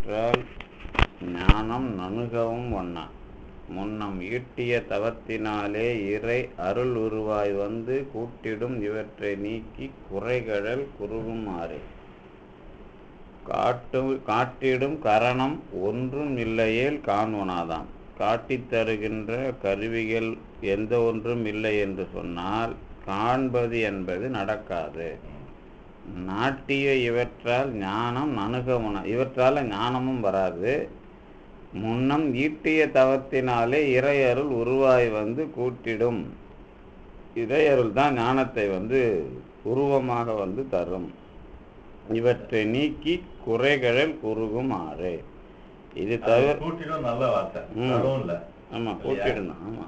இவற்றால் ஞானம் நணுகவும் ஒண்ணா. முன்னம் ஈட்டிய தவத்தினாலே இறை அருள் உருவாய் வந்து கூட்டிடும் இவற்றை நீக்கி குறைகழல் குறுகுமாறு. காட்டிடும் கரணம் ஒன்றும் இல்லையேல் காண்பனாதாம். காட்டித் தருகின்ற கருவிகள் எந்த ஒன்றும் இல்லை என்று சொன்னால் காண்பது என்பது நடக்காது. நாட்டிய இவற்றால் ஞானம் நணுகமுன, இவற்றால் ஞானமும் வராது. முன்னம் ஈட்டிய தவத்தினாலே இறையருள் உருவாய் வந்து கூட்டிடும். இறையருள் தான் ஞானத்தை வந்து உருவமாக வந்து தரும். இவற்றை நீக்கி குறைகழல் குறுகுமாறு. இது தவிர நல்ல வார்த்தை. ஆமா, கூட்டிடும். ஆமா,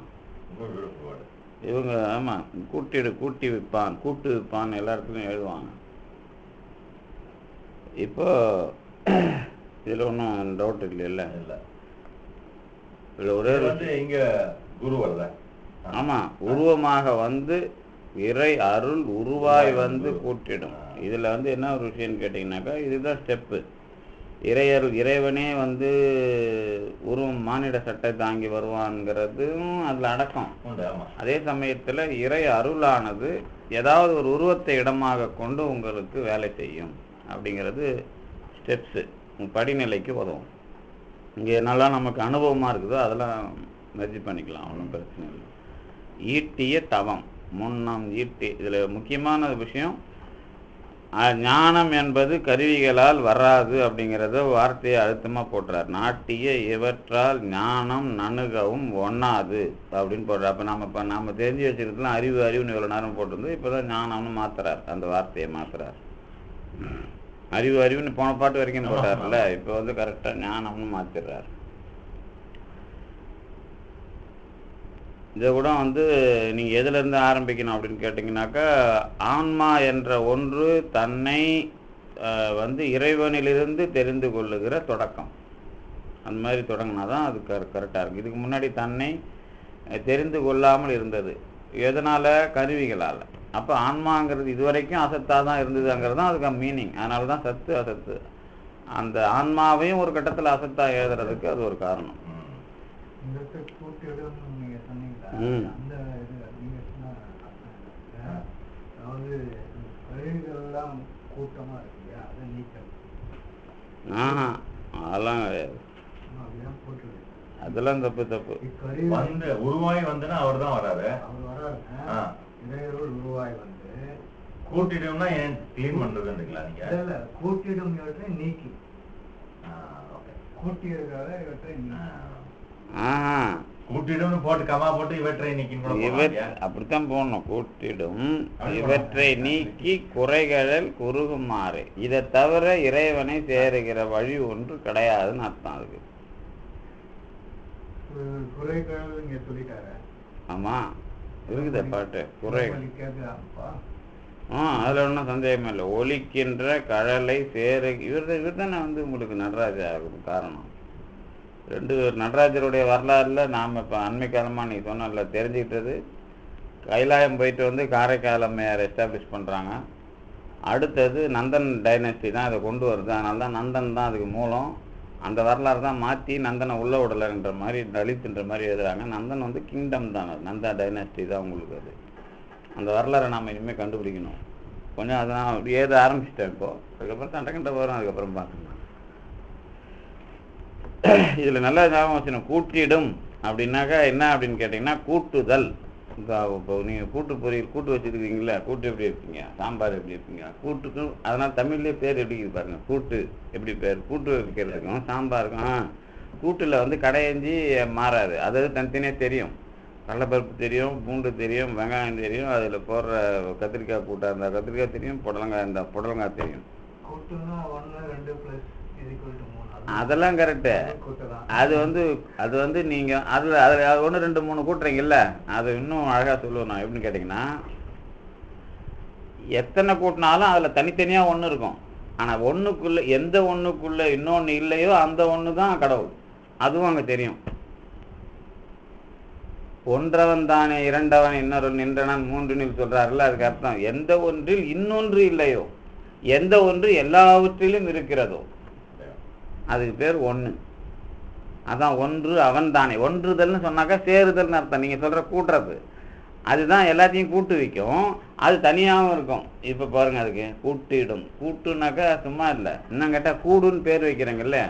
இவங்க ஆமா கூட்டி விற்பான், கூட்டு விற்பான் எல்லா இடத்துலையும் எழுதுவாங்க. இப்போ இதுல ஒன்றும் டவுட் இல்லைல்ல? இதுல ஒரே இங்க குரு வரல. ஆமா, உருவமாக வந்து இறை அருள் உருவாய் வந்து கூட்டிடும். இதுல வந்து என்ன ஒரு விஷயம்னு கேட்டீங்கன்னாக்கா, இதுதான் ஸ்டெப்பு. இறையருள் இறைவனே வந்து உருவம் மானிட சட்டை தாங்கி வருவான்ங்கிறதும் அதுல அடக்கம். அதே சமயத்துல இறை அருளானது ஏதாவது ஒரு உருவத்தை இடமாக கொண்டு உங்களுக்கு வேலை செய்யும் அப்படிங்கிறது ஸ்டெப்ஸு, படிநிலைக்கு உதவும். இங்கே என்னெல்லாம் நமக்கு அனுபவமாக இருக்குதோ அதெல்லாம் மெர்ஜ் பண்ணிக்கலாம், ஒன்றும் பிரச்சனை இல்லை. ஈட்டிய தவம், முன்னம் ஈட்டி. இதில் முக்கியமான விஷயம், ஞானம் என்பது கருவிகளால் வராது அப்படிங்கிறத வார்த்தையை அழுத்தமாக போட்டுறார். நாட்டிய இவற்றால் ஞானம் நணுகவும் ஒண்ணாது அப்படின்னு போடுறார். அப்போ நம்ம தெரிஞ்சு வச்சுக்கிறதுலாம் அறிவுன்னு இவ்வளோ நேரம் போட்டிருந்து இப்போ தான் ஞானம்னு மாத்துறார், அந்த வார்த்தையை மாத்துறார். அறிவுன்னு போன பாட்டு வரைக்கும் போட்டார்ல, இப்போ வந்து கரெக்டாக ஞானம்னு மாத்திடுறார். இதை கூட வந்து நீங்கள் எதுலேருந்து ஆரம்பிக்கணும் அப்படின்னு கேட்டிங்கனாக்கா, ஆன்மா என்ற ஒன்று தன்னை வந்து இறைவனிலிருந்து தெரிந்து கொள்ளுகிற தொடக்கம். அந்த மாதிரி தொடங்கினா தான் அது கரெக்டாக இருக்குது. இதுக்கு முன்னாடி தன்னை தெரிந்து கொள்ளாமல் இருந்தது. எதனால்? கருவிகளால். அப்போ ஆன்மாங்கிறது இதுவரைக்கும் அசத்தாக தான் இருந்ததுங்கிறது தான் அதுக்கு மீனிங். அதனால தான் சத்து அசத்து. அந்த ஆன்மாவையும் ஒரு கட்டத்தில் அசத்தாக எழுதுறதுக்கு அது ஒரு காரணம். அதெல்லாம் கிடையாது, அதெல்லாம் தப்பு. உருவாய் வந்துன்னா அவர் தான் வராரு. உருவாய் வந்து கூட்டிடும்னா ஏன் கிளீன் பண்றதுங்களா? நீங்க இல்ல, கூட்டிடும் இவற்றை நீக்கி, கூட்டியதுக்காக இவற்றை கூட்டிடும் போட்டு கமா போட்டு இவற்றை நீக்கி அப்படித்தான் போடணும். கூட்டிடும் இவற்றை நீக்கி குறைகழல் குறுகுமாறு. இதை தவிர இறைவனை சேருகிற வழி ஒன்று கிடையாதுன்னு அர்த்தம். அதுக்கு குறைகழல் இங்க சொல்லிட்டாரு. ஆமா, இருக்குத பாட்டு குறை. அதுல ஒன்றும் சந்தேகமே இல்லை. ஒலிக்கின்ற கழலை சேர இவர் தானே வந்து உங்களுக்கு நடராஜா காரணம். ரெண்டு நடராஜருடைய வரலாறுல நாம் இப்போ அண்மை காலமாக நீ சொன்னல தெரிஞ்சுக்கிட்டது, கைலாயம் போயிட்டு வந்து காரைக்கால் அம்மையார் எஸ்டாப்ளிஷ் பண்ணுறாங்க. அடுத்தது நந்தன் டைனஸ்டி தான் அதை கொண்டு வருது. அதனால தான் நந்தன் தான் அதுக்கு மூலம். அந்த வரலாறு தான் மாற்றி நந்தனை உள்ள விடலைன்ற மாதிரி தலித்துன்ற மாதிரி எழுதுறாங்க. நந்தன் வந்து கிங்டம் தான், நந்தா டைனஸ்டி தான் உங்களுக்கு அது. அந்த வரலாறை நாம் இனிமேல் கண்டுபிடிக்கணும். கொஞ்சம் அதை நான் அப்படி எழுத ஆரம்பிச்சிட்டேன். இப்போ அதுக்கப்புறம் சண்டை வரும், அதுக்கப்புறம் பார்க்கணும். இதில் நல்லா ஞாபகம் வச்சுக்கணும். கூட்டிடும் அப்படின்னாக்கா என்ன அப்படின்னு கேட்டிங்கன்னா, கூட்டுதல். இப்போ நீங்கள் கூட்டு பொரியல் கூட்டு வச்சுருக்கீங்களா, கூட்டு எப்படி இருப்பீங்க, சாம்பார் எப்படி இருப்பீங்க, கூட்டுக்கு அதனால் தமிழ்லேயே பேர் எப்படி பாருங்க. கூட்டு எப்படி பேர், கூட்டு வைக்கிறதுக்கும் சாம்பாருக்கும். கூட்டில் வந்து கடையஞ்சி மாறாது, அதாவது தனித்தனியாக தெரியும். கடலைப்பருப்பு தெரியும், பூண்டு தெரியும், வெங்காயம் தெரியும், அதில் போடுற கத்திரிக்காய் கூட்டாக இருந்தால் கத்திரிக்காய் தெரியும், புடலங்காய் இருந்தால் புடலங்காய் தெரியும். அதெல்லாம் கரெக்டு. அது வந்து நீங்கள் அதில் 1 2 3 கூட்டுறீங்கல்ல, அது இன்னும் அழகாக சொல்லுவேன் நான். எப்படின்னு கேட்டிங்கன்னா, எத்தனை கூட்டினாலும் அதில் தனித்தனியாக ஒன்று இருக்கும். ஆனால் ஒன்றுக்குள்ளே எந்த ஒன்றுக்குள்ளே இன்னொன்று இல்லையோ அந்த ஒன்று தான் கடவுள். அதுவும் அங்கே தெரியும். ஒன்றவன் தானே இரண்டவன் இன்னொரு நின்றனன் மூன்றினில் சொல்றாருல்ல, அதுக்கு அர்த்தம் எந்த ஒன்றில் இன்னொன்று இல்லையோ, எந்த ஒன்று எல்லாவற்றிலும் இருக்கிறதோ அதுக்கு பேர் ஒன்று. அதான் ஒன்று அவன் தானே. ஒன்றுதல்னு சொன்னாக்கா சேருதல்னு அர்த்தம். நீங்கள் சொல்கிற கூட்டுறது அதுதான் எல்லாத்தையும் கூட்டு வைக்கும், அது தனியாகவும் இருக்கும். இப்போ பாருங்கள், அதுக்கு கூட்டிடும். கூட்டுனாக்கா சும்மா இல்லை, இன்னும் கேட்டால் கூடுன்னு பேர் வைக்கிறாங்கல்ல,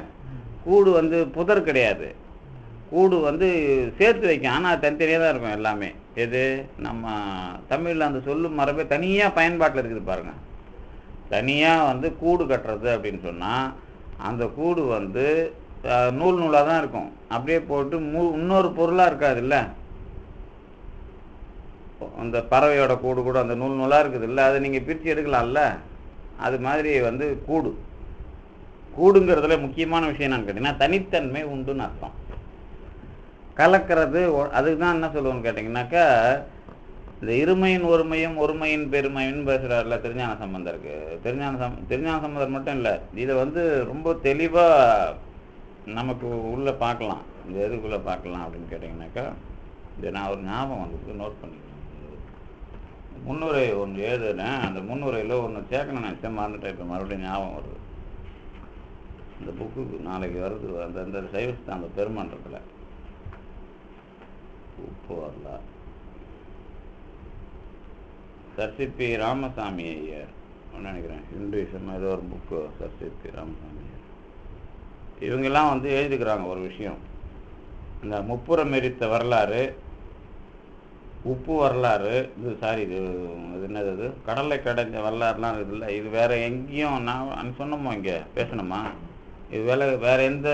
கூடு வந்து புதர் கிடையாது, கூடு வந்து சேர்த்து வைக்கும். ஆனால் அது தனித்தனியாக தான் இருக்கும் எல்லாமே. எது நம்ம தமிழில் அந்த சொல்லும் மரபே தனியாக பயன்பாட்டில் இருக்குது பாருங்கள். தனியாக வந்து கூடு கட்டுறது அப்படின்னு சொன்னால் அந்த கூடு வந்து நூல் நூலாக தான் இருக்கும். அப்படியே போட்டு இன்னொரு பொருளாக இருக்காது இல்லை. அந்த பறவையோட கூடு கூட அந்த நூல் நூலாக இருக்குது இல்லை, அதை நீங்கள் பிரித்து எடுக்கலாம்ல. அது மாதிரி வந்து கூடு. கூடுங்கிறதுல முக்கியமான விஷயம் என்னன்னு கேட்டிங்கன்னா தனித்தன்மை உண்டுன்னு அர்த்தம். கலக்கிறது அதுக்கு தான் என்ன சொல்லுவோன்னு கேட்டிங்கனாக்கா, இந்த இருமையின் ஒருமையும் ஒருமையின் பெருமைன்னு பேசுகிறார்ல திருஞான சம்பந்தருக்கு. திருஞான சம்பந்தர் மட்டும் இல்லை, இதை வந்து ரொம்ப தெளிவாக நமக்கு உள்ளே பார்க்கலாம். இந்த எதுக்குள்ளே பார்க்கலாம் அப்படின்னு கேட்டிங்கனாக்கா, இதை நான் ஒரு ஞாபகம் வந்து நோட் பண்ணிக்கிறேன். முன்னுரை ஒன்று எழுதுனேன், அந்த முன்னுரையில் ஒன்று சேர்க்கணும்னு நினச்சேன், மறந்துட்டேன். இப்போ மறுபடியும் ஞாபகம் வருது. இந்த புக்கு நாளைக்கு வருது, அந்த சைவஸ்தான் அந்த பெருமன்றத்தில் உப்பு வரல. சர்சிபி ராமசாமி ஐயர் நினைக்கிறேன், ஹிந்துயிசம் ஏதோ ஒரு புக்கு, சர்சிபி ராமசாமி ஐயர். இவங்கெல்லாம் வந்து எழுதிக்கிறாங்க ஒரு விஷயம். இந்த முப்புறம் எரித்த வரலாறு, உப்பு வரலாறு, இது சாரி இது என்னது, இது கடலை கடைஞ்ச வரலாறுலாம் இருக்குதுல்ல, இது வேற எங்கேயும் நான் சொன்னோமோ இங்கே பேசணுமா, இது வேற எந்த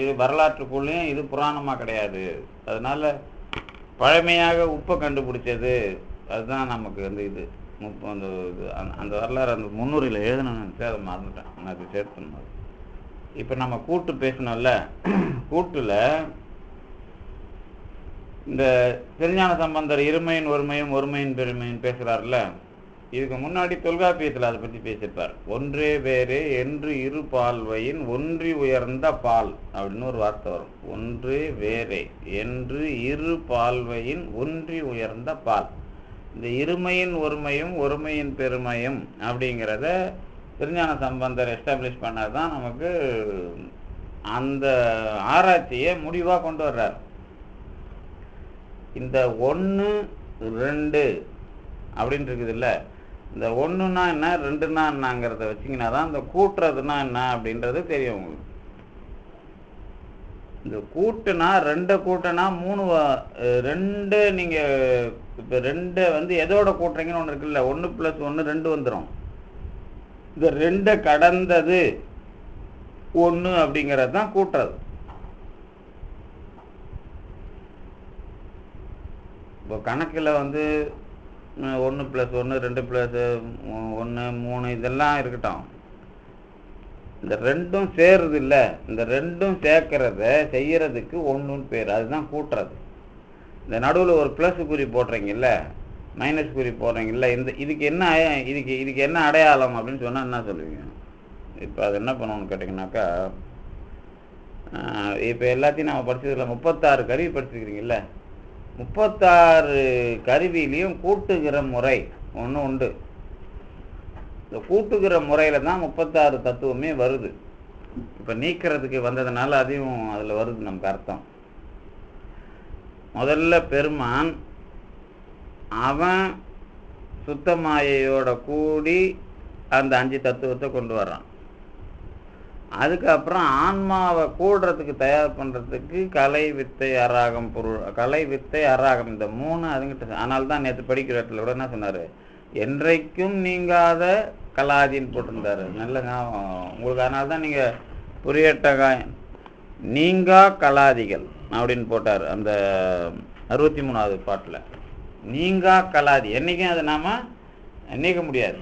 இது வரலாற்றுக்குள்ளேயும் இது புராணமாக கிடையாது. அதனால பழமையாக உப்பை கண்டுபிடிச்சது அதுதான் நமக்கு வந்து இது அந்த அந்த வரலாறு அந்த முன்னுரையில் எழுதணும்னு நினச்சி அதை மறந்துட்டேன், அது சேர்த்துணும். இப்போ நம்ம கூட்டு பேசணும்ல, கூட்டில் இந்த திருஞான சம்பந்தர் இருமையின் ஒருமையும் ஒருமையின் பெருமையும் பேசுகிறார்ல, இதுக்கு முன்னாடி தொல்காப்பியத்தில் அதை பற்றி பேசியிருப்பார். ஒன்றே வேறே என்று இரு பால்வையின் ஒன்றி உயர்ந்த பால் அப்படின்னு ஒரு வார்த்தை வரும். ஒன்றே வேறே என்று இரு பால்வையின் ஒன்றி உயர்ந்த பால். இந்த இருமையின் ஒருமையும் ஒருமையின் பெருமையும் அப்படிங்கிறத திருஞான சம்பந்தர் எஸ்டாப்ளிஷ் பண்ணதான் நமக்கு அந்த ஆராய்ச்சியை முடிவாக கொண்டு வர்றார். இந்த 1 2 அப்படின்னு இருக்குது இல்லை, இந்த 1ன்னா என்ன 2ன்னா என்னங்கிறத வச்சிங்கன்னா தான் இந்த கூட்டுறதுன்னா என்ன அப்படின்றது தெரியும் உங்களுக்கு. இந்த கூட்டுனா 2 கூட்டுனா 3 2 நீங்கள் இப்போ 2 வந்து எதோட கூட்டுறீங்கன்னு ஒன்று இருக்குல்ல, 1 + 1 2 வந்துடும். இந்த 2 கடந்தது 1 அப்படிங்கிறது தான் கூட்டுறது. இப்போ கணக்கில் வந்து 1 + 1 2 + 1 3 இதெல்லாம் இருக்கட்டும், இந்த 2ம் சேருது இல்லை, இந்த 2ம் சேர்க்கறத செய்யறதுக்கு 1ன்னு பேர், அதுதான் கூட்டுறது. இந்த நடுவில் ஒரு ப்ளஸ் குறி போடுறீங்கல்ல, மைனஸ் குறி போடுறீங்கல்ல, இதுக்கு என்ன அடையாளம் அப்படின்னு சொன்னால் என்ன சொல்லுவீங்க? இப்போ அது என்ன பண்ணணும்னு கேட்டிங்கனாக்கா, இப்போ எல்லாத்தையும் நம்ம படிச்சதில்ல, 36 கருவி படிச்சுருக்கிறீங்கல்ல, 36 கருவிலையும் கூட்டுகிற முறை ஒன்று உண்டு. இந்த கூட்டுகிற முறையில் தான் 36 தத்துவமே வருது. இப்போ நீக்கிறதுக்கு வந்ததுனால அதையும் அதில் வருது நமக்கு அர்த்தம். முதல்ல பெருமான் அவன் சுத்தமாயையோட கூடி அந்த 5 தத்துவத்தை கொண்டு வர்றான். அதுக்கப்புறம் ஆன்மாவை கூடுறதுக்கு தயார் பண்ணுறதுக்கு கலை வித்தை அராகம் பொருள், கலை வித்தை அராகம் இந்த 3 அதுங்கிட்ட. அதனால தான் நேற்று படிக்கிற இடத்துல கூட என்ன சொன்னார், என்றைக்கும் நீங்காத கலாதின்னு போட்டிருந்தாரு. நல்லங்க உங்களுக்கு. அதனால தான் நீங்கள் புரியட்டகாய் நீங்கா கலாதிகள் அப்படின்னு போட்டார் அந்த 63வது பாட்டில். நீங்கா கலாதி என்னைக்கும் அதை நாம் நீக்க முடியாது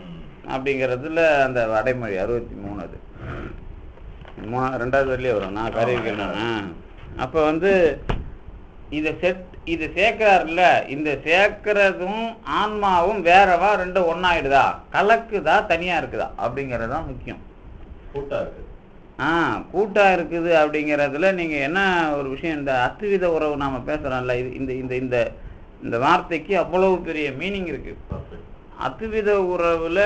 அப்படிங்கிறதுல அந்த அடைமொழி 63 அது 2வது வரையிலே வரும். நான் கருவிக்கிறேன். அப்போ வந்து இதை சேர்க்கிறாருல்ல, இந்த சேர்க்கிறதும் ஆன்மாவும் வேறவா 2 ஒன்னாயிடுதா, கலக்குதா, தனியா இருக்குதா அப்படிங்கிறது தான் முக்கியம். கூட்டா இருக்கு. கூட்டா இருக்குது அப்படிங்கிறதுல நீங்க என்ன ஒரு விஷயம், இந்த அத்துவித உறவு நாம பேசுறோம்ல, இந்த இந்த இந்த இந்த வார்த்தைக்கு அவ்வளவு பெரிய மீனிங் இருக்கு. அத்துவித உறவுல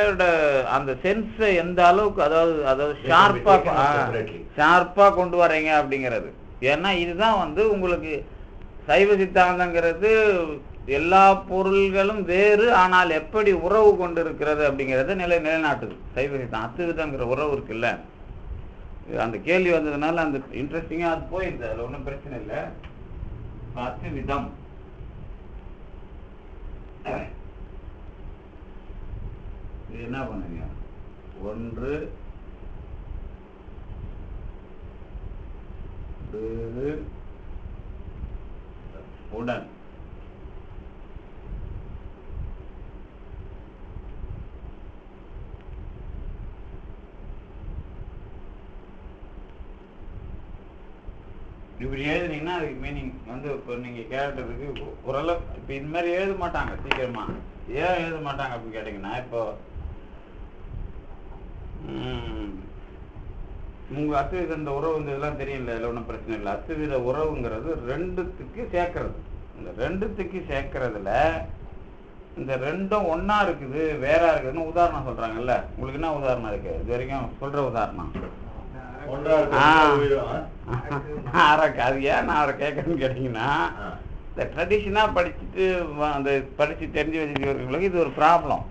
அந்த சென்ஸை எந்த அளவுக்கு அதாவது ஷார்ப்பா கொண்டு வரீங்க அப்படிங்கிறது. ஏன்னா இதுதான் வந்து உங்களுக்கு சைவ சித்தாந்தங்கிறது எல்லா பொருள்களும் வேறு, ஆனால் எப்படி உறவு கொண்டு இருக்கிறது அப்படிங்கிறத நிலைநாட்டுது சைவ சித்தாந்தம். அத்துவிதங்கிற உறவு இருக்குல்ல, அந்த கேள்வி வந்ததுனால அந்த இன்ட்ரெஸ்டிங்கா அது போயிருது, அதுல ஒன்றும் பிரச்சனை இல்லை. அத்துவிதம் என்ன பண்ணுங்க, ஒன்று உடன் இப்படி எழுதுனீங்கன்னா அதுக்கு மீனிங் வந்து இப்போ நீங்கள் கேட்டதுக்கு ஓரளவு இப்போ இந்த மாதிரி எழுத மாட்டாங்க சீக்கிரமா. ஏன் எழுத மாட்டாங்க அப்படின்னு கேட்டிங்கன்னா, இப்போ உங்கள் அத்துவித இந்த உறவு இந்த இதெல்லாம் தெரியல, இதில் ஒன்றும் பிரச்சனை இல்லை. அத்துவித உறவுங்கிறது ரெண்டுத்துக்கு சேர்க்கறது. இந்த ரெண்டுத்துக்கு சேர்க்கறதுல இந்த ரெண்டும் ஒன்றா இருக்குது வேற இருக்குதுன்னு உதாரணம் சொல்கிறாங்கல்ல. உங்களுக்கு என்ன உதாரணம் இருக்குது இது வரைக்கும் சொல்கிற உதாரணம்? அரக்கு. அது ஏன் நான் அவரை கேட்கறேன்னு கேட்டீங்கன்னா, இந்த ட்ரெடிஷனாக படிச்சுட்டு அந்த படித்து தெரிஞ்சு வச்சுருக்கவங்களுக்கு இது ஒரு ப்ராப்ளம்.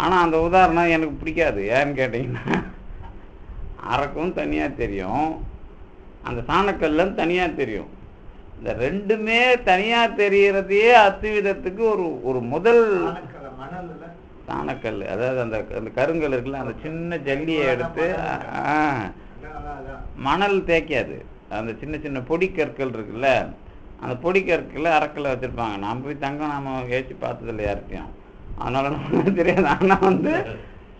ஆனால் அந்த உதாரணம் எனக்கு பிடிக்காது. ஏன்னு கேட்டிங்கன்னா, அரக்கும் தனியாக தெரியும், அந்த சாணக்கல்லும் தனியாக தெரியும். இந்த ரெண்டுமே தனியாக தெரிகிறதையே அத்துவிதத்துக்கு ஒரு முதல் சாணக்கல், அதாவது அந்த அந்த கருங்கல் இருக்குல்ல, அந்த சின்ன ஜல்லியை எடுத்து மணல் தேய்க்காது, அந்த சின்ன சின்ன பொடிக்கற்கள் இருக்குல்ல, அந்த பொடிக்கற்களை அரக்கில் வச்சுருப்பாங்க. நாம் போய் தங்கம் நாம் ஏற்றி பார்த்ததில்ல யார்கிட்டையும், அதனால நமக்கு தெரியாது. ஆனால் வந்து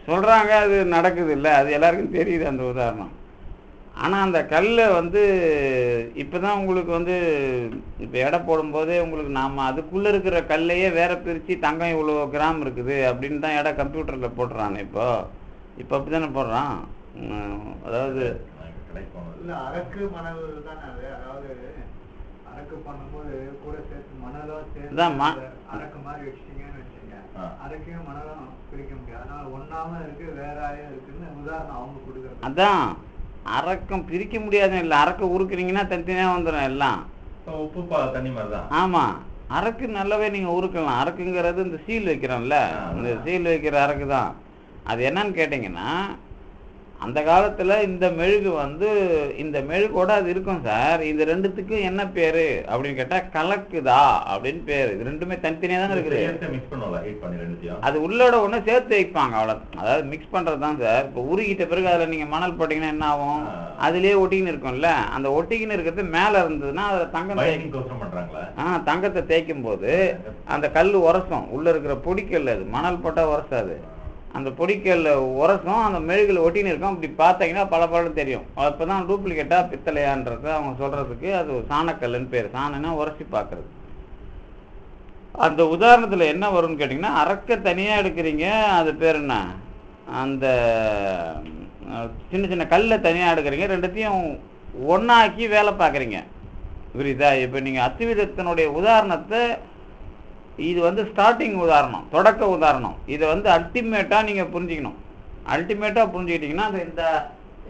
சொல்கிறாங்க அது நடக்குது இல்லை, அது எல்லாருக்கும் தெரியுது அந்த உதாரணம். ஆனால் அந்த கல்லை வந்து இப்போ தான் உங்களுக்கு வந்து இப்போ எடை போடும்போதே உங்களுக்கு நாம் அதுக்குள்ளே இருக்கிற கல்லையே வேற பிரித்து தங்கம் இவ்வளோ கிராம் இருக்குது அப்படின்னு தான் எடை கம்ப்யூட்டரில் போட்டுறாங்க. இப்போ அப்படி தானே போடுறான். அதாவது அரக்கு மணல் தானே அது, அதாவது அரக்கு பண்ணும்போது கூட சேர்த்து மணலும் சேர்த்து அரக்கு மாதிரி வச்சுட்டீங்கன்னு வச்சுங்க, அரக்கையும் மணலும் பிரிக்க முடியாது. அதனால ஒன்னாம இருக்கு வேறாயும் இருக்குன்னு உதாரணம் அவங்க கொடுக்குறது. அதான் அரக்கம் பிரிக்க முடியாதுன்னு இல்லை, அரக்க உருக்குறீங்கன்னா தனித்தனியாக வந்துடும் எல்லாம். உப்பு தண்ணி மாதிரி தான். ஆமாம், அரக்கு நல்லாவே நீங்கள் உருக்கலாம். அரக்குங்கிறது இந்த சீல் வைக்கிறோம்ல, இந்த சீல் வைக்கிற அரக்கு தான். அது என்னன்னு கேட்டிங்கன்னா, அந்த காலத்தில் இந்த மெழுகு வந்து இந்த மெழுகோட அது இருக்கும் சார். இது ரெண்டுத்துக்கும் என்ன பேர் அப்படின்னு கேட்டால் கலக்குதா அப்படின்னு பேர். இது ரெண்டுமே தனித்தனியாக தான் இருக்குது. அது உள்ளோட ஒன்று சேர்த்து வைப்பாங்க, அவ்வளோ. அதாவது மிக்ஸ் பண்ணுறது தான் சார். இப்போ உருகிட்ட பிறகு அதில் நீங்கள் மணல் போட்டிங்கன்னா என்ன ஆகும், அதுலேயே ஒட்டிக்கின்னு இருக்கும்ல, அந்த ஒட்டிக்கின்னு இருக்கிறது மேலே இருந்ததுன்னா அதில் தங்கத்தை தேய்க்கும் போது அந்த கல் உரசும். உள்ளே இருக்கிற பொடிக்கல், அது மணல் போட்டால் உரசாது, அந்த பொடிக்கல்ல உரசும், அந்த மெழுகில் ஒட்டின்னு இருக்கும். அப்படி பார்த்தீங்கன்னா பல தெரியும். அப்போ தான் டூப்ளிகேட்டாக பித்தளையான்றது அவங்க சொல்கிறதுக்கு அது சாணக்கல்லுன்னு பேர். சாணன்னா உரசி பார்க்குறது. அந்த உதாரணத்தில் என்ன வரும்னு கேட்டிங்கன்னா, அரக்க தனியாக எடுக்கிறீங்க, அது பேர் என்ன, அந்த சின்ன சின்ன கல்லை தனியாக எடுக்கிறீங்க, ரெண்டுத்தையும் ஒன்றாக்கி வேலை பார்க்குறீங்க. புரியுதா? இப்போ நீங்கள் அத்துவிதத்தினுடைய உதாரணத்தை, இது வந்து ஸ்டார்டிங் உதாரணம், தொடக்க உதாரணம். இதை வந்து அல்டிமேட்டாக நீங்கள் புரிஞ்சுக்கணும். அல்டிமேட்டாக புரிஞ்சுக்கிட்டிங்கன்னா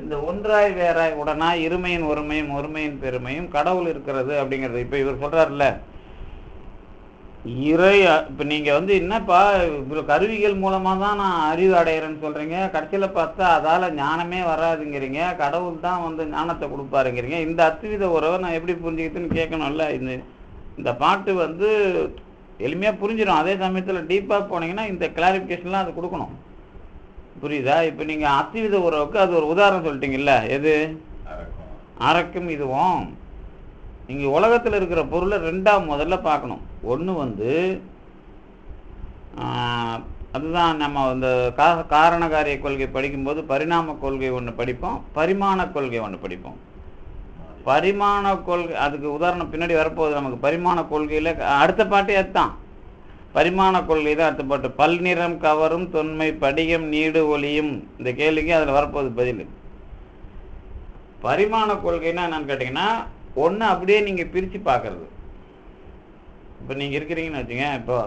இந்த ஒன்றாய் வேறாய் உடனாய் இருமையின் ஒருமையும் ஒருமையின் பெருமையும் கடவுள் இருக்கிறது அப்படிங்கிறது. இப்போ இவர் சொல்கிறார்ல, இப்போ நீங்கள் வந்து என்னப்பா இவ்வளோ கருவிகள் மூலமாக தான் நான் அறிவு அடையிறேன்னு சொல்கிறீங்க, கடைசியில் பார்த்தா அதால் ஞானமே வராதுங்கிறீங்க, கடவுள் தான் வந்து ஞானத்தை கொடுப்பாருங்கிறீங்க. இந்த அத்துவித உறவை நான் எப்படி புரிஞ்சுக்கிட்டுன்னு கேட்கணும்ல. இந்த பாட்டு வந்து எளிமையாக புரிஞ்சிடும். அதே சமயத்தில் டீப்பாக போனீங்கன்னா இந்த கிளாரிஃபிகேஷன்லாம் அது கொடுக்கணும். புரியுதா? இப்போ நீங்கள் அத்துவித உறவுக்கு அது ஒரு உதாரணம் சொல்லிட்டீங்கல்ல, எது அரக்கும் இதுவும். நீங்கள் உலகத்தில் இருக்கிற பொருளை ரெண்டாம் முதல்ல பார்க்கணும். ஒன்று வந்து அதுதான் நம்ம இந்த காரணகாரிய கொள்கை படிக்கும்போது பரிணாம கொள்கை ஒன்று படிப்போம், பரிமாண கொள்கை ஒன்று படிப்போம். பரிமாண கொள்கை அதுக்கு உதாரணம் பின்னாடி வரப்போகுது நமக்கு. பரிமாண கொள்கையில் அடுத்த பாட்டு அதுதான், பரிமாண கொள்கை தான் அடுத்த பாட்டு. பல்நிறம் கவரும் தொன்மை படிகம் நீடு ஒளியும், இந்த கேள்விக்கு அதில் வரப்போகுது பதில். பரிமாண கொள்கைன்னா என்னன்னு கேட்டிங்கன்னா, ஒன்று அப்படியே நீங்கள் பிரித்து பார்க்கறது. இப்போ நீங்கள் இருக்கிறீங்கன்னு வச்சுங்க, இப்போ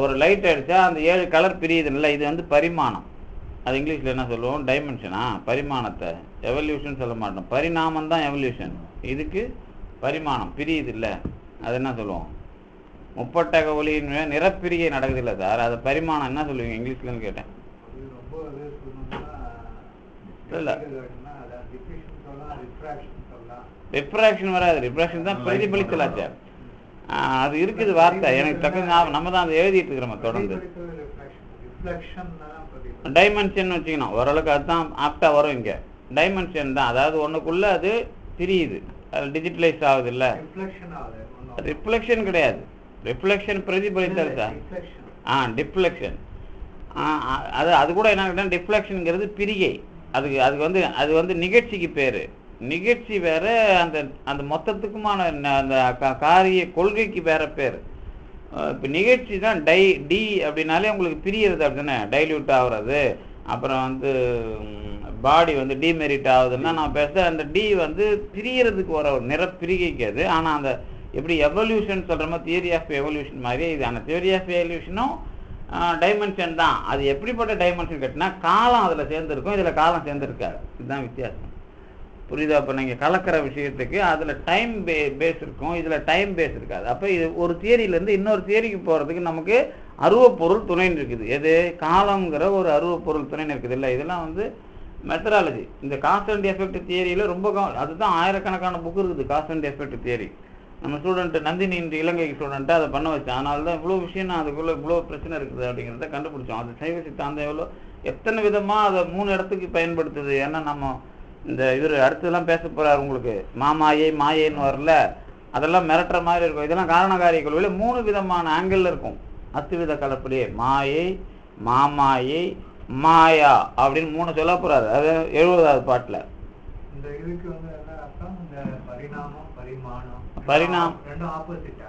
ஒரு லைட் அடித்தா அந்த 7 கலர் பிரியுதுல்ல, இது வந்து பரிமாணம். அது இங்கிலீஷில் என்ன சொல்லுவோம், டைமென்ஷனா. பரிமாணத்தை எவல்யூஷன் சொல்ல மாட்டோம், பரிணாமம் தான் எவல்யூஷன். இதுக்கு பரிமாணம் பிரியுது இல்லை, அது என்ன சொல்லுவோம், முப்பட்டக ஒளியின் நிறப்பிரிகை நடக்குது இல்லை சார், அது பரிமாணம் என்ன சொல்லுவீங்க இங்கிலீஷ்லன்னு கேட்டேன். இல்லை ரிஃப்ராக்ஷன் வராது, ரிஃப்ராக்ஷன் தான் பிரதிபலித்தலாச்சே. அது இருக்குது வார்த்தை, எனக்கு தக்க நம்ம தான் அதை எழுதிட்டு இருக்கிறோம் தொடர்ந்து. டைமென்ஷன் வச்சுக்கணும் ஓரளவுக்கு, அதுதான் ஆப்டா வரும் இங்கே. டைமென்ஷன் தான், அதாவது ஒன்றுக்குள்ள அது பிரியுது, அது டிஜிட்டலைஸ் ஆகுது இல்லை. ரிஃப்ளெக்ஷன் கிடையாது, ரிஃப்ளெக்ஷன் பிரதிபலித்தல் சார். டிஃப்ளெக்ஷன் அது கூட என்ன கேட்டால் டிஃப்ளெக்ஷனுங்கிறது பிரிகை. அது வந்து நிகழ்ச்சிக்கு பேர். நிகழ்ச்சி வேற, அந்த அந்த மொத்தத்துக்குமான அந்த காரிய கொள்கைக்கு வேற பேர். இப்போ நிகழ்ச்சி தான் டி அப்படின்னாலே உங்களுக்கு பிரியறது அப்படின்னா டைல்யூட் ஆகுறது, அப்புறம் வந்து பாடி வந்து டிமெரிட் ஆகுதுன்னா நான் பேச அந்த டி வந்து பிரியறதுக்கு வர ஒரு நிறப்பிரிகைக்கு அது. ஆனால் அந்த எப்படி எவல்யூஷன் சொல்கிற மாதிரி தியரி ஆஃப் எவல்யூஷன் மாதிரி இது, அந்த தியரி ஆஃப் எவல்யூஷனும் டைமென்ஷன் தான். அது எப்படிப்பட்ட டைமென்ஷன் கேட்டினா காலம் அதில் சேர்ந்துருக்கும், இதில் காலம் சேர்ந்துருக்காது. இதுதான் வித்தியாசம், புரியுதா? அப்போ நீங்கள் கலக்கிற விஷயத்துக்கு அதில் டைம் பேஸ் இருக்கும், இதில் டைம் பேஸ் இருக்காது. அப்போ இது ஒரு தியரியிலேருந்து இன்னொரு தியரிக்கு போகிறதுக்கு நமக்கு அருவப்பொருள் துணைன்னு இருக்குது. எது? காலங்கிற ஒரு அருவப்பொருள் துணைன்னு இருக்குது இல்லை. இதெல்லாம் வந்து மெத்தடாலஜி. இந்த காஸ் அண்ட் எஃபெக்ட் தியரியில் ரொம்ப அதுதான் ஆயிரக்கணக்கான புக்கு இருக்குது காஸ் அண்ட் எஃபெக்ட் தியரி. நம்ம ஸ்டூடெண்ட்டு நந்தினி இன்று இலங்கை ஸ்டூடெண்ட்டு அதை பண்ண வச்சேன். அதனால தான் இவ்வளோ விஷயம் நான் அதுக்குள்ளே இவ்வளோ பிரச்சனை இருக்குது அப்படிங்கிறத கண்டுபிடிச்சோம். அது சைவ சித்தாந்தம் எவ்வளோ எத்தனை விதமாக அதை 3 இடத்துக்கு பயன்படுத்துது. ஏன்னா நம்ம இந்த இவர் அடுத்ததெல்லாம் பேச போகிறார் உங்களுக்கு, மாமாயை மாயைன்னு வரல, அதெல்லாம் மிரட்டுற மாதிரி இருக்கும். இதெல்லாம் காரணகாரிய கொள்கையில் 3 விதமான ஆங்கிள் இருக்கும். அத்துவித கலப்படியே மாயை, மாமாயை, மாயா அப்படின்னு 3 சொல்ல போறாரு. அது 70வது பாட்டுல. இந்த இதுக்கு வந்து என்ன அர்த்தம்? இந்த பரிணாமம் பரிமாணம்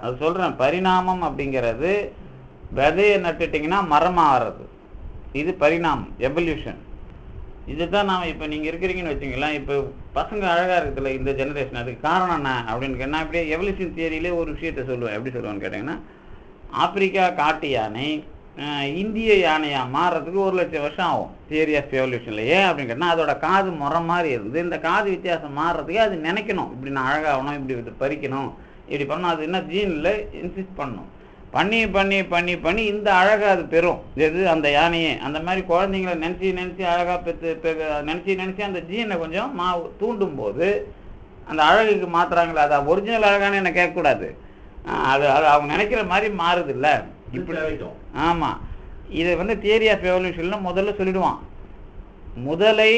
அது சொல்றேன். பரிணாமம் அப்படிங்கிறது விதையை நட்டுட்டீங்கன்னா மரமா ஆறது, இது பரிணாமம் எவல்யூஷன். இதுதான் நாம் இப்போ நீங்கள் இருக்கிறீங்கன்னு வச்சுங்களேன். இப்போ பசங்க அழகாக இருக்குதுல்ல இந்த ஜெனரேஷன், அதுக்கு காரணம் என்ன அப்படின்னு கேட்டால், நான் இப்படியே எவல்யூஷன் தியரியிலே ஒரு விஷயத்த சொல்லுவேன். எப்படி சொல்லுவேன்னு கேட்டிங்கன்னா, ஆப்பிரிக்கா காட்டு யானை இந்திய யானையாக மாறுறதுக்கு 1,00,000 வருஷம் ஆகும் தியரி ஆஃப் எவல்யூஷனில். ஏன் அப்படின்னு கேட்டால், அதோட காது முறம் மாதிரி இருந்து இந்த காது வித்தியாசம் மாறுறதுக்கு அது நினைக்கணும், இப்படி நான் அழகாகணும், இப்படி பறிக்கணும், இப்படி பண்ணணும். அது என்ன ஜீனில் இன்சிஸ்ட் பண்ணணும், பண்ணி பண்ணி பண்ணி பண்ணி இந்த அழகாக அது பெறும். எது? அந்த யானையே. அந்த மாதிரி குழந்தைங்களை நினச்சி அழகாக நினச்சி அந்த ஜீனை கொஞ்சம் தூண்டும் போது அந்த அழகுக்கு மாற்றுறாங்களே, அது ஒரிஜினல் அழகானு என்ன கேட்கக்கூடாது. அது அவங்க நினைக்கிற மாதிரி மாறுது இல்லை இப்படி. ஆமாம், இதை வந்து தியரி ஆஃப் எவல்யூஷன்ல முதல்ல சொல்லிடுவான். முதலை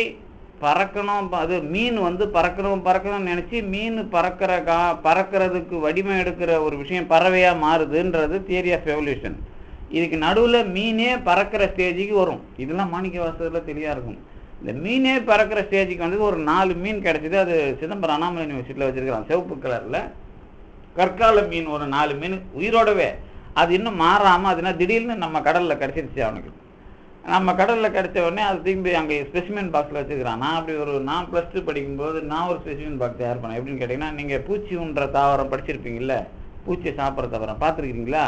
பறக்கணும், அது மீன் வந்து பறக்கணும்னு நினச்சி மீன் பறக்கிறதுக்கு வடிமை எடுக்கிற ஒரு விஷயம் பறவையாக மாறுதுன்றது தியரி ஆஃப் எவல்யூஷன். இதுக்கு நடுவில் மீனே பறக்கிற ஸ்டேஜுக்கு வரும். இதெல்லாம் மாணிக்க வாசகத்தில் தெளிவாக இருக்கும். இந்த மீனே பறக்கிற ஸ்டேஜுக்கு வந்து ஒரு 4 மீன் கிடச்சிது. அது சிதம்பரம் அண்ணாமலை யூனிவர்சிட்டியில் வச்சுருக்கிறான், சிவப்பு கலரில் கற்கால மீன். ஒரு 4 மீன் உயிரோடவே, அது இன்னும் மாறாமல், அதுனா திடீர்னு நம்ம கடலில் கிடச்சிருச்சு அவனுக்கு. நம்ம கடலில் கிடச்ச உடனே அது திரும்பி அங்கே ஸ்பெசிமென் பாக்ஸில் வச்சுக்கிறான். நான் அப்படி நான் +2 படிக்கும்போது நான் ஒரு ஸ்பெசிமென் பாக்ஸ் தயார் பண்ணேன். எப்படின்னு கேட்டிங்கன்னா, நீங்கள் பூச்சி உண்ற தாவரம் படிச்சிருப்பீங்கள்ல, பூச்சியை சாப்பிட்ற தாவரம் பார்த்துருக்கீங்களா?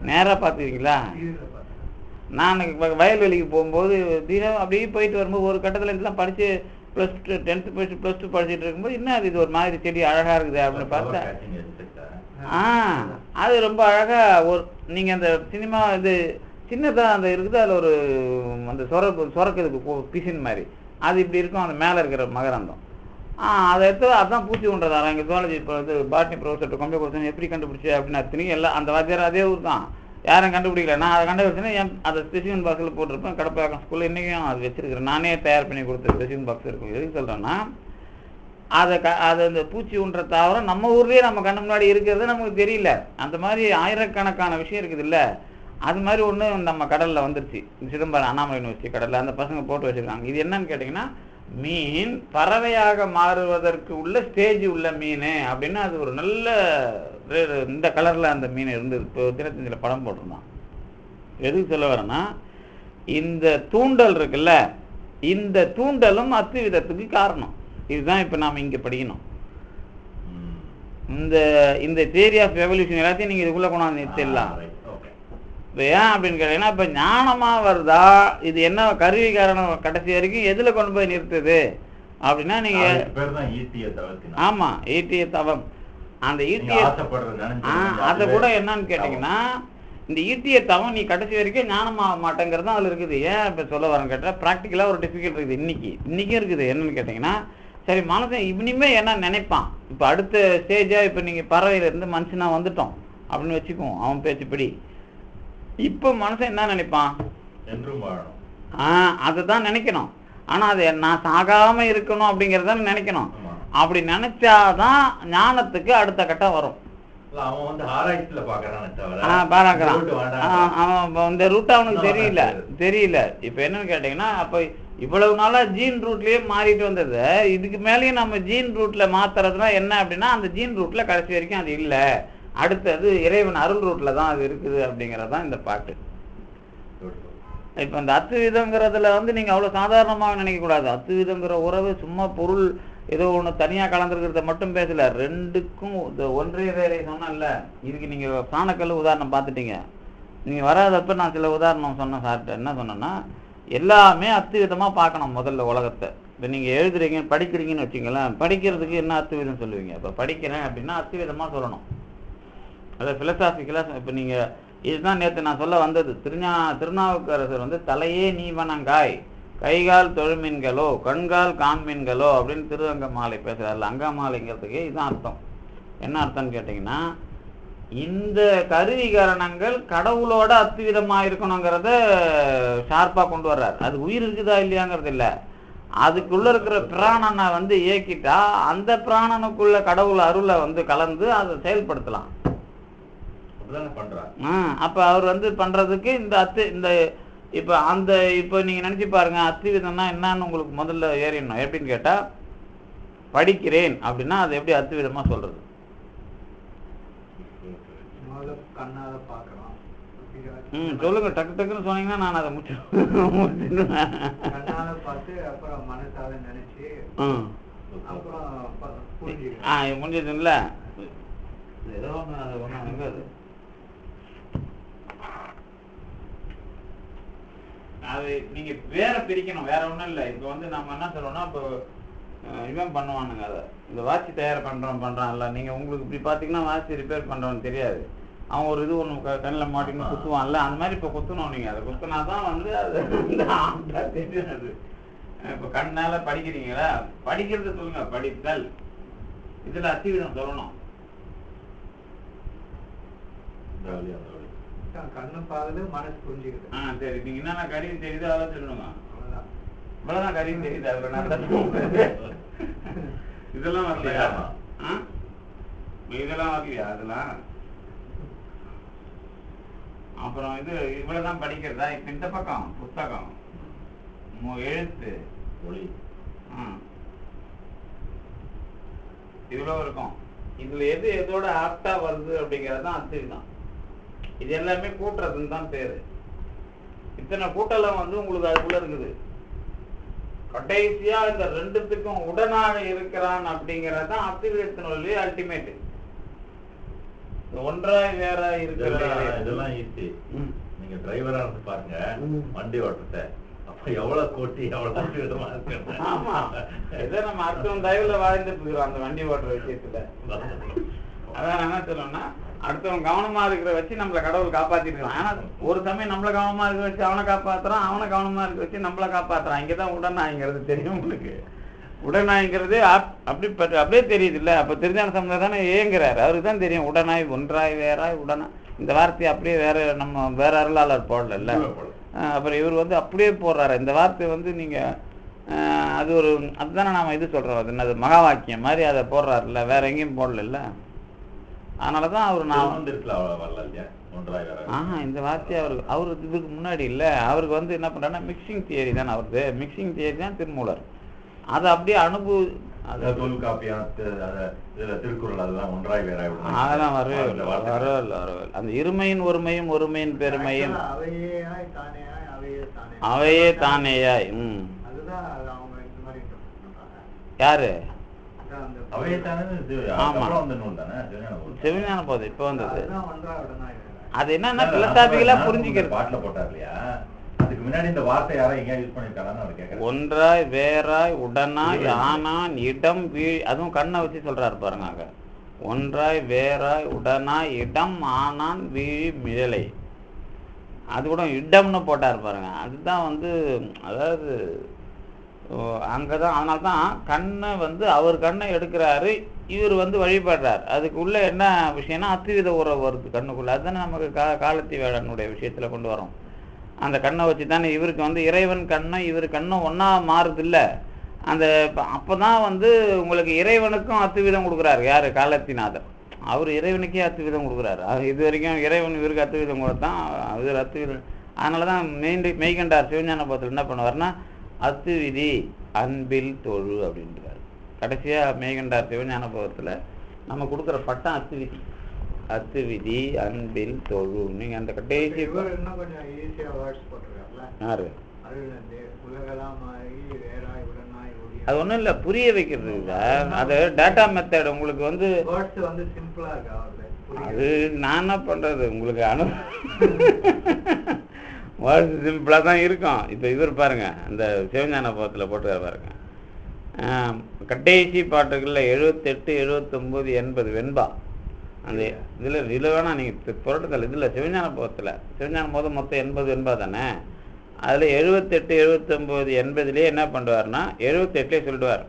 நேராக பார்த்துருக்கீங்களா? நான் வயல்வெளிக்கு போகும்போது தினம் அப்படியே போயிட்டு வரும்போது ஒரு கட்டத்தில் இதெல்லாம் படித்து +10th +2 படிச்சுட்டு இருக்கும்போது என்ன இது ஒரு மாதிரி செடி அழகாக இருக்குது அப்படின்னு பார்த்தா, அது ரொம்ப அழகாக ஒரு நீங்கள் அந்த சினிமா இது சின்னதாக அந்த இருக்குது, அதில் ஒரு அந்த சொரக்கிறதுக்கு பிசின் மாதிரி அது இப்படி இருக்கும், அந்த மேலே இருக்கிற மகரந்தம். அதை எடுத்து அதுதான் பூச்சி உண்றதாரா. எங்கள் ஜுவாலஜி இப்போ வந்து பாட்னி ப்ரொஃபஸர் கம்பி கொடுத்தோம், எப்படி கண்டுபிடிச்சி அப்படின்னு அத்தனைக்கும் எல்லாம் அந்த வாத்தியார் அதே ஊர் தான், யாரும் கண்டுபிடிக்கல. நான் அதை கண்டுபிடிச்சேன்னா அந்த ஸ்பெசிமென் பாக்ஸில் போட்டிருப்பேன். கடப்பாக்கம் ஸ்கூலில் இன்றைக்கும் அது வச்சிருக்கிறேன், நானே தயார் பண்ணி கொடுத்த ஸ்பெசிமென் பாக்ஸ் இருக்கும். எதுக்கு சொல்கிறேன்னா, அதை அந்த பூச்சி உண்ற தாவரம் நம்ம ஊர்லேயே நம்ம கண்ணு முன்னாடி இருக்கிறது நமக்கு தெரியல. அந்த மாதிரி ஆயிரக்கணக்கான விஷயம் இருக்குது இல்லை. அது மாதிரி ஒன்று நம்ம கடலில் வந்துருச்சு, சிதம்பரம் அண்ணாமலை யூனிவர்சிட்டி கடலில் அந்த பசங்க போட்டு வச்சுருக்காங்க. இது என்னன்னு கேட்டிங்கன்னா, மீன் பறவையாக மாறுவதற்கு உள்ள ஸ்டேஜ் உள்ள மீன் அப்படின்னு. அது ஒரு நல்ல இந்த கலரில் அந்த மீன் இருந்தது. இப்போ தினத்தஞ்சில் படம் போட்டிருந்தான். எதுக்கு சொல்ல வரேன்னா, இந்த தூண்டல் இருக்குல்ல, இந்த தூண்டலும் அத்துவிதத்துக்கு காரணம். இதுதான் இப்போ நாம் இங்கே படிக்கணும். இந்த தியரி ஆஃப் எவல்யூஷன் எல்லாத்தையும் நீங்கள் இதுக்குள்ளே கொண்டாந்து நிறுத்திடலாம். இப்போ ஏன் அப்படின்னு கேட்டீங்கன்னா, இப்போ ஞானமாக வருதா, இது என்ன கருவி காரணம் கடைசி வரைக்கும் எதில் கொண்டு போய் நிறுத்துது அப்படின்னா நீங்கள் ஆமாம் ஈட்டிய தவம். அந்த ஈட்டிய அதை கூட என்னன்னு கேட்டிங்கன்னா, இந்த ஈட்டிய தவம் நீ கடைசி வரைக்கும் ஞானமாக மாட்டேங்கிறது தான் அதில் இருக்குது. ஏன் இப்போ சொல்ல வரேன்னு கேட்டால், ப்ராக்டிக்கலாக ஒரு டிஃபிகல்ட் இருக்குது இன்றைக்கும் இருக்குது. என்னன்னு கேட்டிங்கன்னா, சரி மனசன் இனிமே என்ன நினைப்பான், இப்போ அடுத்த ஸ்டேஜாக இப்போ நீங்கள் பறவையிலேருந்து மனுஷனாக வந்துட்டோம் அப்படின்னு வச்சுக்குவோம் அவன் பேச்சுப்படி. இப்போ மனுஷன் என்ன நினைப்பான், என்றும் வாழணும். அதை தான் நினைக்கணும். ஆனால் அது நான் சாகாமல் இருக்கணும் அப்படிங்கிறத நினைக்கணும். அப்படி நினைச்சாதான் ஞானத்துக்கு அடுத்த கட்டம் வரும். அவன் வந்து ஆராய்ச்சியில பாக்குறான், அவன் இந்த ரூட் அவனுக்கு தெரியல. இப்போ என்னன்னு கேட்டீங்கன்னா, அப்போ இவ்வளவு நாளா ஜீன் ரூட்லயே மாறிட்டு வந்தது, இதுக்கு மேலேயும் நம்ம ஜீன் ரூட்ல மாத்துறதுனா என்ன அப்படின்னா, அந்த ஜீன் ரூட்ல கடைசி வரைக்கும் அது இல்லை, அடுத்தது இறைவன் அருள் ரூட்ல தான் அது இருக்குது அப்படிங்கறதான் இந்த பாட்டு. இப்ப இந்த அத்துவிதங்கிறதுல வந்து நீங்க அவ்வளவு சாதாரணமாக நினைக்க கூடாது. அத்துவிதங்கிற உறவு சும்மா பொருள் ஏதோ ஒண்ணு தனியா கலந்துருக்கிறத மட்டும் பேசல, ரெண்டுக்கும் ஒன்றே வேலை சொன்னல. இதுக்கு நீங்க சாணக்கல் உதாரணம் பார்த்துட்டீங்க. நீங்க வராதப்ப நான் சில உதாரணம் சொன்னேன் சார்ட்ட. என்ன சொன்னேன்னா, எல்லாமே அத்துவிதமா பார்க்கணும் முதல்ல உலகத்தை. இப்போ நீங்க எழுதுறீங்க படிக்கிறீங்கன்னு வச்சுங்களேன், படிக்கிறதுக்கு என்ன அத்துவிதம் சொல்லுவீங்க? இப்போ படிக்கிறேன் அப்படின்னா அத்துவிதமா சொல்லணும். அதை பிலசாபிக்கலாக இப்போ நீங்க இதுதான் நேற்று நான் சொல்ல வந்தது. திருநாவுக்கரசர் வந்து தலையே நீ வணங்காய், கைகால் தொழுமீன்களோ கண்கால் காண்மீன்களோ அப்படின்னு திருவங்க மாலை பேசுறாருல. அங்கமாலைங்கிறதுக்கு இதுதான் அர்த்தம். என்ன அர்த்தம்னு கேட்டிங்கன்னா, இந்த கருவிகரணங்கள் கடவுளோட அத்துவிதமா இருக்கணுங்கிறத ஷார்ப்பா கொண்டு வர்றாரு. அது உயிர் இருக்குதா இல்லையாங்கிறது இல்லை, அதுக்குள்ள இருக்கிற பிராணனை வந்து இயக்கிட்டா அந்த பிராணனுக்குள்ள கடவுள் அருளை வந்து கலந்து அதை செயல்படுத்தலாம். அப்ப அவர் வந்து பண்றதுக்கு இந்த இப்ப நீங்க நினைச்சு பாருங்க, அத்துவிதம்னா என்னன்னு உங்களுக்கு முதல்ல ஏறிடணும். எப்படின்னு கேட்டா, படிக்கிறேன் அப்படின்னா அது எப்படி அத்துவிதமா சொல்றது? சொல்லுங்க, டக்கு டக்குன்னு சொன்னீங்கன்னா நான் அதை முடிச்சிடுவேன். முடிஞ்சதுங்கள ஏதோ ஒண்ணு அது ஒண்ணு அது அது நீங்க வேற பிரிக்கணும், வேற ஒண்ணும் இல்லை. இப்ப வந்து நம்ம என்ன சொல்றோம்னா, இப்போ இவன் பண்ணுவானுங்க அதை, இந்த வாட்சி தயார் பண்றான்ல, நீங்க உங்களுக்கு இப்படி பாத்தீங்கன்னா வாட்சி ரிப்பேர் பண்றவன்னு தெரியாது, அவன் ஒரு இது ஒண்ணு கண்ணில் மாட்டின்னு குத்துவான்ல, அந்த மாதிரி இப்ப குத்தணும். நீங்க அதை குத்துனாதான் வந்து அது தெரியும். அது இப்ப கண்ணால படிக்கிறீங்களா, படிக்கிறது சொல்லுங்க, படித்தல், இதுல அத்திவிதம் சொல்லணும். கண்ணு பாக்குது, மனசு புரிஞ்சுக்குது. சரி, நீங்க என்னென்ன கருவி தெரியுது அதெல்லாம் சொல்லணுங்க. இவ்வளவுதான் கருவி தெரியுது. இதெல்லாம் வரலையா? இதெல்லாம் வரலையா? அதெல்லாம் அப்புறம் இது இவ்வளவுதான் படிக்கிறதா? இப்ப இந்த பக்கம் புத்தகம், எழுத்து, மொழி, இவ்வளவு இருக்கும். இதுல எது எதோட ஆப்டா வருது அப்படிங்கறதுதான் அத்துவிதம். இது எல்லாமே கூட்டுறதுன்னு தான் பேரு. இத்தனை கூட்டெல்லாம் வந்து உங்களுக்கு அதுக்குள்ள இருக்குது. கடைசியா இந்த ரெண்டுத்துக்கும் உடனாக இருக்கிறான் அப்படிங்கறது தான் அத்துவிதத்தினுடைய அல்டிமேட். ஒன்றாய் வேற இருக்கிற இதெல்லாம் ஈஸி. நீங்க டிரைவரா இருந்து பாருங்க வண்டி ஓட்டுறத, அப்ப எவ்வளவு கோட்டி எவ்வளவு அத்துவிதமா இருக்கு. ஆமா, ஏதோ நம்ம அடுத்தவன் தயவுல வாழ்ந்துட்டு இருக்கிறோம் அந்த வண்டி ஓட்டுற விஷயத்துல. அதான் என்ன சொல்லணும்னா, அடுத்தவன் கவனமா இருக்கிற வச்சு நம்மளை கடவுள் காப்பாத்திட்டு இருக்கான். ஆனா ஒரு சமயம் நம்மள கவனமா இருக்க வச்சு அவனை காப்பாத்துறான், அவனை கவனமா இருக்க வச்சு நம்மளை காப்பாத்துறான். இங்கதான் உடனாய்ங்கிறது தெரியும் உங்களுக்கு. உடனாய்ங்கிறது அப்படியே தெரியுது இல்ல. அப்ப திருஞான சம்பந்தர் தானே ஏங்குறாரு, அவருக்கு தான் தெரியும் உடனாய், ஒன்றாய், வேறாய், உடனாய். இந்த வார்த்தையை அப்படியே வேற நம்ம வேற அருளாளர் போடல. அப்புறம் இவர் வந்து அப்படியே போடுறாரு இந்த வார்த்தை வந்து. நீங்க அது ஒரு அதுதானே நாம இது சொல்றோம், அது என்னது மகா வாக்கியம் மாதிரி அதை போடுறாருல்ல, வேற எங்கேயும் போடல. அதனாலதான் அவரு இந்த வார்த்தையை அவரு இதுக்கு முன்னாடி இல்ல, அவருக்கு வந்து என்ன பண்றாருன்னா மிக்சிங் தியரி தான் அவருக்கு. மிக்சிங் தியரி தான் திருமூலர். அதை அப்படியே அதெல்லாம் வரவே அந்த இருமையின் ஒருமையும் ஒருமையின் பெருமையும் அவையே தானேயாய். யாரு? சிவஞான போது இப்ப வந்தது. அது என்னன்னா பிலசாபிகளா புரிஞ்சுக்கிறது. பாட்டுல போட்டார் இல்லையா, அதுக்கு முன்னாடி இந்த வார்த்தை யாரும் எங்கேயா யூஸ் பண்ணிருக்காங்கன்னு அவர் கேட்கறேன். ஒன்றாய் வேறாய் உடனாய் ஆனான் இடம் வீழ், அதுவும் கண்ணை வச்சு சொல்றாரு பாருங்க. ஒன்றாய் வேறாய் உடனாய் இடம் ஆனான் வீழி மிழலை, அது கூட இடம்னு போட்டார் பாருங்க. அதுதான் வந்து அதாவது அங்கதான், அதனால தான் கண்ணை வந்து அவர் கண்ணை எடுக்கிறாரு, இவர் வந்து வழிபடுறார். அதுக்குள்ள என்ன விஷயம்னா அத்வித உறவு வருது கண்ணுக்குள்ள. அதுதானே நமக்கு காலத்தி வேடனுடைய விஷயத்துல கொண்டு வரோம். அந்த கண்ணை வச்சு தானே இவருக்கு வந்து இறைவன் கண்ணை இவர் கண்ணும் ஒன்னா மாறுது இல்ல. அந்த அப்பதான் வந்து உங்களுக்கு இறைவனுக்கும் அத்துவிதம் கொடுக்குறாரு யாரு, காலத்திநாதர். அவர் இறைவனுக்கே அத்துவிதம் கொடுக்குறாரு. இது வரைக்கும் இறைவன் இவருக்கு அத்துவிதம் கொடுத்தான், இவர் அத்துவிதம். அதனாலதான் மெய்கண்டார் சிவஞான போதத்தில் என்ன பண்ணுவார்னா அத்துவிதி அன்பில் தொழு அப்படின்றார். கடைசியா மெய்கண்டார் சிவஞான போதத்துல நம்ம கொடுக்குற பட்டம் அத்துவிதி, அத்துவிதி அன்பில் தொழு. நீங்க அந்த கடைசி இன்னும் கொஞ்சம் ஈஸியா வேர்ட்ஸ் போட்டிருக்காருல்ல, யாரு உலகெல்லாம் அது ஒண்ணும் இல்ல, புரிய வைக்கிறது சார். அது டேட்டா மெத்தட் உங்களுக்கு வந்து சிம்பிளா இருக்கா? அது நான் என்ன பண்றது, உங்களுக்கு வேர்ட்ஸ் சிம்பிளா தான் இருக்கும். இப்ப இவர் பாருங்க அந்த சிவஞான போதத்துல போட்டு பாருங்க, கடைசி பாட்டுகள்ல 78, 79, 80 வெண்பா. அந்த இதுல வேணா நீங்க புரட்டுதல் இதுல சிவஞான போதத்துல மொத்தம் 80 வெண்பா தானே. அதுல 78, 79, 80 என்ன பண்ணுவார்னா 78 சொல்லிடுவார்,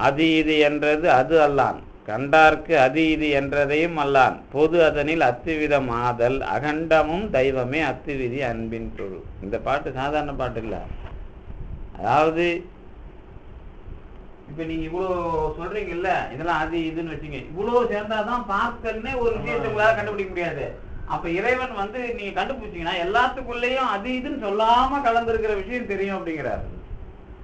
அது இது என்றது அது அல்லான், கண்டார்க்கு அது இது என்றதையும் அல்லான், பொது அதனில் அத்துவிதம் ஆதல், அகண்டமும் தெய்வமே அத்துவிதி அன்பின் தொழு. இந்த பாட்டு சாதாரண பாட்டு இல்ல. அதாவது இப்ப நீங்க இவ்வளவு சொல்றீங்கல்ல, இதெல்லாம் அது இதுன்னு வச்சுங்க, இவ்வளவு சேர்ந்தாதான் பார்த்தல்னே ஒரு விஷயத்தை உங்களால கண்டுபிடிக்க முடியாது. அப்ப இறைவன் வந்து நீங்க கண்டுபிடிச்சீங்கன்னா எல்லாத்துக்குள்ளேயும் அது இதுன்னு சொல்லாம கலந்துருக்கிற விஷயம் தெரியும் அப்படிங்கிறாரு.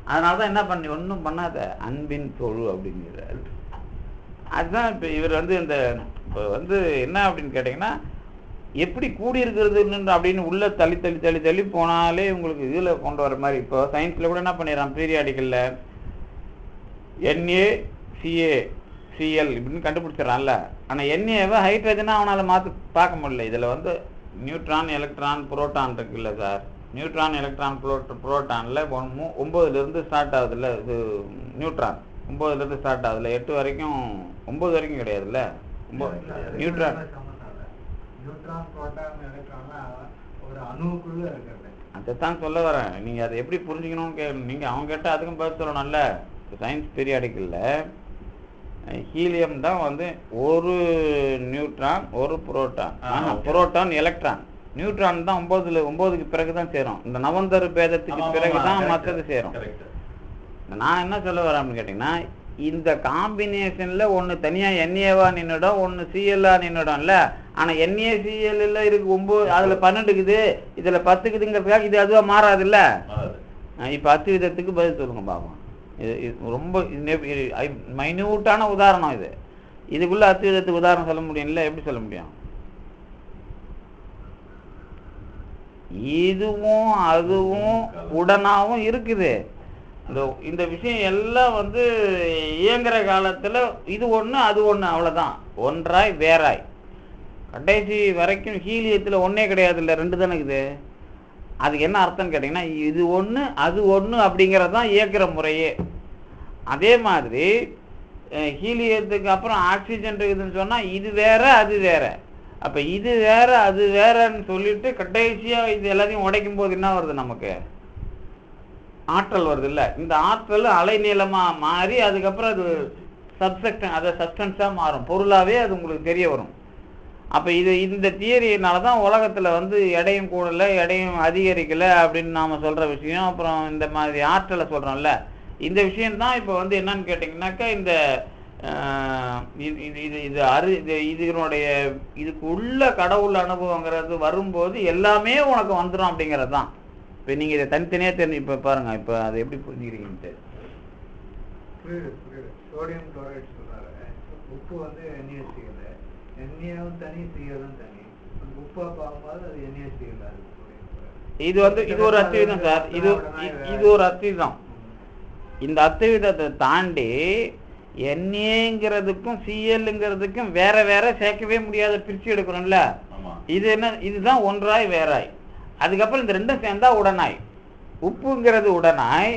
அதனாலதான் என்ன பண்ணி ஒன்னும் பண்ணாத அன்பின் தொழு அப்படிங்கிறாரு. அதுதான் இப்ப இவர் வந்து இந்த இப்ப வந்து என்ன அப்படின்னு கேட்டீங்கன்னா எப்படி கூடியிருக்கிறது அப்படின்னு உள்ள தள்ளி தள்ளி தள்ளி தள்ளி போனாலே உங்களுக்கு இதுல கொண்டு வர மாதிரி. இப்போ சயின்ஸ்ல கூட என்ன பண்ணிடுறான், பீரியாடிக்கல்ல NaCl இப்படின்னு கண்டுபிடிச்சிடறான்ல. ஆனா Naவை ஹைட்ரஜனா அவனால பார்க்க முடியல. இதுல வந்து நியூட்ரான் எலக்ட்ரான் புரோட்டான் இருக்குல்ல சார், நியூட்ரான் எலக்ட்ரான் புரோட்டான்ல 9ல இருந்து ஸ்டார்ட் ஆகுதுல்ல, இது நியூட்ரான் 9ல இருந்து ஸ்டார்ட் ஆகுதுல்ல, 8 வரைக்கும் 9 வரைக்கும் கிடையாதுல்ல. நியூட்ரான் ஒரு அணுவுக்குள்ள இருக்கிறது. அதைத்தான் சொல்ல வரேன். நீங்க அதை எப்படி புரிஞ்சுக்கணும்னு நீங்க அவங்க கேட்டா அதுக்கும் பதில் சொல்லணும்ல. சயின்ஸ் பீரியாடிக்கல்ல ஹீலியம் தான் வந்து ஒரு நியூட்ரான் ஒரு புரோட்டான், புரோட்டான் எலக்ட்ரான். நியூட்ரான் தான் 9க்கு பிறகுதான் சேரும். இந்த நவந்தரு பேதத்துக்கு பிறகுதான் மற்றது சேரும். நான் என்ன சொல்ல வரேன் அப்படின்னு கேட்டீங்கன்னா, இந்த காம்பினேஷன்ல ஒண்ணு தனியா Naவா நின்னுடும், ஒண்ணு Cl-ஆ நின்னுடும்ல. ஆனா NaCl இருக்கு 9, அதுல 12 இருக்குது, இதுல 10 இருக்குதுங்கிறதுக்காக இது அதுவா மாறாது இல்ல. இப்ப அத்துவிதத்துக்கு பதில் சொல்லுங்க பாப்போம். இது ரொம்ப மைன்யூட்டான உதாரணம். இதுக்குள்ள அத்துவிதத்துக்கு உதாரணம் சொல்ல முடியும்ல, எப்படி சொல்ல முடியும்? இதுவும் அதுவும் உடனாவும் இருக்குது. இந்த விஷயம் எல்லாம் வந்து இயங்குற காலத்துல இது ஒண்ணு அது ஒண்ணு, அவ்வளவுதான். ஒன்றாய் வேறாய் கடைசி வரைக்கும் ஹீலியத்துல ஒன்னே கிடையாது இல்ல, 2 தானே இருக்குது. அதுக்கு என்ன அர்த்தம் கேட்டீங்கன்னா, இது ஒண்ணு அது ஒண்ணு அப்படிங்கறதுதான் இயக்குற முறையே. அதே மாதிரி ஹீலியத்துக்கு அப்புறம் ஆக்சிஜன் இருக்குதுன்னு சொன்னா இது வேற அது வேற. அப்ப இது வேற அது வேறன்னு சொல்லிட்டு கடைசியா இது எல்லாத்தையும் உடைக்கும் போது என்ன வருது, நமக்கு ஆற்றல் வருது இல்ல. இந்த ஆற்றல் அலைநீளமா மாறி அதுக்கப்புறம் அது சப்ஸ்டன்ஸா மாறும், பொருளாவே அது உங்களுக்கு தெரிய வரும். அப்ப இந்த தியரினாலதான் உலகத்துல வந்து எடையும் கூடல எடையும் அதிகரிக்கல அப்படின்னு நாம சொல்ற விஷயம். அப்புறம் இந்த மாதிரி ஆற்றலை சொல்றோம்ல, இந்த விஷயம் தான் இப்ப வந்து என்னன்னு கேட்டீங்கன்னாக்கா, இந்த இதனுடைய இதுக்கு உள்ள கடவுள் அனுபவங்கிறது வரும்போது எல்லாமே உனக்கு வந்துடும் அப்படிங்கிறது தான். இப்ப நீங்க இதை தனித்தனியா தெரிஞ்சு இப்ப பாருங்க, இப்ப அதை எப்படி புரிஞ்சுக்கிறீங்கன்ட்டு. சோடியம் குளோரைடு சொல்றாரு, உப்பு வந்து NaCl, Naவும் தனி Cl-ம் தனி. உப்பா பார்க்கும்போது அது NaCl. இது வந்து இது ஒரு அத்துவிதம் சார். இது ஒரு அத்துவிதம். இந்த அத்துவிதத்தை தாண்டி Naங்கிறதுக்கும் Clங்கிறதுக்கும் வேற வேற சேர்க்கவே முடியாத, பிரிச்சு எடுக்கணும்ல. இது என்ன, இதுதான் ஒன்றாய் வேறாய். அதுக்கப்புறம் இந்த ரெண்டும் சேர்ந்தா உடனாய். உப்புங்கிறது உடனாய்,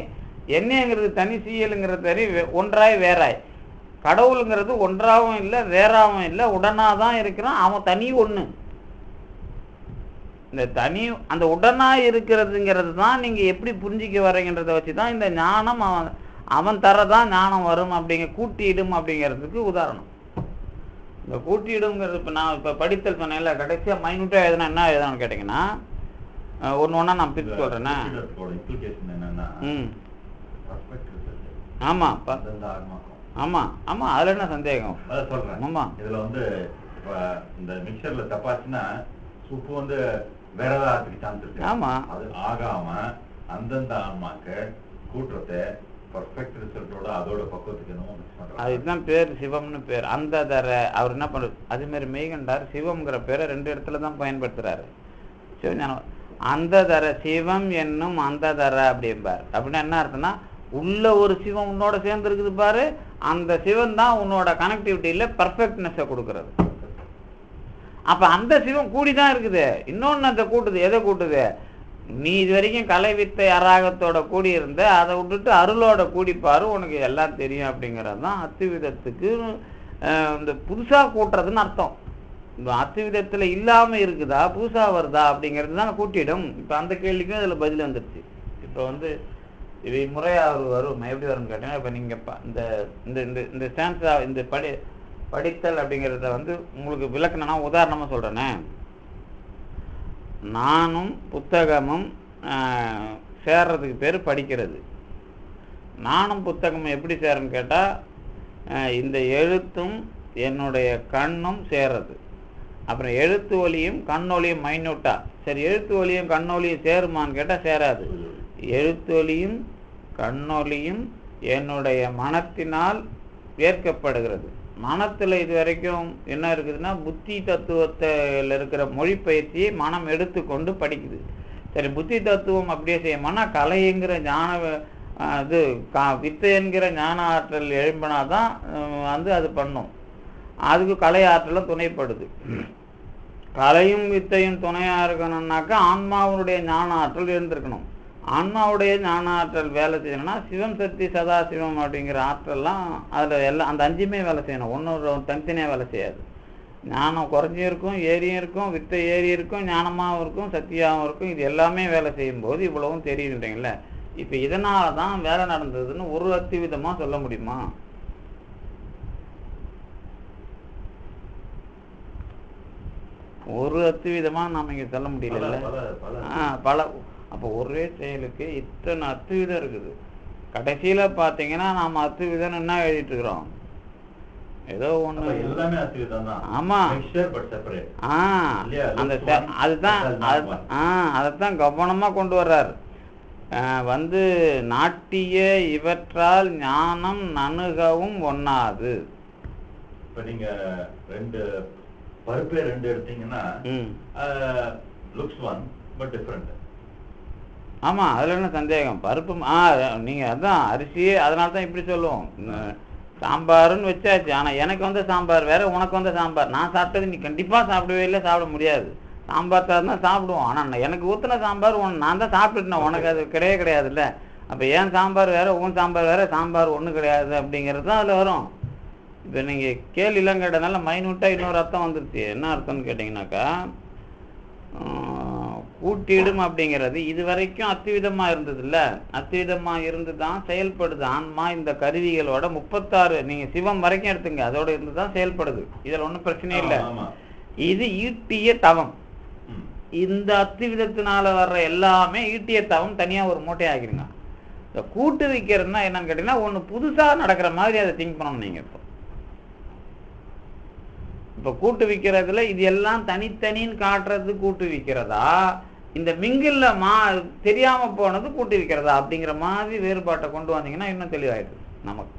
எண்ணெய்ங்கிறது தனி, சீயலுங்கிறது தனி, ஒன்றாய் வேறாய். கடவுளுங்கிறது ஒன்றாவும் இல்லை வேறாவும் இல்லை, உடனாதான் இருக்கிறான். அவன் தனி ஒண்ணு. இந்த தனி அந்த உடனாய் இருக்கிறதுங்கிறது தான் நீங்க எப்படி புரிஞ்சிக்க வரீங்கன்றதை வச்சுதான் இந்த ஞானம் அவன் தரதான் ஞானம் வரும் அப்படிங்க, கூட்டிடும் அப்படிங்கிறதுக்கு உதாரணம். இந்த கூட்டிடுங்கிறது இப்போ நான் இப்போ படித்தல் சொன்னேன்ல, கடைசியாக மைனூட்டாக எழுதுனா என்ன எழுதணும்னு கேட்டிங்கன்னா, ஒன்று ஒன்றா நான் பிரித்து சொல்கிறேன்னா, ஆமாம் ஆமாம் ஆமாம், அதில் என்ன சந்தேகம்? ஆமாம், இதில் வந்து இப்போ இந்த மிக்சரில் தப்பாச்சுன்னா உப்பு வந்து வேற ஏதாவது ஆற்றுக்கு சான்ஸ் இருக்கு. ஆமாம், அது ஆகாம அந்தந்த ஆன்மாக்கு கூட்டுறதை பர்ஃபெக்ட் ரிசல்ட்டோட அதோட பக்குவத்துக்கு என்னமோ மிக்ஸ் பண்றாங்க. அதுதான் பேர் சிவம்னு பேர். அந்த தர அவர் என்ன பண்ணுறது, அதேமாரி மெய்கண்டார் சிவம்ங்கிற பேரை 2 இடத்துல தான் பயன்படுத்துறாரு. சிவஞானம் அந்த தர சிவம் என்னும் அந்த தர அப்படிம்பார். அப்படின்னா என்ன அர்த்தம்னா, உள்ள ஒரு சிவம் உன்னோட சேர்ந்து இருக்குது பாரு, அந்த சிவம் தான் உன்னோட கனெக்டிவிட்டியில பர்ஃபெக்ட்னஸை கொடுக்கறது. அப்ப அந்த சிவம் கூடிதான் இருக்குது. இன்னொன்னு அதை கூட்டுது. எதை கூட்டுது? நீ இது வரைக்கும் கலை வித்தை அராகத்தோட கூடி இருந்த, அதை விட்டுட்டு அருளோட கூடிப்பாரு, உனக்கு எல்லாம் தெரியும் அப்படிங்கிறது தான் அத்துவிதத்துக்கு இந்த புதுசா கூட்டுறதுன்னு அர்த்தம். இந்த அத்துவிதத்துல இல்லாம இருக்குதா புதுசா வருதா அப்படிங்கிறது தான் கூட்டிடும். இப்ப அந்த கேள்விக்கும் இதுல பதில் வந்துருச்சு. இப்ப வந்து இவை முறையா வரும். எப்படி வரும்னு கேட்டீங்கன்னா, இப்ப நீங்க இந்த இந்த இந்த ஸ்டான்ஸா இந்த படித்தல் அப்படிங்கிறத வந்து உங்களுக்கு விளக்கணும்னா உதாரணமா சொல்றேனே, நானும் புத்தகமும் சேர்றதுக்கு பேர் படிக்கிறது. நானும் புத்தகமும் எப்படி சேரன்னு கேட்டா, இந்த எழுத்தும் என்னுடைய கண்ணும் சேர்றது. அப்புறம் எழுத்து ஒலியும் கண்ணொலியும் மைனூட்டா. சரி, எழுத்து ஒலியும் கண்ணொலியும் சேருமான்னு கேட்டா சேராது. எழுத்து ஒலியும் கண்ணொலியும் என்னுடைய மனத்தினால் ஏற்கப்படுகிறது. மனத்துல இது வரைக்கும் என்ன இருக்குதுன்னா, புத்தி தத்துவத்தில் இருக்கிற மொழி பயிற்சியை மனம் எடுத்துக்கொண்டு படிக்குது. சரி, புத்தி தத்துவம் அப்படியே செய்யணும்னா கலைங்கிற ஞான இது வித்தை என்கிற ஞான ஆற்றல் எழும்பினாதான் வந்து அது பண்ணும். அதுக்கு கலை ஆற்றலும் துணைப்படுது. கலையும் வித்தையும் துணையா இருக்கணும்னாக்கா ஆன்மாவுடைய ஞான ஆற்றல் இருந்திருக்கணும். ஆன்மாவுடைய ஞான ஆற்றல் வேலை செய்யணும்னா சிவம் சக்தி சதாசிவம் அப்படிங்கிற ஆற்றல்லாம் அதில் எல்லாம் அந்த 5மே வேலை செய்யணும். ஒன்று தனித்தனியாக வேலை செய்யாது. ஞானம் குறைஞ்சும் இருக்கும், ஏறியும் இருக்கும், வித்தை ஏறி இருக்கும், ஞானமாகவும் இருக்கும், சக்தியாகவும் இருக்கும். இது எல்லாமே வேலை செய்யும்போது இவ்வளவும் தெரியுன்றீங்களே. இப்போ இதனால தான் வேலை நடந்ததுன்னு ஒரு அத்திவிதமாக சொல்ல முடியுமா? ஒரு அத்துவிதமாக நாம் இங்கே சொல்ல முடியல. பல அப்போ ஒரே செயலுக்கு இத்தனை அத்துவிதம் இருக்குது. கடைசியில பார்த்தீங்கன்னா நாம் அத்துவிதம் என்ன எழுதிட்டு இருக்கிறோம்? ஏதோ ஒண்ணு எல்லாமே அத்துவிதம் தான். ஆமா, அந்த அதுதான் அதைத்தான் கவனமா கொண்டு வர்றாரு. வந்து நாட்டிய இவற்றால் ஞானம் நணுகவும் ஒண்ணாது. இப்ப நீங்க பருப்பே 2 எடுத்தீங்கன்னா லுக்ஸ் ஒன் பட் டிஃபரண்ட். ஆமா, அதுல என்ன சந்தேகம்? பருப்பு நீங்க அதான் அரிசியே, அதனால தான் இப்படி சொல்லுவோம். சாம்பாருன்னு வச்சாச்சு. ஆனா எனக்கு வந்த சாம்பார் வேற, உனக்கு வந்த சாம்பார். நான் சாப்பிட்டது நீ கண்டிப்பா சாப்பிடவே இல்லை, சாப்பிட முடியாது. சாம்பார் தான் சாப்பிடுவோம். ஆனா எனக்கு ஊத்துன சாம்பார் நான் தான் சாப்பிட்டுட்டேன், உனக்கு அது கிடையாதுல்ல. அப்ப ஏன் சாம்பார் வேற, உன் சாம்பார் வேற, சாம்பார் ஒண்ணு கிடையாது அப்படிங்கிறது தான் அதுல வரும். இப்ப நீங்க கேள்விலாம் கேட்டதுனால மைனூட்டா இன்னொரு அர்த்தம் வந்துருச்சு. என்ன அர்த்தம்னு கேட்டீங்கன்னாக்கா, கூட்டிடும் அப்படிங்கிறது இது வரைக்கும் அத்துவிதமா இருந்தது இல்ல, அத்துவிதமா இருந்துதான் செயல்படுது ஆன்மா. இந்த கருவிகளோட 36 நீங்க சிவம் வரைக்கும் எடுத்துங்க, அதோட இருந்துதான் செயல்படுது. இதுல ஒன்றும் பிரச்சனை இல்லை. இது ஈட்டிய தவம். இந்த அத்துவிதத்தினால வர்ற எல்லாமே ஈட்டிய தவம் தனியா ஒரு மூட்டை ஆகிருங்க. இந்த கூட்டு வைக்கிறதுனா என்னன்னு கேட்டீங்கன்னா, ஒண்ணு புதுசா நடக்கிற மாதிரி அதை திங்க் பண்ணணும் நீங்க. இப்ப கூட்டு விக்கிறதுல இது எல்லாம் தனித்தனின்னு காட்டுறது கூட்டு விக்கிறதா, இந்த மிங்கில்ல தெரியாம போனது கூட்டு விக்கிறதா அப்படிங்கிற மாதிரி வேறுபாட்டை கொண்டு வந்தீங்கன்னா இன்னும் தெளிவாயிடுது நமக்கு.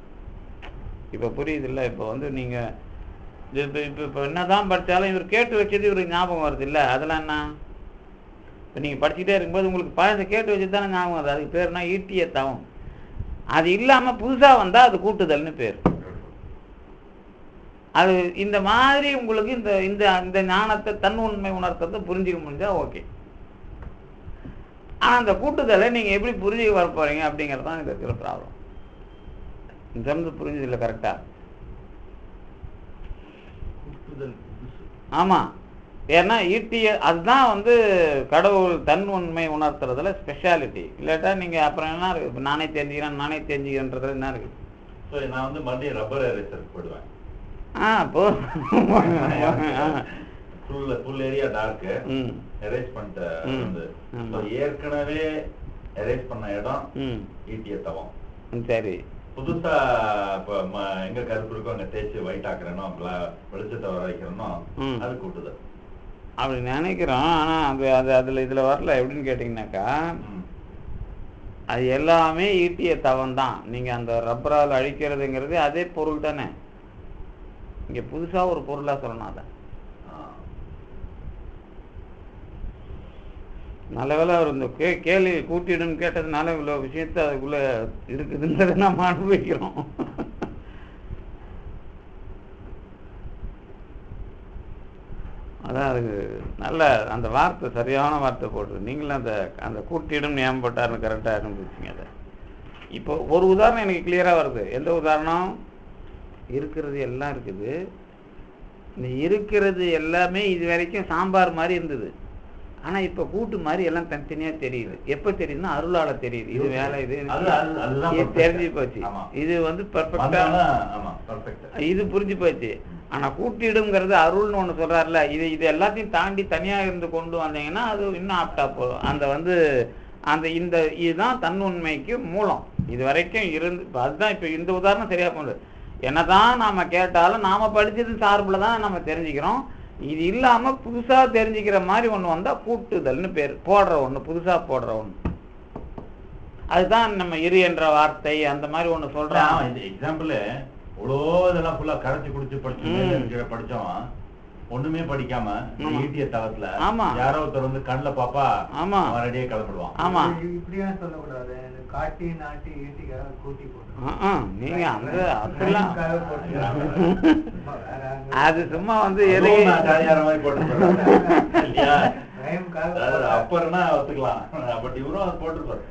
இப்ப புரியுது இல்ல? இப்ப வந்து நீங்க இப்ப என்னதான் படிச்சாலும் இவர் கேட்டு வச்சது இவருக்கு ஞாபகம் வருது இல்ல, அதெல்லாம் என்ன? இப்ப நீங்க படிச்சுட்டே இருக்கும்போது உங்களுக்கு பழச கேட்டு வச்சது தானே ஞாபகம் வருது. அதுக்கு பேருனா ஈட்டிய தவம். அது இல்லாம புதுசா வந்தா அது கூட்டுதல்னு பேர். அது இந்த மாதிரி உங்களுக்கு இந்த இந்த இந்த ஞானத்தை தன் உண்மை உணர்த்தத்தை புரிஞ்சுக்க முடிஞ்சா ஓகே. ஆனால் அந்த கூட்டுதலை நீங்கள் எப்படி புரிஞ்சுக்க வர போகிறீங்க அப்படிங்கிறது தான் இது இருக்கிற ப்ராப்ளம். இந்த புரிஞ்சதில்லை கரெக்டாக. ஆமாம், ஏன்னா ஈட்டிய அதுதான் வந்து கடவுள் தன் உண்மை உணர்த்துறதுல ஸ்பெஷாலிட்டி. இல்லாட்டா நீங்கள் அப்புறம் என்ன இருக்குது, இப்போ நானே தெரிஞ்சுக்கிறேன்றதுல என்ன இருக்குது. ஸோ நான் வந்து மறுபடியும் ரப்பர் எரேசர் போடுவேன். ஃபுல் ஏரியா டார்க் எரேஸ் பண்ணிட்டு ஏற்கனவே எரேஸ் பண்ண இடம் ஈட்டிய தவம். சரி, புதுசா இப்ப எங்க கருப்பு இருக்கோ அங்க தேய்ச்சி ஒயிட் ஆக்குறனோ வெளிச்சத்தை வர வைக்கிறனோ அது கூட்டுதல் அப்படி நினைக்கிறோம். ஆனா அது அதுல இதுல வரல. எப்படின்னு கேட்டீங்கன்னாக்கா அது எல்லாமே ஈட்டிய தவம் தான். நீங்க அந்த ரப்பரால் அழிக்கிறதுங்கிறது அதே பொருள் தானே. இங்க புதுசா ஒரு பொருளா சொல்லணும். அதை நல்ல வேலை அவர் இந்த கேள்வி கூட்டிடுன்னு கேட்டதுனால இவ்வளோ விஷயத்த அதுக்குள்ள இருக்குதுங்கிறத நம்ம அனுபவிக்கிறோம். அதான் அதுக்கு நல்ல அந்த வார்த்தை சரியான வார்த்தை போட்டு நீங்களும் அந்த கூட்டிடும் ஞாபகப்பட்டாருன்னு கரெக்டாக அனுபவிச்சிங்க. அதை இப்போ ஒரு உதாரணம் எனக்கு கிளியராக வருது. எந்த உதாரணம்? இருக்கிறது எல்லாம் இருக்குது. இந்த இருக்கிறது எல்லாமே இது வரைக்கும் சாம்பார் மாதிரி இருந்தது. ஆனா இப்ப கூட்டு மாதிரி எல்லாம் தனித்தனியா தெரியுது. எப்ப தெரியுதுன்னா அருளால தெரியுது. இது வேலை, இது தெரிஞ்சு போச்சு. இது வந்து பெர்ஃபெக்டா இது புரிஞ்சு போச்சு. ஆனா கூட்டிடுங்கிறது அருள்னு ஒண்ணு சொல்றாருல, இது எல்லாத்தையும் தாண்டி தனியா இருந்து கொண்டு வந்தீங்கன்னா அது இன்னும் ஆப்டா போகும். அந்த வந்து அந்த இந்த இதுதான் தன்னுண்மைக்கு மூலம். இது வரைக்கும் இருந்து அதுதான் இப்ப இந்த உதாரணம் சரியா போகுது. என்னதான் நாம கேட்டாலும் நாம படிச்சது சார்புல தான் நம்ம தெரிஞ்சுக்கிறோம். இது இல்லாம புதுசா தெரிஞ்சுக்கிற மாதிரி ஒண்ணு வந்தா கூட்டுதல்னு பேர். போடுற ஒண்ணு, புதுசா போடுற ஒண்ணு, அதுதான் நம்ம இரு என்ற வார்த்தை அந்த மாதிரி ஒண்ணு சொல்றோம். இந்த எக்ஸாம்பிள் இவ்வளோ இதெல்லாம் ஃபுல்லா கரைச்சு குடிச்சு படிச்சோம். ஒண்ணுமே படிக்காம ஈட்டிய தளத்துல யாரோ ஒருத்தர் வந்து கண்ணுல பாப்பா ரெடியே கிளம்பிடுவான். ஆமா, இப்படியா சொல்லக்கூடாது. காட்டி நாட்டி ஈட்டிக்காக கூட்டி போட்டு நீங்க அந்த அப்படிலாம் அது சும்மா வந்து அப்பர்னா ஒத்துக்கலாம். பட் இவரும் அது போட்டுருப்பாரு.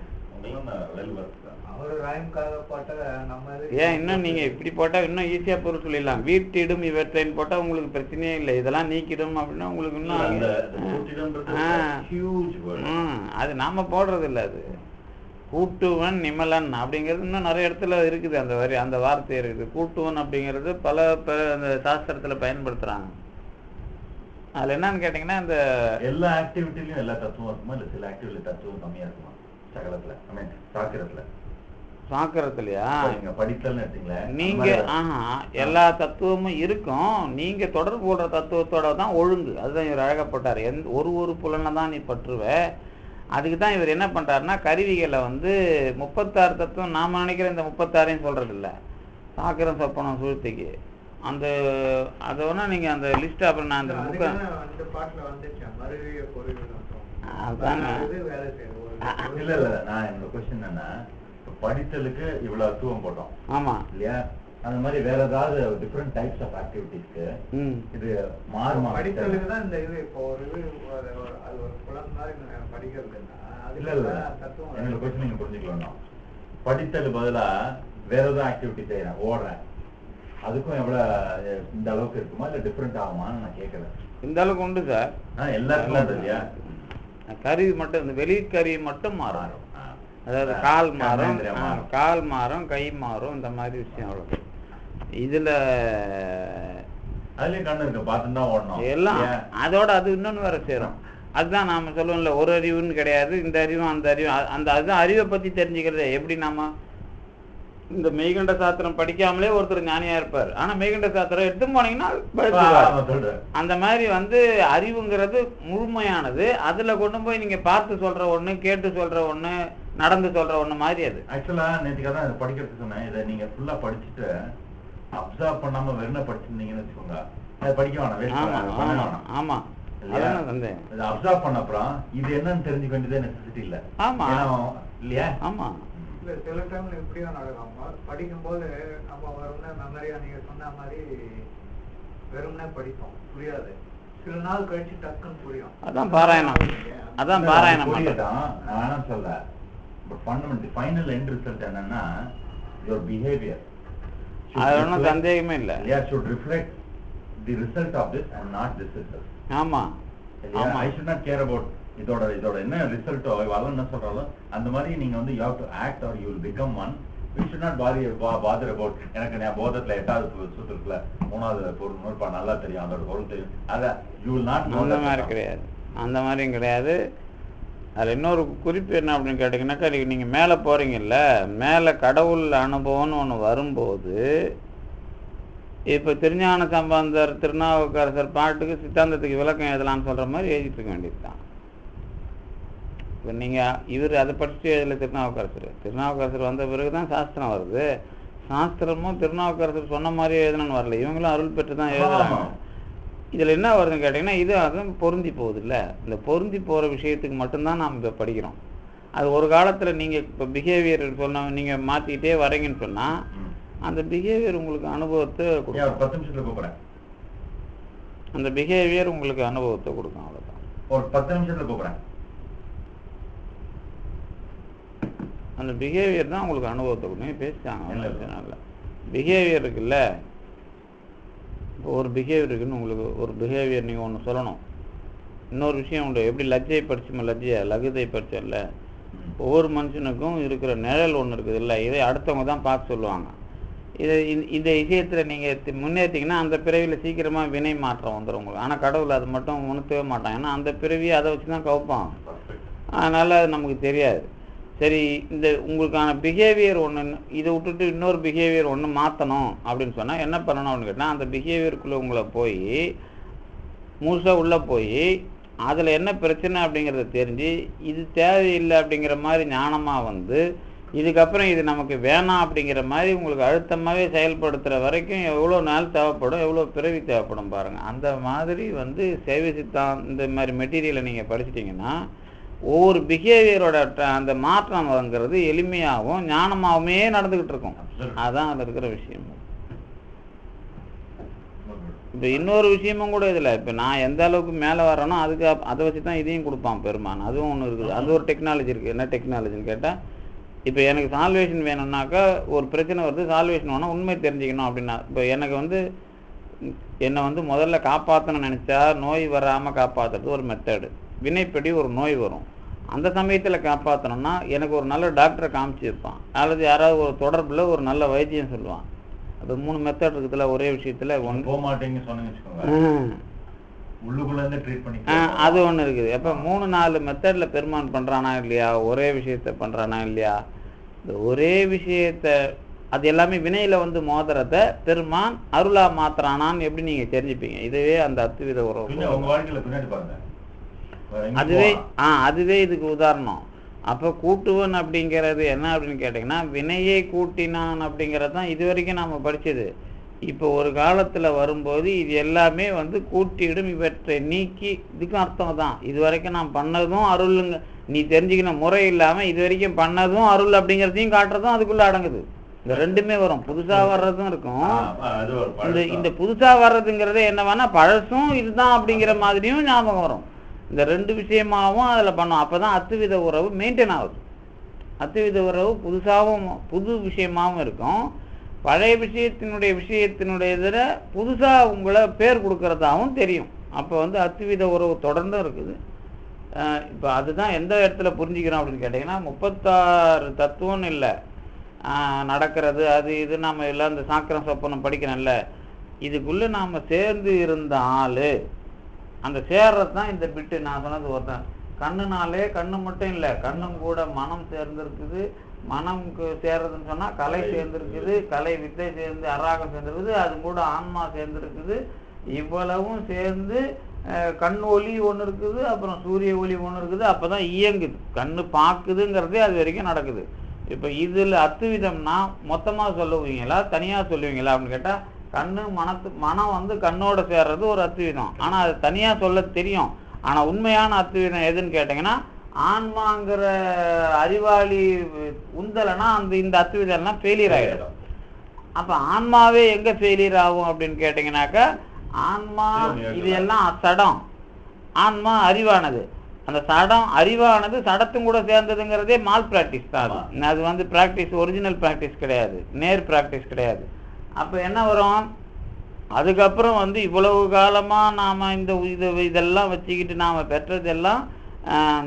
ஏன் இன்னும் நீங்க இப்படி போட்டா இன்னும் ஈஸியா பொருள் சொல்லிடலாம். வீட்டிடும் இவற்றின் போட்டா உங்களுக்கு பிரச்சனையே இல்லை. இதெல்லாம் நீக்கிடும் அப்படின்னா உங்களுக்கு இன்னும் அது நாம போடுறது இல்லை. அது கூட்டுவன் நிமலன் அப்படிங்கிறது இன்னும் நிறைய இடத்துல இருக்குது. அந்த வரி அந்த வார்த்தை இருக்குது. கூட்டுவன் அப்படிங்கிறது பல அந்த சாஸ்திரத்துல பயன்படுத்துறாங்க. அதுல என்னன்னு கேட்டீங்கன்னா இந்த எல்லா ஆக்டிவிட்டிலையும் எல்லா தத்துவம் இருக்குமா, இல்ல சில ஆக்டிவிட்டி தத்துவம் கம்மியா இருக்குமா? சகலத்துல சாக்கரத்துலயா படித்தல்னு எடுத்தீங்களா நீங்க? எல்லா தத்துவமும் இருக்கும். நீங்க தொடர்பு கொள்ற தத்துவத்தோட தான் ஒழுங்கு. அதுதான் இவர் அழகப்பட்டார். ஒரு புலனை தான் நீ பற்றுவ. அதுக்கு தான் இவர் என்ன பண்றாருன்னா கருவிகளை வந்து 36 தத்துவம் நாம நினைக்கிற இந்த 36 சொல்றது இல்லை. சாக்கரம் சொப்பனம் சுழுத்திக்கு அந்த அதை வேணா நீங்க அந்த லிஸ்ட் அப்புறம் நான் அந்த புக்கை இல்ல இல்ல நான் என்னோட கொஸ்டின் என்ன, படித்தலுக்கு இவ்வளவு அத்துவம் போட்டோம். ஆமா இல்லையா? அந்த மாதிரி வேற ஏதாவது டிஃபரெண்ட் டைப்ஸ் ஆஃப் ஆக்டிவிட்டிஸ்க்கு இது மாறுமா? படித்தலுக்கு தான் இந்த இது இப்போ ஒரு இது அது ஒரு புலம் மாதிரி படிக்கிறது இல்ல இல்ல என்னோட கொஸ்டின் நீங்க புரிஞ்சுக்கலாம். படித்தல் பதிலா வேற ஏதாவது ஆக்டிவிட்டி செய்யறேன், ஓடுறேன், அதுக்கும் எவ்வளவு இந்த அளவுக்கு இருக்குமா இல்ல டிஃபரெண்ட் ஆகுமான்னு நான் கேட்கறேன். இந்த அளவுக்கு உண்டு சார். எல்லாருக்கும் இல்லையா? கருவி மட்டும் இந்த வெளிக்கருவி மட்டும் மாறும். அதாவது கால் மாறும், கை மாறும், இந்த மாதிரி விஷயம் அவ்வளவு. இதுல அதுலயும் கண்ணு இருக்கு, பார்த்துட்டா ஓடணும் எல்லாம். அதோட அது இன்னொன்னு வேற சேரும். அதுதான் நாம சொல்லுவோம்ல, ஒரு அறிவுன்னு கிடையாது, இந்த அறிவும் அந்த அறிவும். அதுதான் அறிவை பத்தி தெரிஞ்சுக்கிறது. எப்படி நாம இந்த மெய்கண்ட சாஸ்திரம் படிக்காமலே ஒருத்தர் ஞானியா இருப்பார். ஆனா மெய்கண்ட சாஸ்திரம் எடுத்து போனீங்கன்னா அந்த மாதிரி வந்து அறிவுங்கிறது முழுமையானது. அதுல கொண்டு போய் நீங்க பார்த்து சொல்ற ஒண்ணு, கேட்டு சொல்ற ஒண்ணு, நடந்து சொல்ற ஒண்ணு மாதிரி. அது ஆக்சுவலா நேற்றுக்காக தான் இதை படிக்கிறது சொன்னேன். இதை நீங்க ஃபுல்லா படிச்சுட்டு அப்சர்வ் பண்ணாம வெறும் படிச்சிருந்தீங்கன்னு வச்சுக்கோங்க, அதை படிக்க வேணாம். ஆமா, அப்சர்வ் பண்ண அப்புறம் இது என்னன்னு தெரிஞ்சுக்க வேண்டியதே நெசசிட்டி இல்ல. ஆமா இல்லையா? ஆமா. இல்ல சில டைம்ல இப்படியும் நடக்கும். படிக்கும் போது நம்ம வந்து மெமரியா நீங்க சொன்ன மாதிரி வெறுமனே படிப்போம், புரியாது. சில நாள் கழிச்சு டக்குன்னு புரியும். அதான் பாராயணம். அதான் பாராயணம் புரியுதான். நான் என்ன சொல்றேன், but fundamental final end result என்னன்னா your behavior. அது ஒன்றும் சந்தேகமே இல்லை. Yeah, should reflect the result of this and not this result. ஆமா. I should not care about இதோட என்ன ரிசல்ட்டோ இவெல்லாம் என்ன சொல்றாலும் அந்த மாதிரி நீங்க வந்து you have to act or you will become one. We should not bother about எனக்கு நான் போதத்துல 8வது சூத்திரத்துல 3வது பொருள் நூற்பா நல்லா தெரியும், அதோட பொருள் தெரியும், அத you will not know. அந்த மாதிரி கிடையாது, அந்த மாதிரியும் கிடையாது. அதில் இன்னொரு குறிப்பு என்ன அப்படின்னு கேட்டிங்கன்னாக்கா, நீங்கள் மேலே போகிறீங்கல்ல, மேலே கடவுள் அனுபவம்னு ஒன்று வரும்போது, இப்போ திருஞான சம்பந்தர் திருநாவுக்கரசர் பாட்டுக்கு சித்தாந்தத்துக்கு விளக்கம் எழுதலான்னு சொல்கிற மாதிரி எழுதிட்டு இருக்க வேண்டியது தான். இப்போ நீங்கள் இவர் அதை படிச்சுட்டு எழுதல திருநாவுக்கரசர் வந்த பிறகு தான் சாஸ்திரம் வருது. சாஸ்திரமும் திருநாவுக்கரசர் சொன்ன மாதிரி எழுதணும்னு வரல, இவங்களும் அருள் பெற்று தான் எழுதுறாங்க. இதில் என்ன வருதுன்னு கேட்டிங்கன்னா, இது அதுவும் பொருந்தி போகுது இல்லை. இந்த பொருந்தி போகிற விஷயத்துக்கு மட்டும்தான் நாம் இப்போ படிக்கிறோம். அது ஒரு காலத்தில் நீங்கள் இப்போ பிஹேவியர் சொன்ன நீங்கள் மாற்றிக்கிட்டே வரீங்கன்னு சொன்னால் அந்த பிஹேவியர் உங்களுக்கு அனுபவத்தை கொடுக்கும். 10 நிமிஷத்துல கூப்பிடுறேன். அந்த பிஹேவியர் உங்களுக்கு அனுபவத்தை கொடுக்கும், அவ்வளோதான். ஒரு 10 நிமிஷத்துல கூப்பிடுறேன். அந்த பிஹேவியர் தான் உங்களுக்கு அனுபவத்தை கொடுக்கும். பேசிட்டாங்க பிஹேவியர் இருக்குல்ல. இப்போ ஒரு பிஹேவியர் இருக்குன்னு உங்களுக்கு ஒரு பிஹேவியர் நீங்கள் ஒன்று சொல்லணும். இன்னொரு விஷயம் உண்டு, எப்படி லஜ்ஜை படிச்சுமா, லகுதை படிச்சோம்ல, ஒவ்வொரு மனுஷனுக்கும் இருக்கிற நிழல் ஒன்று இருக்குது இல்லை, இதை அடுத்தவங்க தான் பார்த்து சொல்லுவாங்க. இந்த விஷயத்தில் நீங்கள் முன்னேற்றிங்கன்னா அந்த பிறவியில் சீக்கிரமாக வினை மாற்றம் வந்துடும் உங்களுக்கு. ஆனால் கடவுள் அது மட்டும் உணர்த்தவே மாட்டான், ஏன்னா அந்த பிறவியை அதை வச்சு தான் கவுப்பான். அதனால் அது நமக்கு தெரியாது. சரி, இந்த உங்களுக்கான பிஹேவியர் ஒன்று, இதை விட்டுட்டு இன்னொரு பிஹேவியர் ஒன்று மாற்றணும் அப்படின்னு சொன்னால் என்ன பண்ணணும் அப்படின்னு கேட்டால், அந்த பிஹேவியருக்குள்ளே உங்களை போய் முழுசாக உள்ளே போய் அதில் என்ன பிரச்சனை அப்படிங்கிறத தெரிஞ்சு இது தேவையில்லை அப்படிங்கிற மாதிரி ஞானமாக வந்து இதுக்கப்புறம் இது நமக்கு வேணாம் அப்படிங்கிற மாதிரி உங்களுக்கு அழுத்தமாகவே செயல்படுத்துகிற வரைக்கும் எவ்வளோ நாள் தேவைப்படும், எவ்வளோ பிறவி தேவைப்படும் பாருங்கள். அந்த மாதிரி வந்து சைவ சித்தாந்தம் இந்த மாதிரி மெட்டீரியலை நீங்கள் படிச்சிட்டிங்கன்னா ஒவ்வொரு பிஹேவியரோட அந்த மாற்றம்ங்கிறது எளிமையாகவும் ஞானமாகவுமே நடந்துக்கிட்டு இருக்கும். அதுதான் அதில் இருக்கிற விஷயம். இப்போ இன்னொரு விஷயமும் கூட இதில், இப்போ நான் எந்த அளவுக்கு மேலே வரேனோ அதுக்கு அதை வச்சு தான் இதையும் கொடுப்பான் பெருமான். அதுவும் ஒன்று இருக்குது, அது ஒரு டெக்னாலஜி இருக்குது. என்ன டெக்னாலஜின்னு கேட்டால், இப்போ எனக்கு சால்வேஷன் வேணும்னாக்கா ஒரு பிரச்சனை வருது, சால்வேஷன் வேணும், உண்மை தெரிஞ்சுக்கணும் அப்படின்னா, இப்போ எனக்கு வந்து என்னை வந்து முதல்ல காப்பாற்றணும்னு நினச்சா நோய் வராமல் காப்பாற்றுறது ஒரு மெத்தடு. வினைப்படி ஒரு நோய் வரும், அந்த சமயத்தில் காப்பாற்றணும்னா எனக்கு ஒரு நல்ல டாக்டரை காமிச்சிருப்பான், அல்லது யாராவது ஒரு தொடர்பில் ஒரு நல்ல வைத்தியம் சொல்லுவான். அது 3 மெத்தட் இருக்குதுல ஒரே விஷயத்தில். ஒன்று போக மாட்டேங்க சொன்னீங்க, உள்ளுக்குள்ளே ட்ரீட் பண்ணி அது ஒன்று இருக்குது. அப்போ 3-4 மெத்தடில் பெருமான் பண்ணுறானா இல்லையா, ஒரே விஷயத்தை பண்ணுறானா இல்லையா, இந்த ஒரே விஷயத்தை அது எல்லாமே வினையில் வந்து மோதிரத்தை பெருமான் அருளா மாத்துறானான்னு எப்படி நீங்கள் தெரிஞ்சுப்பீங்க? இதுவே அந்த அத்துவித உறவு. அதுவே இதுக்கு உதாரணம். அப்போ கூட்டுவன் அப்படிங்கிறது என்ன அப்படின்னு கேட்டிங்கன்னா, வினையை கூட்டினான் அப்படிங்கிறது தான் இது வரைக்கும் நாம் படித்தது. இப்போ ஒரு காலத்தில் வரும்போது இது எல்லாமே வந்து கூட்டிடும், இவற்றை நீக்கி, இதுக்கும் அர்த்தம் தான். இது வரைக்கும் நான் பண்ணதும் அருளுங்க, நீ தெரிஞ்சுக்கின முறை இல்லாமல் இது வரைக்கும் பண்ணதும் அருள் அப்படிங்கிறதையும் காட்டுறதும் அதுக்குள்ளே அடங்குது. இந்த ரெண்டுமே வரும், புதுசாக வர்றதும் இருக்கும். இந்த புதுசாக வர்றதுங்கிறதே என்ன வேணா பழசும் இதுதான் அப்படிங்கிற மாதிரியும் ஞாபகம் வரும். இந்த 2 விஷயமாகவும் அதில் பண்ணோம். அப்போ தான் அத்துவித உறவு மெயின்டைன் ஆகுது. அத்துவித உறவு புதுசாகவும் புது விஷயமாகவும் இருக்கும். பழைய விஷயத்தினுடைய இதில் புதுசாக உங்களை பேர் கொடுக்கறதாகவும் தெரியும். அப்போ வந்து அத்துவித உறவு தொடர்ந்தும் இருக்குது. இப்போ அதுதான் எந்த இடத்துல புரிஞ்சுக்கிறோம் அப்படின்னு கேட்டிங்கன்னா, 36 தத்துவம்னு இல்லை, நடக்கிறது அது இது நம்ம எல்லாம் இந்த சாக்கிரம் சொப்பனம் படிக்கிறோம்ல, இதுக்குள்ளே நாம் சேர்ந்து இருந்த ஆள், அந்த சேர்றது தான் இந்த பிட்டு. நான் சொன்னது ஒருத்தன் கண்ணுனாலே, கண்ணு மட்டும் இல்லை, கண்ணும் கூட மனம் சேர்ந்துருக்குது. மனம்க்கு சேர்றதுன்னு சொன்னால் கலை சேர்ந்துருக்குது, கலை வித்தை சேர்ந்து அராகம் சேர்ந்துருக்குது, அது கூட ஆன்மா சேர்ந்துருக்குது. இவ்வளவும் சேர்ந்து கண் ஒளி ஒன்று இருக்குது, அப்புறம் சூரிய ஒளி ஒன்று இருக்குது. அப்போ தான் இயங்குது, கண்ணு பார்க்குதுங்கிறதே அது வரைக்கும் நடக்குது. இப்போ இதில் அத்துவிதம்னா மொத்தமாக சொல்லுவீங்களா தனியாக சொல்லுவீங்களா அப்படின்னு கேட்டால், கண்ணு மனம் வந்து கண்ணோட சேர்றது ஒரு அத்துவிதம். ஆனால் அது தனியாக சொல்ல தெரியும். ஆனால் உண்மையான அத்துவிதம் எதுன்னு கேட்டிங்கன்னா, ஆன்மாங்கிற அறிவாளி உந்தலைன்னா இந்த அத்துவிதம்லாம் ஃபெயிலியர் ஆகிடும். அப்போ ஆன்மாவே எங்கே ஃபெயிலியர் ஆகும் அப்படின்னு கேட்டிங்கனாக்கா, ஆன்மா இது எல்லாம் சடம், ஆன்மா அறிவானது. அந்த சடம் அறிவானது சடத்தும் கூட சேர்ந்ததுங்கிறதே மால் பிராக்டிஸ் தான். அது வந்து பிராக்டிஸ், ஒரிஜினல் பிராக்டிஸ் கிடையாது, நேர் பிராக்டிஸ் கிடையாது. அப்போ என்ன வரும், அதுக்கப்புறம் வந்து இவ்வளவு காலமாக நாம் இதெல்லாம் வச்சுக்கிட்டு நாம் பெற்றதெல்லாம்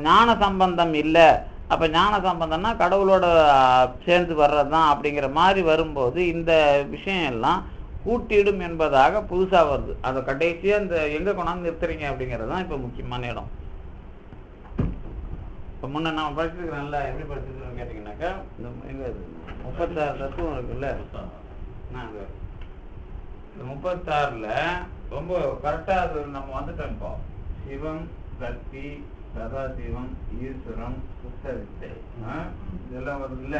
ஞான சம்பந்தம் இல்லை. அப்போ ஞான சம்பந்தம்னா கடவுளோட சேர்ந்து வர்றது தான் அப்படிங்கிற மாதிரி வரும்போது இந்த விஷயம் எல்லாம் கூட்டிடும் என்பதாக புதுசாக வருது. அதை கடைசியாக இந்த எங்கே கொண்டாந்து நிறுத்துறீங்க அப்படிங்கிறது தான் இப்போ முக்கியமான இடம். இப்போ முன்ன நம்ம படிச்சிருக்கிறோம்ல, எப்படி படிச்சிருக்கிறோம் கேட்டிங்கனாக்கா, இந்த எங்கே 36 தத்துவம் இருக்குல்ல, இந்த 36ல் ரொம்ப கரெக்டாக அது நம்ம வந்துட்டோம். இப்போ சிவம், சக்தி, சதாசிவம், ஈஸ்வரம், சுத்தவித்தை இதெல்லாம் வருதுல்ல.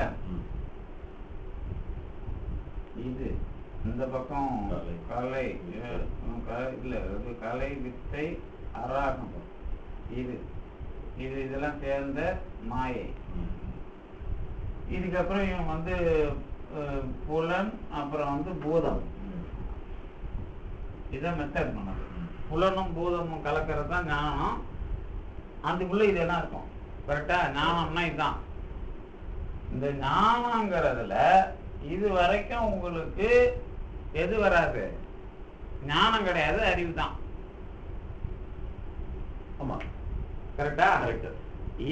இது இந்த பக்கம் கலை இல்லை, கலை, வித்தை, அராகம், இதெல்லாம் சேர்ந்த மாயை. இதுக்கப்புறம் இவன் வந்து புலன், அப்புறம் வந்து பூதம். இதான் மெத்தட் பண்ணது. புலனும் பூதமும் கலக்கிறது தான் ஞானம். அதுக்குள்ள இதெல்லாம் இருக்கும். கரெக்டா? ஞானம்னா இதுதான். இந்த ஞானங்கிறதுல இது வரைக்கும் உங்களுக்கு எது வராது? ஞானம் கிடையாது, அறிவு தான். ஆமா, கரெக்டா? கரெக்ட்.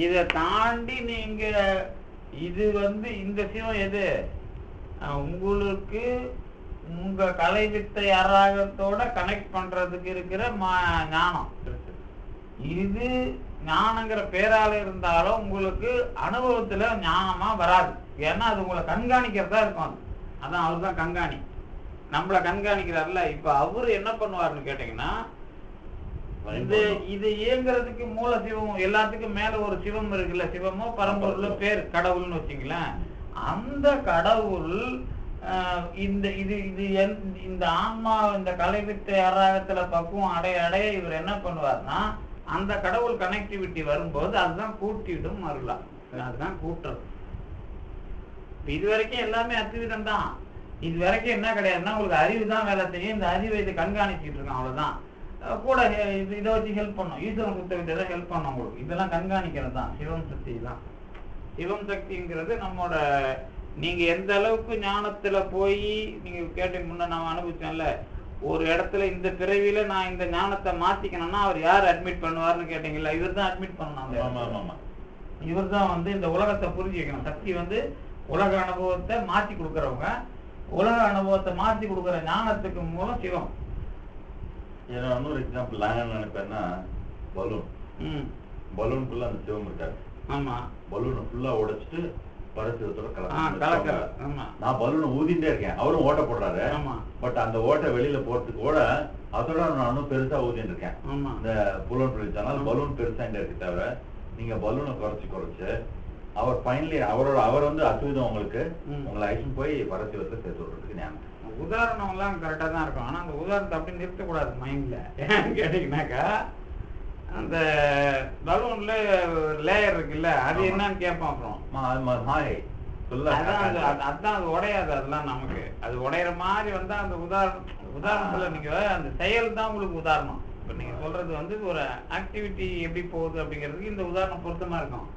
இதை தாண்டி நீங்க இது வந்து இந்த சிவம் எது உங்களுக்கு உங்க கலை வித்தை அராகத்தோட கனெக்ட் பண்றதுக்கு இருக்கிற ஞானம். இது ஞானங்கிற பேரால இருந்தாலும் உங்களுக்கு அனுபவத்துல ஞானமா வராது. ஏன்னா அது உங்களை கண்காணிக்கிறதா இருக்கும். அது அதான் அவர் தான் கண்காணி, நம்மளை கண்காணிக்கிறார்ல. இப்ப அவரு என்ன பண்ணுவாருன்னு கேட்டீங்கன்னா, இது இயங்குறதுக்கு மூல சிவம், எல்லாத்துக்கும் மேல ஒரு சிவம் இருக்குல்ல, சிவமோ பரம்பொருளோ பேர் கடவுள்னு வச்சுங்களேன். அந்த கடவுள் இந்த ஆன்மா இந்த கலைவித்தை அராகத்துல பக்குவம் அடைய இவர் என்ன பண்ணுவார்னா, அந்த கடவுள் கனெக்டிவிட்டி வரும்போது அதுதான் கூட்டிடும் அருளா. அதுதான் கூட்டுறது. இது வரைக்கும் எல்லாமே அத்விதம் தான். இது வரைக்கும் என்ன கிடையாதுன்னா, உங்களுக்கு அறிவு தான் வேலை செய்யும். இந்த அறிவை இது கண்காணிச்சுட்டு இருக்கோம், அவ்வளவுதான். கூட இதை வச்சு ஹெல்ப் பண்ணும். ஈஸ்வரன் சுத்த வித்தை தான் ஹெல்ப் பண்ணும் உங்களுக்கு. இதெல்லாம் கண்காணிக்கிறது தான் சிவம் சக்தி தான். சிவம் சக்திங்கிறது நம்மோட, நீங்க எந்த அளவுக்கு ஞானத்துல போய் நீங்க கேட்டீங்க, முன்ன நான் அனுபவிச்சேன்ல, ஒரு இடத்துல இந்த பிறவியில நான் இந்த ஞானத்தை மாத்திக்கணும்னா அவர் யார் அட்மிட் பண்ணுவார்னு கேட்டீங்கல்ல, இவர் தான் அட்மிட் பண்ணணும். இவர் தான் வந்து இந்த உலகத்தை புரிஞ்சுக்கணும். சக்தி வந்து உலக அனுபவத்தை மாத்தி கொடுக்கறவங்க. உலக அனுபவத்தை மாத்தி கொடுக்குற ஞானத்துக்கு மூலம் சிவம். ஏன்னா இன்னொரு எக்ஸாம்பிள் நான் என்ன நினைப்பேன்னா, பலூன் பலூனுக்குள்ள அந்த சிவம் இருக்காரு. ஆமா, பலூனை ஃபுல்லா உடைச்சிட்டு பரசிவத்தோட கலக்கிறார். நான் பலூனை ஊதிட்டே இருக்கேன், அவரும் ஓட்ட போடுறாரு. பட் அந்த ஓட்டை வெளியில போறதுக்கு கூட அதோட நானும் பெருசா ஊதிட்டு இருக்கேன். இந்த புலன் பிடிச்சாலும் பலூன் பெருசா இருக்கு தவிர, நீங்க பலூனை குறைச்சு அவர் ஃபைனலி அவர் வந்து அத்விதம் உங்களுக்கு உங்களை ஐஷன் போய் பரசிவத்தை சேர்த்து விடுறதுக்கு ஞானம். உதாரணம் எல்லாம் கரெக்டா தான் இருக்கும். ஆனா அந்த உதாரணத்தை அப்படி நிறுத்தக்கூடாது மைண்ட்ல. ஏன்னு கேட்டீங்கன்னாக்கா, அந்த பலூன்ல லேயர் இருக்குல்ல, அது என்னன்னு கேட்போம். அப்புறம் அதான் அது உடையாது. அதெல்லாம் நமக்கு அது உடையிற மாதிரி வந்தா அந்த உதாரணத்துல நீங்க அந்த செயல் தான் உங்களுக்கு உதாரணம். இப்ப நீங்க சொல்றது வந்து ஒரு ஆக்டிவிட்டி எப்படி போகுது அப்படிங்கிறதுக்கு இந்த உதாரணம் பொருத்தமா இருக்கும்.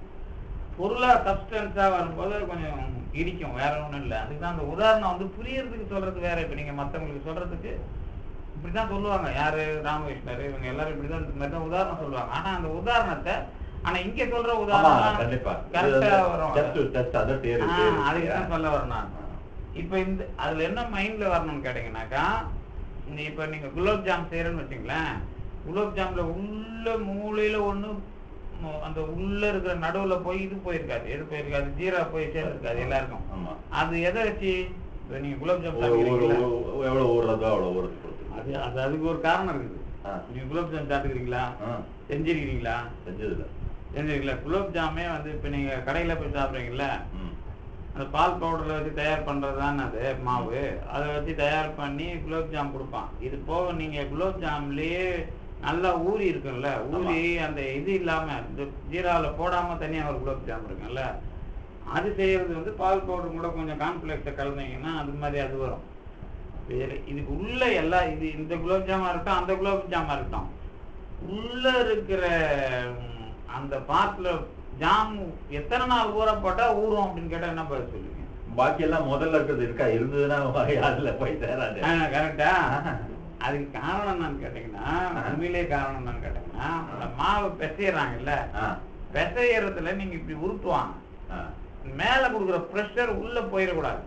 பொருளா சப்ஸ்டன்ஸா வரும்போது கொஞ்சம் இடிக்கும், வேற ஒண்ணும் இல்லை. அதுதான் அந்த உதாரணம் வந்து புரியறதுக்கு சொல்றது வேற. இப்ப நீங்க மத்தவங்களுக்கு சொல்றதுக்கு இப்படிதான் சொல்லுவாங்க. யாரு, ராமகிருஷ்ணர், இவங்க எல்லாரும் இப்படிதான் இந்த மாதிரி தான் உதாரணம் சொல்லுவாங்க. ஆனா அந்த உதாரணத்தை இங்க சொல்ற உதாரணம் கரெக்டா வரும். அதுக்குதான் சொல்ல வரணும் நான். இப்ப இந்த அதுல என்ன மைண்ட்ல வரணும்னு கேட்டீங்கன்னாக்கா, இப்ப நீங்க குலோப் ஜாம் செய்யறேன்னு வச்சுங்களேன். குலோப் ஜாம்ல உள்ள மூலையில ஒண்ணு, அந்த உள்ள இருக்கிற நடுவுல போய் இது போயிருக்காது, எது போயிருக்காது, ஜீரா போய் சேர்ந்துருக்காது எல்லாருக்கும். அது எதை வச்சு நீங்க குலோப் ஜாம் அது அதுக்கு ஒரு காரணம் இருக்குது. நீங்க குலோப் ஜாம் சாப்பிட்டுக்கிறீங்களா, செஞ்சிருக்கிறீங்களா? செஞ்சிருக்கீங்களா? குலோப் ஜாமே வந்து இப்ப நீங்க கடையில போய் சாப்பிட்றீங்கல்ல, அந்த பால் பவுடர்ல வச்சு தயார் பண்றதுதானே அது மாவு. அதை வச்சு தயார் பண்ணி குலோப் ஜாம் கொடுப்பான். இது போக நீங்க குலோப் ஜாம்லயே நல்லா ஊறி இருக்குல்ல, ஊறி அந்த இது இல்லாம இந்த ஜீராவில் போடாம தனியா ஒரு குலோப் ஜாம் இருக்குல்ல, அது செய்யறது வந்து பால் பவுடர் கூட கொஞ்சம் கான்ஃபிளெக்ஸை கலந்தீங்கன்னா அது மாதிரி அது வரும். இதுக்கு உள்ள எல்லா இது இந்த குலோப் ஜாமா இருக்கட்டும், அந்த குலோப் ஜாமா இருக்கட்டும், உள்ள இருக்கிற அந்த பாத்துல ஜாமு எத்தனை நாள் ஊற போட்டா ஊறும் அப்படின்னு கேட்டா என்ன பதில் சொல்லுவீங்க? பாக்கி எல்லாம் முதல்ல இருக்கிறது இருக்கா, இருந்ததுன்னா அதுல போய் சேராது. கரெக்டா? அதுக்கு காரணம் என்னன்னு கேட்டீங்கன்னா, உண்மையிலே காரணம் என்னன்னு கேட்டீங்கன்னா, அந்த மாவு பிசையறாங்கல்ல, பிசையறதுல நீங்க இப்படி உருட்டுவாங்க, மேல கொடுக்குற ப்ரெஷர் உள்ள போயிடக்கூடாது.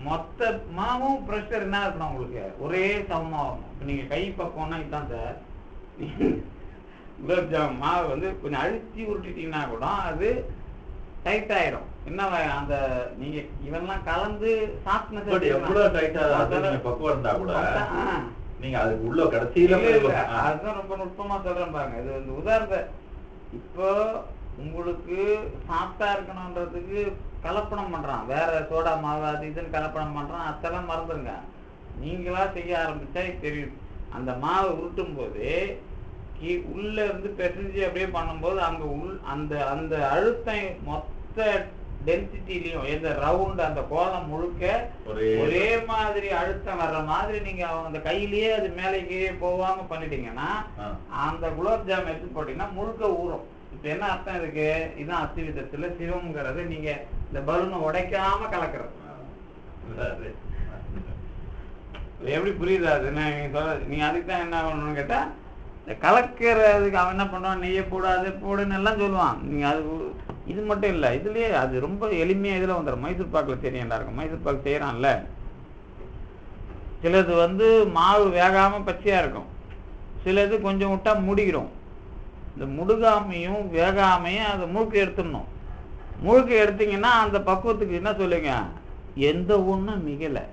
மொத்த மாவும் ப்ரெஷர் என்ன இருக்கணும் உங்களுக்கு, ஒரே சமமா வரணும். இப்போ நீங்க கை பக்கம்னா இதுதான் சார், குலோப் ஜாம் மாவு வந்து கொஞ்சம் அழுத்தி உருட்டிட்டீங்கன்னா கூட அது டைட் ஆயிடும். என்ன அந்த நீங்க இவெல்லாம் கலந்து சாஃப்ட்னஸ் எவ்வளவு டைட்டா பக்குவம் இருந்தா கூட நீங்க அதுக்கு உள்ள கடைசியில அதுதான் ரொம்ப நுட்பமா சொல்றேன் பாருங்க. இது வந்து உதாரண இப்போ உங்களுக்கு சாஃப்டா இருக்கணும்ன்றதுக்கு கலப்படம் பண்றான், வேற சோடா மாவு அது இதுன்னு கலப்படம் பண்றான், அதெல்லாம் மறந்துருங்க. நீங்களா செய்ய ஆரம்பிச்சா தெரியும். அந்த மாவை உருட்டும் போது உள்ள இருந்து பெசஞ்சு அப்படியே பண்ணும்போது அங்க அந்த அந்த அழுத்தம் மொத்த டென்சிட்டிலையும் எந்த ரவுண்ட் அந்த கோலம் முழுக்க ஒரே மாதிரி அழுத்தம் வர்ற மாதிரி நீங்க அந்த கையிலேயே அது மேலே கீழே போகாம பண்ணிட்டீங்கன்னா அந்த குலோப் ஜாம் எடுத்து போட்டீங்கன்னா முழுக்க ஊறும். இப்ப என்ன அர்த்தம் இருக்கு, இதுதான் அஸ்திவிதத்துல சிவம்ங்கிறது நீங்க இந்த பலூனை உடைக்காம கலக்கிறது. எப்படி புரியுதா? அது நீங்க சொல்ற நீங்க அதுக்கு தான் என்ன பண்ணணும்னு கேட்டா, கலக்கிறதுக்கு அவன் என்ன பண்ணுவான், நெய்ய போடாது போடுன்னு எல்லாம் சொல்லுவான். நீங்க அது இது மட்டும் இல்லை, இதுலயே அது ரொம்ப எளிமையா இதுல வந்துடும். மைசூர் பாக்குல தெரியும் எல்லாருக்கும், மைசூர் பாக்கு செய்யறான்ல, சிலது வந்து மாவு வேகாம பச்சையா இருக்கும், சிலது கொஞ்சம் விட்டா முடிக்கிறோம். இந்த முடுகாமையும் வேகாமையும் அதை முழுக்க எடுத்துடணும். முழுக்க எடுத்தீங்கன்னா அந்த பக்குவத்துக்கு என்ன சொல்லுங்க, எந்த ஒண்ணும் மிகலை,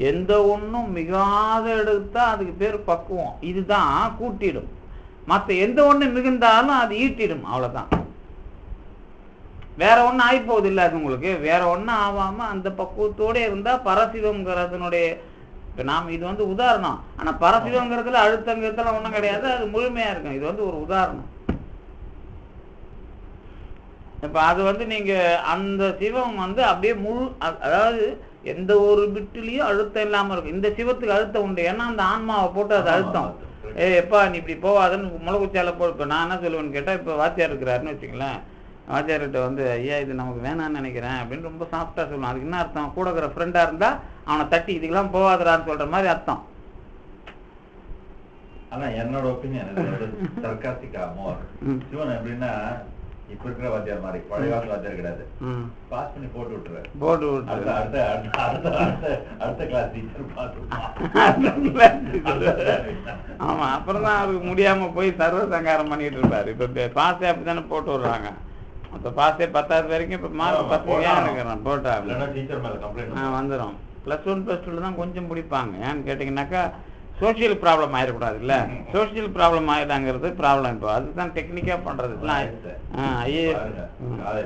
எந்த ஒன்றும் மிகாத எடுத்தா அதுக்கு பேர் பக்குவம். இதுதான் கூட்டிடும். மற்ற எந்த ஒண்ணு மிகுந்தாலும் அது ஈட்டிடும், அவ்வளவுதான். வேற ஒன்றும் ஆகிப்போகுது இல்லை அது உங்களுக்கு, வேற ஒன்றும் ஆகாம அந்த பக்குவத்தோட இருந்தா பரசிவங்கிறதுனுடைய. இப்ப நாம இது வந்து உதாரணம், ஆனா பரசிவங்கிறதுல அழுத்தங்கிறதுல ஒன்றும் கிடையாது, அது முழுமையா இருக்கும். இது வந்து ஒரு உதாரணம். இப்ப அது வந்து நீங்க அந்த சிவம் வந்து அப்படியே முழு, அதாவது எந்த ஒரு பிட்டுலயும் அழுத்தம் இல்லாம இருக்கும். இந்த சிவத்துக்கு அழுத்தம் உண்டு, ஏன்னா அந்த ஆன்மாவை போட்டு அது அழுத்தம். எப்பா நீ இப்படி போவாதுன்னு முளகுச்சால போ. இப்ப நான் என்ன சொல்லுவேன்னு கேட்டா, இப்ப வாத்தியார் இருக்கிறாருன்னு வச்சுங்களேன், வாத்தியார்கிட்ட வந்து ஐயா இது நமக்கு வேணான்னு நினைக்கிறேன் அப்படின்னு ரொம்ப சாஃப்டா சொல்லுவான். அதுக்கு என்ன அர்த்தம், கூட இருக்கிற ஃப்ரெண்டா இருந்தா அவனை தட்டி இதுக்கெல்லாம் போவாதுறான்னு சொல்ற மாதிரி அர்த்தம். ஆனா என்னோட ஒப்பீனியன் சர்க்காஸ்டிக்கா மோர் சிவன் எப்படின்னா, இப்ப இருக்கிற வாத்தியார் மாதிரி பழைய காலத்து வாத்தியார் கிடையாது, பாஸ் பண்ணி போட்டு விட்டுரு, போட்டு விட்டு அடுத்த கிளாஸ் டீச்சர் ஆமா. அப்புறம் தான் அவருக்கு முடியாம போய் சர்வ சங்காரம் பண்ணிட்டு இருப்பாரு. இப்ப பாஸே அப்படித்தானே போட்டு விடுறாங்க. இப்ப பாஸே 10வது வரைக்கும் இப்ப மார்க் 10 ஏன் இருக்கிறான் போட்டா வந்துடும். +1 +2 தான் கொஞ்சம் பிடிப்பாங்க. ஏன்னு கேட்டீங்கன்னாக்கா சோசியல் ப்ராப்ளம் ஆயிடக்கூடாது இல்ல, சோசியல் ப்ராப்ளம் ஆயிடாங்கிறது ப்ராப்ளம். இப்போ அதுதான் டெக்னிக்கா பண்றது.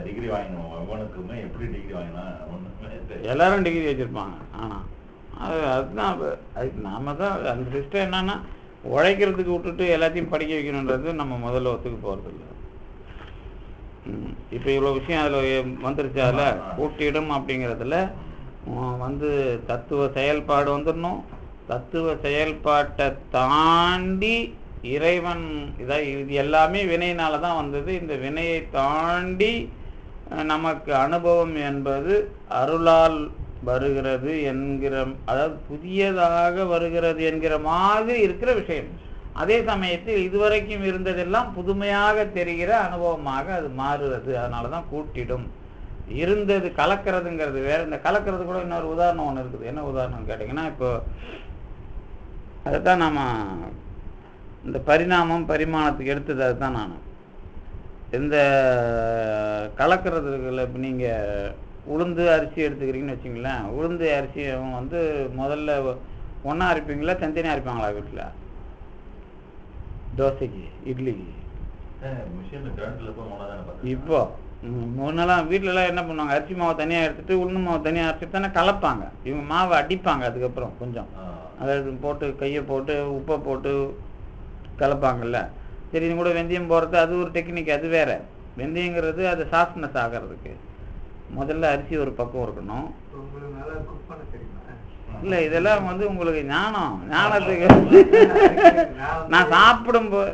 டிகிரி வாங்கணும், எப்படி டிகிரி வாங்கினா எல்லாரும் டிகிரி வச்சிருப்பாங்க. ஆனா அதுதான் அதுக்கு நாம தான் அந்த சிஸ்டம் என்னன்னா, உழைக்கிறதுக்கு விட்டுட்டு எல்லாத்தையும் படிக்க வைக்கணுன்றது நம்ம முதல்ல ஒத்துக்கு போறது இல்லை. இப்ப இவ்வளவு விஷயம் அதுல வந்துருச்சு. அதுல கூட்டிடும் அப்படிங்கிறதுல வந்து தத்துவ செயல்பாடு வந்துடணும். தத்துவ செயல்பாட்டை தாண்டி இறைவன் இது எல்லாமே வினையினால தான் வந்தது. இந்த வினையை தாண்டி நமக்கு அனுபவம் என்பது அருளால் வருகிறது என்கிற, அதாவது புதியதாக வருகிறது என்கிற மாதிரி இருக்கிற விஷயம். அதே சமயத்தில் இதுவரைக்கும் இருந்ததெல்லாம் புதுமையாக தெரிகிற அனுபவமாக அது மாறுறது. அதனாலதான் கூட்டிடும். இருந்தது கலக்கிறதுங்கிறது வேற. இந்த கலக்கிறது கூட இன்னொரு உதாரணம் ஒன்று இருக்குது. என்ன உதாரணம் கேட்டீங்கன்னா, இப்போ அதுதான் நாம இந்த பரிணாமம் பரிமாணத்துக்கு எடுத்தது. அதுதான் நான் இந்த கலக்கிறதுல இப்போ நீங்க உளுந்து அரிசி எடுத்துக்கிறீங்கன்னு வச்சுங்களேன். உளுந்து அரிசி வந்து முதல்ல ஒன்றா அரைப்பீங்களா, தனித்தனியாக அரைப்பாங்களா வீட்டில்? தோசைக்கு இட்லிக்கு இப்போ முன்னெல்லாம் வீட்டிலலாம் என்ன பண்ணுவாங்க, அரிசி மாவை தனியாக எடுத்துட்டு உளுந்து மாவை தனியாக அரைச்சிட்டு தானே கலப்பாங்க. இவங்க மாவை அடிப்பாங்க. அதுக்கப்புறம் கொஞ்சம் அதை போட்டு கையை போட்டு உப்பை போட்டு கலப்பாங்கல்ல. சரி, இது கூட வெந்தயம் போடுறது அது ஒரு டெக்னிக், அது வேற. வெந்தயங்கிறது அது சாஃப்ட்னஸ் ஆகிறதுக்கு முதல்ல அரிசி ஒரு பக்கம் இருக்கணும். இல்லை இதெல்லாம் வந்து உங்களுக்கு ஞானத்துக்கு நான் சாப்பிடும்போது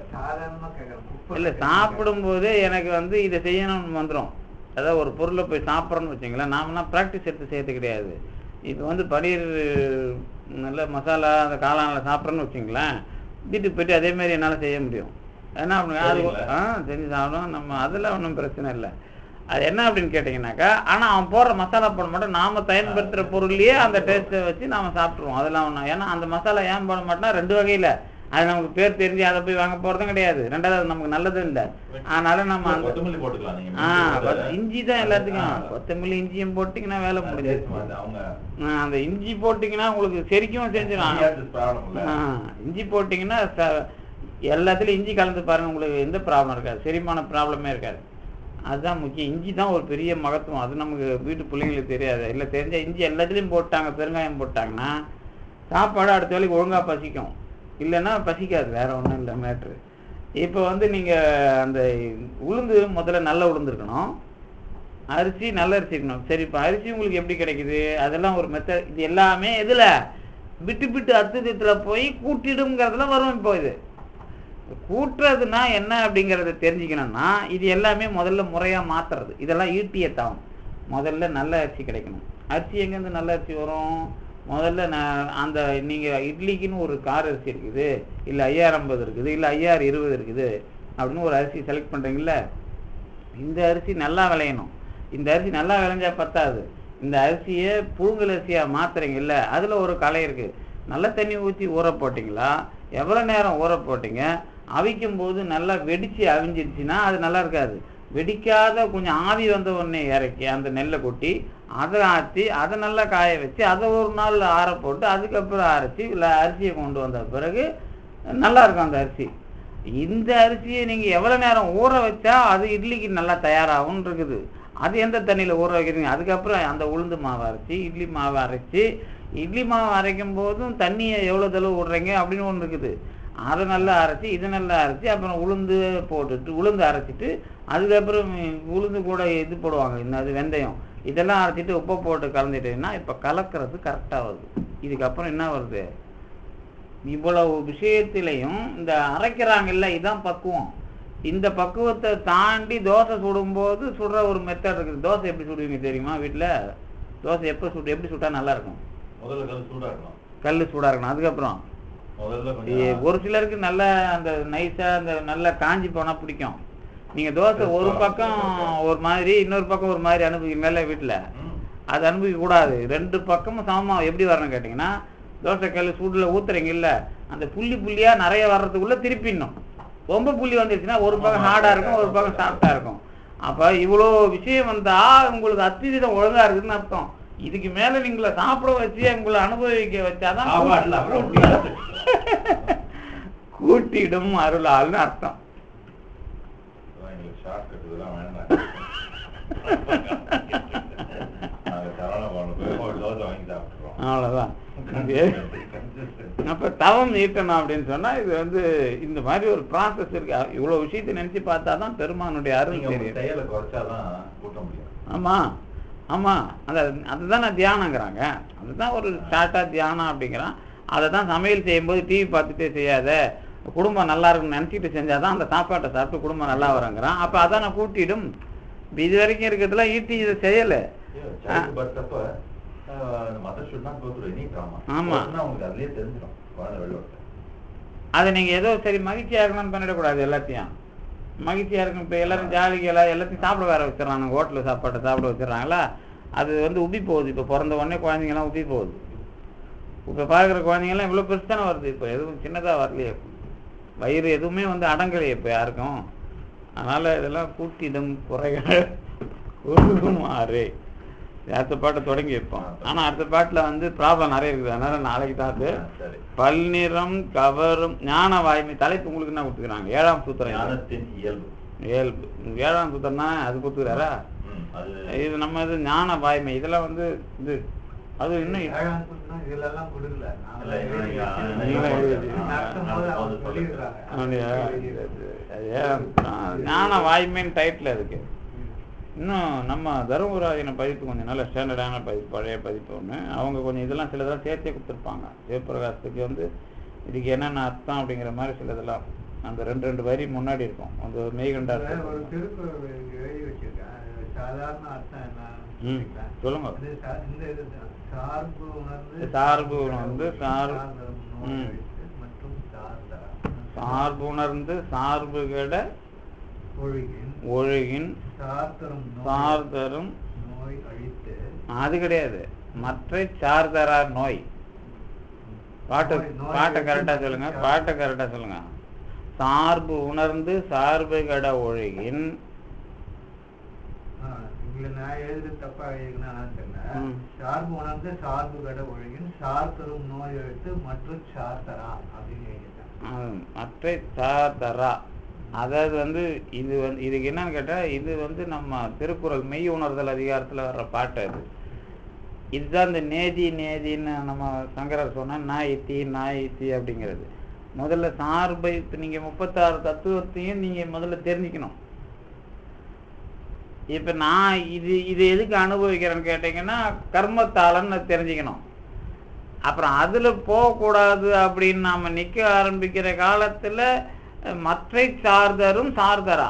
இல்லை சாப்பிடும்போது எனக்கு வந்து இதை செய்யணும்னு வந்துடும். அதாவது ஒரு பொருளை போய் சாப்பிட்றோன்னு வச்சுங்களேன், நாமனா ப்ராக்டிஸ் எடுத்து செய்யறது கிடையாது. இப்போ வந்து பன்னீர் நல்ல மசாலா அந்த காளானில் சாப்பிட்றோன்னு வச்சுங்களேன், வீட்டுக்கு போய்ட்டு அதேமாதிரி என்னால் செய்ய முடியும். ஏன்னா அப்படி அது செஞ்சு சாப்பிடும் நம்ம, அதெல்லாம் ஒன்றும் பிரச்சனை இல்லை. அது என்ன அப்படின்னு கேட்டிங்கனாக்கா, ஆனால் அவன் போடுற மசாலா போட மாட்டோம், நாம் பயன்படுத்துகிற பொருள்லேயே அந்த டேஸ்ட்டை வச்சு நாம் சாப்பிட்ருவோம். அதெல்லாம் ஒன்றும், ஏன்னா அந்த மசாலா ஏன் போட மாட்டோம்னா 2 வகையில், அது நமக்கு பேர் தெரிஞ்சு அதை போய் வாங்க போகிறதும் கிடையாது, ரெண்டாவது நமக்கு நல்லதும் இல்லை. அதனால நம்ம இஞ்சி தான் எல்லாத்துக்கும், கொத்தமல்லி இஞ்சியும் போட்டிங்கன்னா வேலை முடிஞ்சிருச்சு. அந்த இஞ்சி போட்டிங்கன்னா உங்களுக்கு செரிக்கும் செஞ்சிடும். இஞ்சி போட்டிங்கன்னா எல்லாத்துலேயும் இஞ்சி கலந்து பாருங்கள், உங்களுக்கு எந்த ப்ராப்ளம் இருக்காது, செரிமான ப்ராப்ளமே இருக்காது. அதுதான் முக்கியம். இஞ்சி தான் ஒரு பெரிய மகத்துவம், அது நமக்கு வீட்டு பிள்ளைங்களுக்கு தெரியாது. இல்லை தெரிஞ்ச இஞ்சி எல்லாத்துலேயும் போட்டாங்க, பெருங்காயம் போட்டாங்கன்னா சாப்பாடு அடுத்த வேலைக்கு ஒழுங்காக பசிக்கும், இல்லைன்னா பசிக்காது, வேற ஒன்றும் இல்லை மேட்ரு. இப்போ வந்து நீங்கள் அந்த உளுந்து முதல்ல நல்ல உளுந்து இருக்கணும், அரிசி நல்ல அரிசி இருக்கணும். சரி, இப்போ அரிசி உங்களுக்கு எப்படி கிடைக்குது, அதெல்லாம் ஒரு மெத்தட். இது எல்லாமே எதில் விட்டு அத்துதத்தில் போய் கூட்டிடுங்கிறதுல வரும். இப்போ இது கூட்டுறதுனா என்ன அப்படிங்கிறத தெரிஞ்சுக்கணும்னா இது எல்லாமே முதல்ல முறையாக மாற்றுறது, இதெல்லாம் ஈட்டிய தவம். முதல்ல நல்ல அரிசி கிடைக்கணும். அரிசி எங்கேருந்து நல்ல அரிசி வரும்? முதல்ல அந்த நீங்கள் இட்லிக்குன்னு ஒரு கார் அரிசி இருக்குது, இல்லை 5050 இருக்குது, இல்லை 5020 இருக்குது அப்படின்னு ஒரு அரிசி செலக்ட் பண்ணுறீங்கள, இந்த அரிசி நல்லா விளையணும். இந்த அரிசி நல்லா விளைஞ்சா பத்தாது, இந்த அரிசியை புழுங்கல் அரிசியாக மாற்றுறீங்கல்ல, அதில் ஒரு கலை இருக்குது. நல்ல தண்ணி ஊற்றி ஊற போட்டிங்களா, எவ்வளோ நேரம் ஊற போட்டிங்க, அவிக்கும் போது நல்லா வெடித்து அவிஞ்சிருச்சுன்னா அது நல்லா இருக்காது. வெடிக்காத கொஞ்சம் ஆவி வந்த உடனே இறக்கி அந்த நெல்லை கொட்டி அதை ஆற்றி அதை நல்லா காய வச்சு அதை ஒரு நாள் ஆற போட்டு அதுக்கப்புறம் அரைச்சி இல்லை அரிசியை கொண்டு வந்த பிறகு நல்லா இருக்கும் அந்த அரிசி. இந்த அரிசியை நீங்கள் எவ்வளோ நேரம் ஊற வச்சா அது இட்லிக்கு நல்லா தயாராகும்னு இருக்குது. அது எந்த தண்ணியில் ஊற வைக்கிறீங்க, அதுக்கப்புறம் அந்த உளுந்து மாவு அரைச்சி இட்லி மாவு அரைச்சி, இட்லி மாவு அரைக்கும் போதும் தண்ணியை எவ்வளோ தளவு விட்றீங்க அப்படின்னு ஒன்று இருக்குது. அதை நல்லா அரைச்சி இதை நல்லா அரைச்சி அப்புறம் உளுந்து போட்டுட்டு உளுந்து அரைச்சிட்டு அதுக்கப்புறம் உளுந்து கூட இது போடுவாங்க, இன்னது வெந்தயம், இதெல்லாம் அரைச்சிட்டு உப்பை போட்டு கலந்துட்டீங்கன்னா இப்போ கலக்கிறது கரெக்டாக வருது. இதுக்கப்புறம் என்ன வருது, இவ்வளவு விஷயத்திலையும் இந்த அரைக்கிறாங்கல்ல, இதுதான் பக்குவம். இந்த பக்குவத்தை தாண்டி தோசை சுடும்போது சுடுற ஒரு மெத்தட் இருக்குது. தோசை எப்படி சுடுவீங்க தெரியுமா? வீட்டில் தோசை எப்படி சுட்டா நல்லா இருக்கும்? முதல்ல கல் சூடாக இருக்கணும். கல் சூடாக இருக்கணும். அதுக்கப்புறம் ஒரு சிலருக்கு நல்ல அந்த நைஸாக அந்த நல்லா காஞ்சி போனால் பிடிக்கும். நீங்கள் தோசை ஒரு பக்கம் ஒரு மாதிரி இன்னொரு பக்கம் ஒரு மாதிரி அனுபவிக்கிறீங்களா வீட்டில்? அது அனுபவிக்க கூடாது. 2 பக்கமும் சமமாக எப்படி வரணும் கேட்டிங்கன்னா, தோசை கல் சூடில் ஊற்றுறீங்கல்ல, அந்த புள்ளியாக நிறைய வர்றதுக்குள்ளே திருப்பிடணும். ரொம்ப புள்ளி வந்துருச்சுன்னா ஒரு பக்கம் ஹார்டாக இருக்கும், ஒரு பக்கம் சாஃப்டாக இருக்கும். அப்போ இவ்வளோ விஷயம் வந்தால் உங்களுக்கு அத்திவிதம் ஒழுங்காக இருக்குதுன்னு அர்த்தம். இதுக்கு மேலே நீங்களை சாப்பிட வச்சு உங்களை அனுபவிக்க வச்சாதான் கூட்டிடும் அருளால்னு அர்த்தம். அவ்வளோதான். அப்போ தவம் நீட்டணும் அப்படின்னு சொன்னால் இது வந்து இந்த மாதிரி ஒரு ப்ராசஸ் இருக்கு. இவ்வளோ விஷயத்தை நினச்சி பார்த்தா தான் பெருமானுடைய அருள் தெரியும். ஆமாம் ஆமாம், அதுதான் நான் தியானங்கிறாங்க. அதுதான் ஒரு ஸ்டார்ட்டாக தியானம் அப்படிங்கிறான். அதை தான் சமையல் செய்யும்போது டிவி பார்த்துட்டே செய்யாத, குடும்பம் நல்லா இருக்குன்னு நினச்சிட்டு செஞ்சால் தான் அந்த சாப்பாட்டை சாப்பிட்டு குடும்பம் நல்லா வரங்கிறான். அப்போ அதான் நான் கூட்டிடும். இப்போ இது வரைக்கும் இருக்கிறதுல ஈட்டி இதை செய்யலை. ஆமாம், அதை நீங்கள் ஏதோ சரி மகிழ்ச்சியாக இருக்கணும்னு பண்ணிடக்கூடாது. எல்லாத்தையும் மகிழ்ச்சியாக இருக்கும். இப்போ எல்லாரும் ஜாலிகளாக எல்லாத்தையும் சாப்பிட வேற வச்சிடறாங்க, ஹோட்டலில் சாப்பாட்டை சாப்பிட வச்சிடறாங்களா, அது வந்து உப்பி போகுது. இப்போ பிறந்த உடனே குழந்தைங்கலாம் உப்பி போகுது. இப்போ பார்க்குற குழந்தைங்கலாம் இவ்வளோ பெருசான வருது, இப்போ எதுவும் சின்னதாக வரலையே, வயிறு எதுவுமே வந்து அடங்கலையே இப்போ யாருக்கும். அதனால் இதெல்லாம் கூட்டிடும் குறைகள் கூடுமாறு அடுத்த பாட்டை தொடங்கி வைப்போம். ஆனால் அடுத்த பாட்டில் வந்து ப்ராப்ளம் நிறைய இருக்குது, அதனால் நாளைக்கு தான். அது பல்நிறம் கவரும் ஞான வாய்மை தலைப்பு உங்களுக்கு என்ன கொடுத்துக்கிறாங்க? 7ஆம் சூத்திரம் இயல்பு. 7ஆம் சூத்திரம்னா அது கொடுத்துக்கிறாரா? இது நம்ம இது ஞான வாய்மை இதெல்லாம் வந்து இது அது இன்னும் ஞான வாய்மைன்னு டைட்டில் இருக்கு. இன்னும் நம்ம தருமபுராதின பதிப்பு கொஞ்சம் நல்ல ஸ்டாண்டர்டான பதிப்பு, பழைய பதிப்பு ஒன்று. அவங்க கொஞ்சம் இதெல்லாம் சிலதெல்லாம் சேர்த்தே கொடுத்துருப்பாங்க. சிவபிரகாசத்துக்கு வந்து இதுக்கு என்னென்ன அர்த்தம் அப்படிங்கிற மாதிரி சிலதெல்லாம் அந்த ரெண்டு வரி முன்னாடி இருக்கும். அந்த மெய்கண்ட ஒரு அர்த்தம். திருக்குறள் எழுதி வச்சிருக்கேன். அது சாதாரண அர்த்தம் என்ன சொல்லுங்க. இந்த இதுதான் சார்பு உணர்ந்து சார்பு உணர்ந்து மற்றும் சார்பு உணர்ந்து சார்பு கெட ஒழுகின் சார்தரும் நோய் அழித்து. அது கிடையாது, மற்ற சார்தரார் நோய். பாட்டை கரெக்டா சொல்லுங்க, பாட்டை கரெக்டா சொல்லுங்க. சார்பு உணர்ந்து சார்பு கெட ஒழுகின். நான் எழுது தப்பா எழுதினான்னு தெரியல. சார்பு உணர்ந்து சார்பு கெட ஒழுகின் சார்தரும் நோய் அழித்து மற்றும் சார்தரா அப்படின்னு எழுதிட்டேன். மற்ற சார்தரா, அதாவது வந்து இது வந்து இதுக்கு என்னன்னு கேட்டா, இது வந்து நம்ம திருக்குறள் மெய் உணர்தல் அதிகாரத்துல வர்ற பாட்டு. அது இதுதான் இந்த நேதின்னு நம்ம சங்கரர் சொன்னா நாயித்தி அப்படிங்கிறது. முதல்ல சார்பை நீங்க 36 தத்துவத்தையும் நீங்க முதல்ல தெரிஞ்சுக்கணும். இப்ப நான் இது எதுக்கு அனுபவிக்கிறேன்னு கேட்டீங்கன்னா, கர்மத்தாளன்னு தெரிஞ்சுக்கணும். அப்புறம் அதுல போகக்கூடாது அப்படின்னு நாம நிக்க ஆரம்பிக்கிற காலத்துல மற்ற சார்தரும் சார்தரா,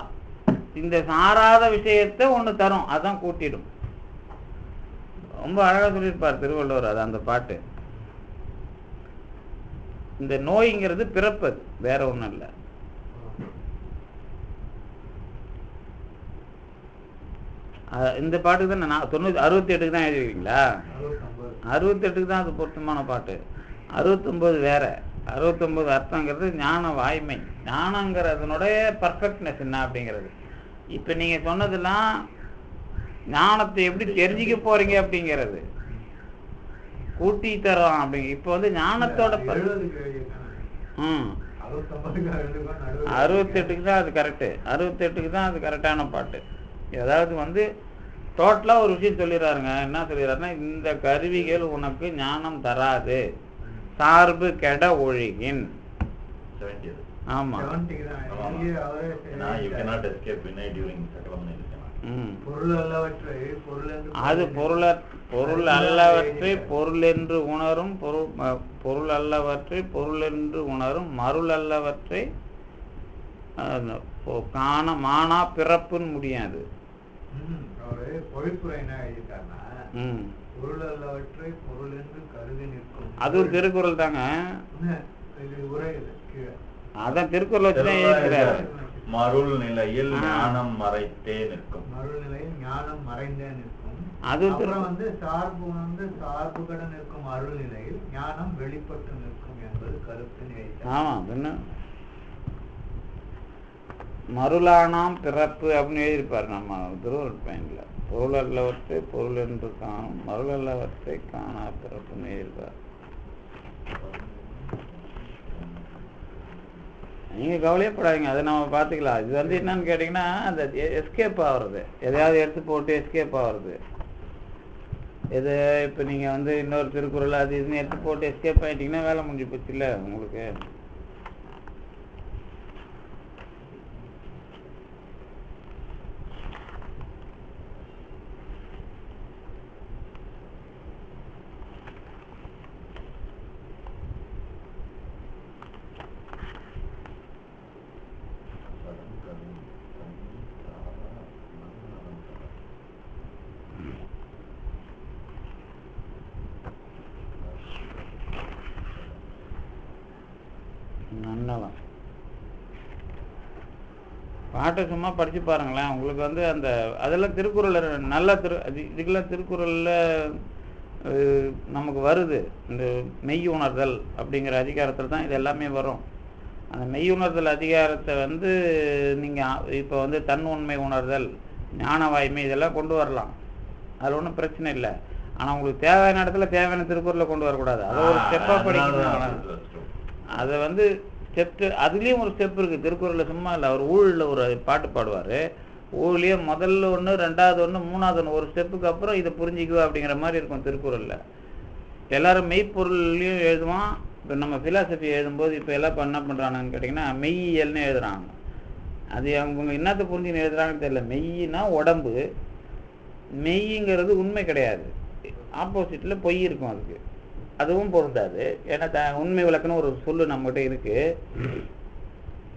இந்த சாராத விஷயத்த ஒண்ணு தரும், அதான் கூட்டிடும். ரொம்ப அழகா சொல்லியிருப்பார் திருவள்ளுவர். அது அந்த பாட்டு. இந்த நோய்ங்கிறது பிறப்பது, வேற ஒண்ணும் இல்லை. இந்த பாட்டுக்கு தான் 68க்கு தான் எழுதிருக்கீங்களா? 68க்கு தான் அது பொருத்தமான பாட்டு. 69 வேற. 69 அர்த்தங்கிறது ஞான வாய்மை. ஞானங்கிறதுனுடைய பர்ஃபெக்ட்னஸ் என்ன அப்படிங்கிறது. இப்ப நீங்க சொன்னதெல்லாம் ஞானத்தை எப்படி தெரிஞ்சுக்க போறீங்க அப்படிங்கிறது கூட்டி தரோம் அப்படிங்க. இப்ப வந்து ஞானத்தோட 68க்கு தான் அது கரெக்டு. 68க்கு தான் அது கரெக்டான பாட்டு. ஏதாவது வந்து டோட்டலா ஒரு விஷயம் சொல்லிடுறாருங்க. என்ன சொல்லிடுறாருன்னா, இந்த கருவிகள் உனக்கு ஞானம் தராது, சார்பு கெட ஒழுகின். ஆமா, அது பொருள் அல்லவற்றை பொருள் என்று உணரும், பொருள் அல்லவற்றை பொருள் என்று உணரும், மருள் அல்லவற்றை காண மானா பிறப்புன்னு முடியாது. அது ஒரு திருக்குறள் தாங்க. அதான் திருக்குறள் வச்சுதான் எழுதுகிறாரு. மருள் நிலையில் ஞானம் மறைத்தே நிற்கும். மருள் நிலையில் ஞானம் மறைந்தே நிற்கும். அது வந்து சார்பு வந்து சார்பு கடன் இருக்கும் அருள் நிலையில் ஞானம் வெளிப்பட்டு நிற்கும் என்பது கருத்து. ஆமா, என்ன மருளானாம் பிறப்பு அப்படின்னு எழுதியிருப்பாரு நம்ம திருவள்ளுவர் பயன்ல. பொருள் அல்லவற்றை பொருள் என்று காணும், மருள் அல்லவற்றை காணா பிறப்புன்னு எழுதியிருப்பார். நீங்க கவலையப்படாதீங்க, அதை நம்ம பார்த்துக்கலாம். இது வந்து என்னன்னு கேட்டீங்கன்னா, அந்த எஸ்கேப் ஆகுறது, எதையாவது எடுத்து போட்டு எஸ்கேப் ஆகுறது. எது இப்போ நீங்க வந்து இன்னொரு திருக்குறள் அது இதுன்னு எடுத்து போட்டு எஸ்கேப் ஆகிட்டீங்கன்னா வேலை முடிஞ்சு போச்சு இல்லை உங்களுக்கு. நன்னலாம் பாட்டை சும்மா படிச்சு பாருங்களேன். உங்களுக்கு வந்து அந்த அதெல்லாம் திருக்குறள் நல்ல இதுக்கெல்லாம் திருக்குறள்ல நமக்கு வருது. இந்த மெய் உணர்தல் அப்படிங்கிற அதிகாரத்தில் தான் இது எல்லாமே வரும். அந்த மெய் உணர்தல் அதிகாரத்தை வந்து நீங்கள் இப்போ வந்து தன் உண்மை உணர்தல், ஞான வாய்மை இதெல்லாம் கொண்டு வரலாம். அதில் ஒன்றும் பிரச்சனை இல்லை. ஆனால் உங்களுக்கு தேவையான இடத்துல தேவையான திருக்குறளை கொண்டு வரக்கூடாது. அதை ஒரு ஸ்டெப்பாக படிக்கணும். அதை வந்து ஸ்டெப்பு, அதுலேயும் ஒரு ஸ்டெப் இருக்குது திருக்குறளில். சும்மா இல்லை, அவர் ஊழில் ஒரு பாட்டு பாடுவார். ஊழியே முதல்ல ஒன்று, ரெண்டாவது ஒன்று, மூணாவது ஒன்று, ஒரு ஸ்டெப்புக்கு அப்புறம் இதை புரிஞ்சிக்குவா அப்படிங்கிற மாதிரி இருக்கும் திருக்குறளில். எல்லாரும் மெய்ப்பொருள்லையும் எழுதுவான். இப்போ நம்ம ஃபிலாசபி எழுதும்போது இப்போ எல்லாம் என்ன பண்ணுறாங்கன்னு கேட்டிங்கன்னா மெய்யியல்னு எழுதுறாங்க. அது அவங்க என்னத்தை புரிஞ்சுன்னு எழுதுறாங்கன்னு தெரியல. மெய்யினா உடம்பு, மெய்ங்கிறது உண்மை கிடையாது, ஆப்போசிட்டில் பொய் இருக்கும். அதுவும் பொருந்தாது. ஏன்னா உண்மை விளக்குன்னு ஒரு சொல்லு நம்மகிட்ட இருக்கு.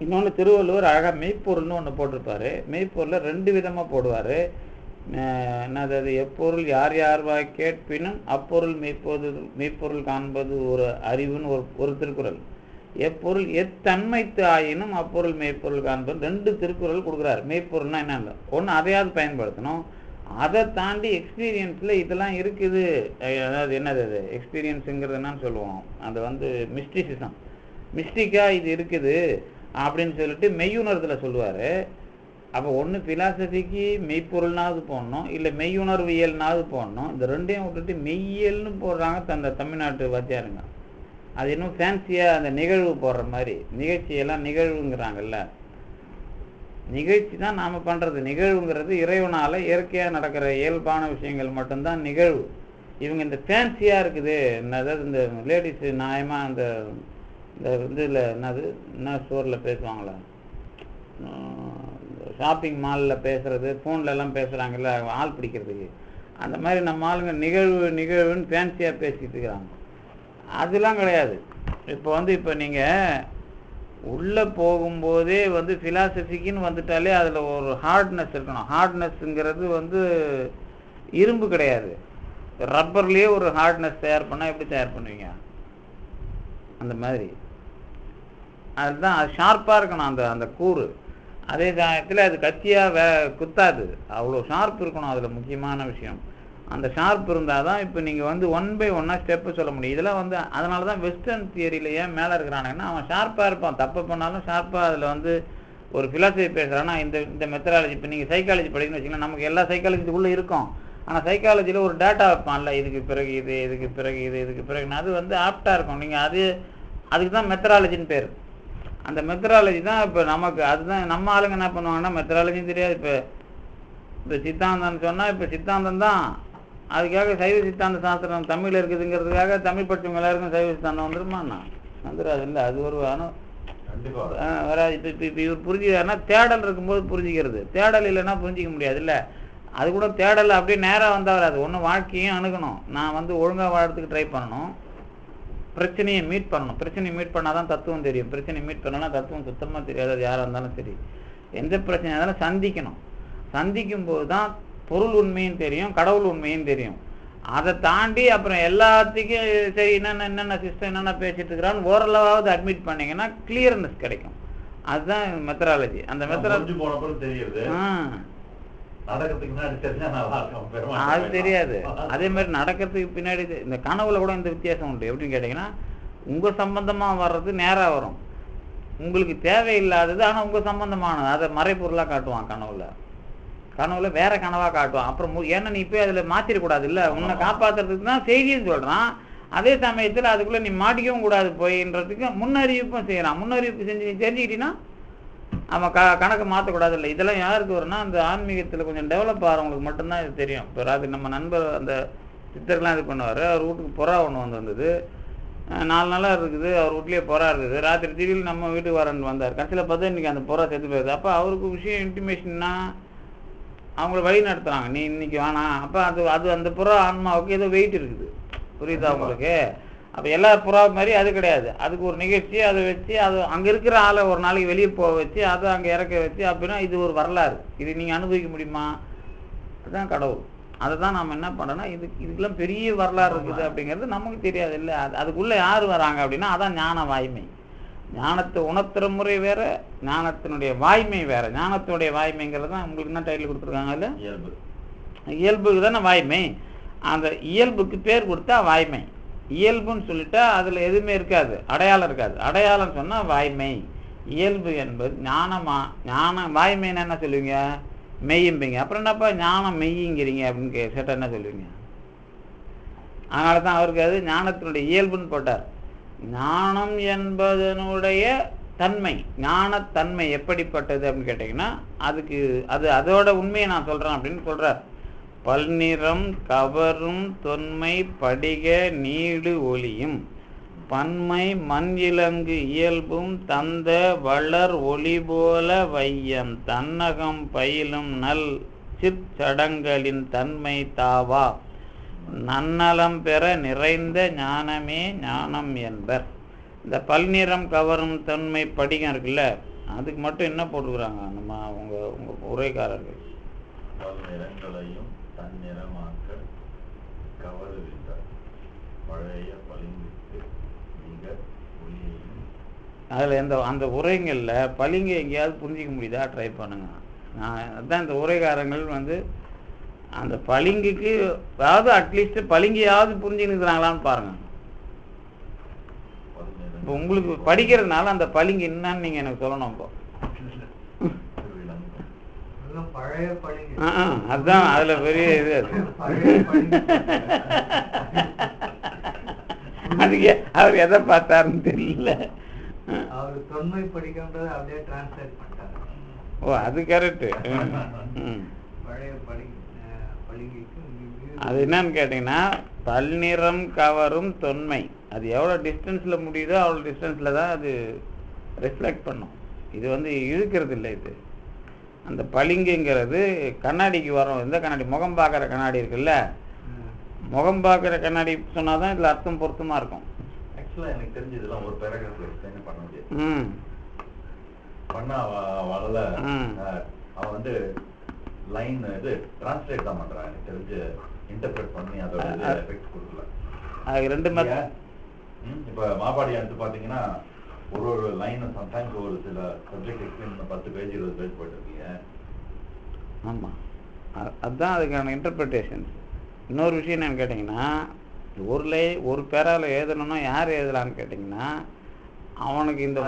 இன்னொன்று திருவள்ளுவர் அழகாக மெய்ப்பொருள்னு ஒன்று போட்டிருப்பாரு. மெய்ப்பொருளில் 2 விதமாக போடுவார். என்னது அது, எப்பொருள் யார் யார்வாய் கேட்பினும் அப்பொருள் மெய்ப்பொருள் காண்பது ஒரு அறிவுன்னு ஒரு திருக்குறள். எப்பொருள் எத்தன்மைத்து ஆயினும் அப்பொருள் மெய்ப்பொருள் காண்பது 2 திருக்குறள் கொடுக்குறாரு. மெய்ப்பொருள்னா என்னென்ன, ஒன்று அதையாவது பயன்படுத்தணும். அதை தாண்டி எக்ஸ்பீரியன்ஸில் இதெல்லாம் இருக்குது. அதாவது என்னது அது எக்ஸ்பீரியன்ஸுங்கிறது என்னன்னு சொல்லுவோம், அது வந்து மிஸ்டிசிசம், மிஸ்டிக்காக இது இருக்குது அப்படின்னு சொல்லிட்டு மெய்யுணர்வில் சொல்லுவார். அப்போ ஒன்று ஃபிலாசபிக்கு மெய்ப்பொருள்னாவது போடணும், இல்லை மெய்யுணர்வியல்னாவது போடணும். இந்த 2ஐயும் விட்டுட்டு மெய்யியல்னு போடுறாங்க அந்த தமிழ்நாட்டு வாத்தியாருங்க. அது இன்னும் ஃபேன்சியாக அந்த நிகழ்வு போடுற மாதிரி, நிகழ்ச்சியெல்லாம் நிகழ்வுங்கிறாங்கல்ல. நிகழ்ச்சி தான் நாம் பண்ணுறது, நிகழ்வுங்கிறது இறைவனால் இயற்கையாக நடக்கிற இயல்பான விஷயங்கள் மட்டும்தான் நிகழ்வு. இவங்க இந்த ஃபேன்சியாக இருக்குது, அதாவது இந்த லேடிஸு நியாயமாக இந்த இதில் என்ன ஸ்டோரில் பேசுவாங்களா, ஷாப்பிங் மாலில் பேசுகிறது, ஃபோன்லலாம் பேசுகிறாங்கல்ல ஆள் பிடிக்கிறதுக்கு, அந்த மாதிரி நம்ம ஆளுங்க நிகழ்வுன்னு ஃபேன்சியாக பேசிக்கிட்டு இருக்கிறாங்க. அதெல்லாம் கிடையாது. இப்போ நீங்கள் உள்ளே போகும்போதே ஃபிலாசபிக்குன்னு வந்துட்டாலே அதில் ஒரு ஹார்ட்னஸ் இருக்கணும். ஹார்ட்னஸ்ங்கிறது இரும்பு கிடையாது, ரப்பர்லேயே ஒரு ஹார்ட்னஸ் தயார் பண்ணால் எப்படி தயார் பண்ணுவீங்க, அந்த மாதிரி. அதுதான் அது ஷார்ப்பாக இருக்கணும் அந்த கூறு. அதே சமயத்தில் அது கத்தியாக குத்தாது, அவ்வளோ ஷார்ப் இருக்கணும். அதில் முக்கியமான விஷயம் அந்த ஷார்ப் இருந்தால் தான் இப்போ நீங்கள் 1 by 1 ஸ்டெப்பு சொல்ல முடியும். இதெல்லாம் அதனால தான் வெஸ்டர்ன் தியரியில் ஏன் மேலே இருக்கிறானுங்கன்னா, அவன் ஷார்ப்பாக இருப்பான், தப்பு பண்ணாலும் ஷார்ப்பாக அதில் ஒரு ஃபிலாசபி பேசுகிறான்னா இந்த மெத்தடாலஜி. இப்போ நீங்கள் சைக்காலஜி படிக்கணும்னு வச்சிங்கன்னா, நமக்கு எல்லா சைக்காலஜிக்குள்ளே இருக்கும். ஆனால் சைக்காலஜியில் ஒரு டேட்டா வைப்பான்ல, இதுக்கு பிறகு இது, இதுக்கு பிறகு இது, இதுக்கு பிறகுனா அது ஆப்டாக இருக்கும். நீங்கள் அதுக்கு தான் மெத்தடாலஜின்னு பேர். அந்த மெத்தடாலஜி தான் இப்போ நமக்கு அதுதான் நம்ம ஆளுங்க என்ன பண்ணுவாங்கன்னா, மெத்தடாலஜின்னு தெரியாது. இப்போ சித்தாந்தம்னு சொன்னால் இப்போ சித்தாந்தம் தான், அதுக்காக சைவ சித்தாந்த சாஸ்திரம் தமிழில் இருக்குதுங்கிறதுக்காக தமிழ் படித்தவங்க எல்லாருக்கும் சைவ சித்தாந்தம் வந்துருமாண்ணா, வந்துடாது இல்லை. அது ஒரு வராது. இப்போ இவர் புரிஞ்சுக்காருன்னா தேடல் இருக்கும்போது புரிஞ்சுக்கிறது, தேடல் இல்லைன்னா புரிஞ்சிக்க முடியாது இல்லை. அது கூட தேடல் அப்படியே நேராக வந்தால் வராது. ஒன்று வாழ்க்கையும் அணுகணும், நான் ஒழுங்காக வாழறதுக்கு ட்ரை பண்ணணும், பிரச்சனையை மீட் பண்ணணும். பிரச்சனையை மீட் பண்ணால் தான் தத்துவம் தெரியும். பிரச்சனையை மீட் பண்ணலாம் தத்துவம் சுத்தமாக தெரியாது. அது யாராக இருந்தாலும் சரி, எந்த பிரச்சனையாக இருந்தாலும் சந்திக்கணும். சந்திக்கும் போது தான் பொருள் உண்மையும் தெரியும், கடவுள் உண்மையும் தெரியும். அதை தாண்டி அப்புறம் எல்லாத்துக்கும் சரி என்னென்ன சிஸ்டம் என்னென்ன பேசிட்டு இருக்கிறான்னு ஓரளவாவது அட்மிட் பண்ணிங்கன்னா கிளியர்னஸ் கிடைக்கும். அதுதான் மெத்தடாலஜி. அந்த மெத்தடாலஜி தெரியுது, அது தெரியாது. அதே மாதிரி நடக்கிறதுக்கு பின்னாடி இந்த கனவுல கூட இந்த வித்தியாசம் உண்டு. எப்படின்னு கேட்டீங்கன்னா, உங்க சம்பந்தமா வர்றது நேரா வரும், உங்களுக்கு தேவையில்லாதது ஆனால் உங்க சம்பந்தமானது அதை மறைப்பொருளாக காட்டுவான். கனவுல வேற கனவா காட்டுவான். அப்புறம் ஏன்னா நீ போய் அதில் மாற்றிடக்கூடாது இல்லை, உன்னை காப்பாற்றுறதுக்கு தான் செய்தின்னு சொல்கிறான். அதே சமயத்தில் அதுக்குள்ளே நீ மாட்டிக்கவும் கூடாது போயின்றதுக்கு முன்னறிவிப்பும் செய்கிறான். முன்னறிவிப்பு செஞ்சு நீ தெரிஞ்சுக்கிட்டீங்கன்னா அவன் கணக்கு மாற்றக்கூடாது இல்லை. இதெல்லாம் யாருக்கு வரும்னா, அந்த ஆன்மீகத்தில் கொஞ்சம் டெவலப் ஆகிறவங்களுக்கு மட்டும்தான் இது தெரியும். இப்போ அது நம்ம நண்பர் அந்த சித்தர்லாம் இது பண்ணுவார். அவர் வீட்டுக்கு புறா ஒன்று வந்தது, 4 நாளாக இருக்குது. அவர் வீட்லேயே புறா இருக்குது. ராத்திரி திடீர்னு நம்ம வீட்டுக்கு வரன்னு வந்தார். கடைசியில் பார்த்தா இன்றைக்கி அந்த புறா செத்து போயிடுது. அப்போ அவருக்கு விஷயம் இன்டிமேஷன்னா அவங்கள வழி நடத்துகிறாங்க, நீ இன்னைக்கு வேணாம். அப்போ அது அந்த புறா ஆன்மாவுக்கு ஏதோ வெயிட் இருக்குது, புரியுதா உங்களுக்கு? அப்போ எல்லா புறா மாதிரி அது கிடையாது. அதுக்கு ஒரு நிகழ்ச்சி அதை வச்சு அது அங்கே இருக்கிற ஆளை ஒரு நாளைக்கு வெளியே போக வச்சு அதை அங்கே இறக்க வச்சு அப்படின்னா இது ஒரு வரலாறு. இது நீங்கள் அனுபவிக்க முடியுமா? அதுதான் கடவுள். அதை தான் நாம் என்ன பண்ணோன்னா, இதுக்கெல்லாம் பெரிய வரலாறு இருக்குது அப்படிங்கிறது நமக்கு தெரியாது இல்லை. அதுக்குள்ளே யார் வராங்க அப்படின்னா அதான் ஞான வாய்மை. ஞானத்தை உணர்த்துற முறை வேற, ஞானத்தினுடைய வாய்மை வேற. ஞானத்தினுடைய வாய்மைங்கிறது தான் உங்களுக்கு என்ன டைட்டில் கொடுத்துருக்காங்க இல்லை, இயல்புக்கு தானே வாய்மை. அந்த இயல்புக்கு பேர் கொடுத்தா வாய்மை. இயல்புன்னு சொல்லிட்டா அதில் எதுவுமே இருக்காது, அடையாளம் இருக்காது. அடையாளம் சொன்னால் வாய்மை. இயல்பு என்பது ஞானம். வாய்மைன்னு என்ன சொல்லுவீங்க? மெய்யும்பீங்க. அப்புறம் என்னப்பா ஞானம் மெய்யுங்கிறீங்க அப்படின்னு கேட்டால் என்ன சொல்லுவீங்க? அதனால தான் அவருக்கு அது ஞானத்தினுடைய இயல்புன்னு போட்டார். ஞானம் என்பதனுடைய தன்மை, ஞானத்தன்மை எப்படிப்பட்டது அப்படின்னு கேட்டிங்கன்னா, அதுக்கு அதோட உண்மையை நான் சொல்கிறேன் அப்படின்னு சொல்கிறார். பல்நிறம் கவரும் தொன்மை படிக நீடு ஒளியும் பன்மை மண் இலங்கு இயல்பும் தந்த வளர் ஒளி போல வையம் தன்னகம் பயிலும் நல் சிற்சடங்களின் தன்மை தாவா நன்னலம் பெற நிறைந்த ஞானமே ஞானம் என்பர். இந்த பல்நிறம் கவரும் தன்மை படிகம் இருக்குல்ல, அதுக்கு மட்டும் என்ன போட்டுக்கிறாங்க நம்ம உங்க உரைக்காரர்கள்? பல்நிறங்களையும் தன்னிறமாக்க கவருகின்ற பழைய பளிங்குக்கு மிக ஒளியையும். அதில் அந்த உரைங்களில் பளிங்க எங்கேயாவது புரிஞ்சிக்க முடியுதா? ட்ரை பண்ணுங்க. அதுதான் இந்த உரைக்காரங்கள் வந்து அந்த பளிங்குக்கு அதாவது அட்லீஸ்ட் பளிங்கையாவது புரிஞ்சுக்கிறாங்களான்னு பாருங்க. இப்போ உங்களுக்கு படிக்கிறதுனால அந்த பளிங்கு என்னன்னு நீங்க எனக்கு சொல்லணும். இப்போ அதுதான் அதுல பெரிய இது. அதுக்கு அவர் எதை பார்த்தாருன்னு தெரியல. ஓ, அது கரெக்ட். அது என்னன்னு கேட்டீங்கன்னா பல்நிறம் கவரும் தொன்மை, அது எவ்வளோ டிஸ்டன்ஸில் முடியுதோ அவ்வளோ டிஸ்டன்ஸில் தான் அது ரிஃப்ளெக்ட் பண்ணும். இது வந்து இழுக்கிறது இல்லை. இது அந்த பளிங்குங்கிறது கண்ணாடிக்கு வரும். எந்த கண்ணாடி? முகம் பார்க்குற கண்ணாடி இருக்குல்ல, முகம் பார்க்குற கண்ணாடி சொன்னால் தான் இதில் அர்த்தம் பொருத்தமாக இருக்கும். ஆக்சுவலாக எனக்கு தெரிஞ்சு இதெல்லாம் ஒரு பேராகிராஃப்ல எக்ஸ்பிளைன் பண்ண முடியாது. பண்ணா அவள அவன் வந்து லைன் இது டிரான்ஸ்லேட் தான் பண்றான். எனக்கு தெரிஞ்சு இன்டர்பிரட் பண்ணி அதோட எஃபெக்ட் கொடுக்கல. அது ரெண்டு மாதிரி. இப்போ மாபாடி எடுத்து பார்த்தீங்கன்னா ஒரு லைன் சம்டைம்ஸ் ஒரு சில சப்ஜெக்ட் எக்ஸ்பிளைன் 10 பேஜ் 20 பேஜ் போயிட்டு இருக்கீங்க. ஆமாம், அதுதான் அதுக்கான இன்டர்பிரிட்டேஷன். இன்னொரு விஷயம் என்னன்னு கேட்டிங்கன்னா, ஒரு பேரால் எழுதணும்னா யார் எழுதலான்னு கேட்டிங்கன்னா அவனுக்கு இந்த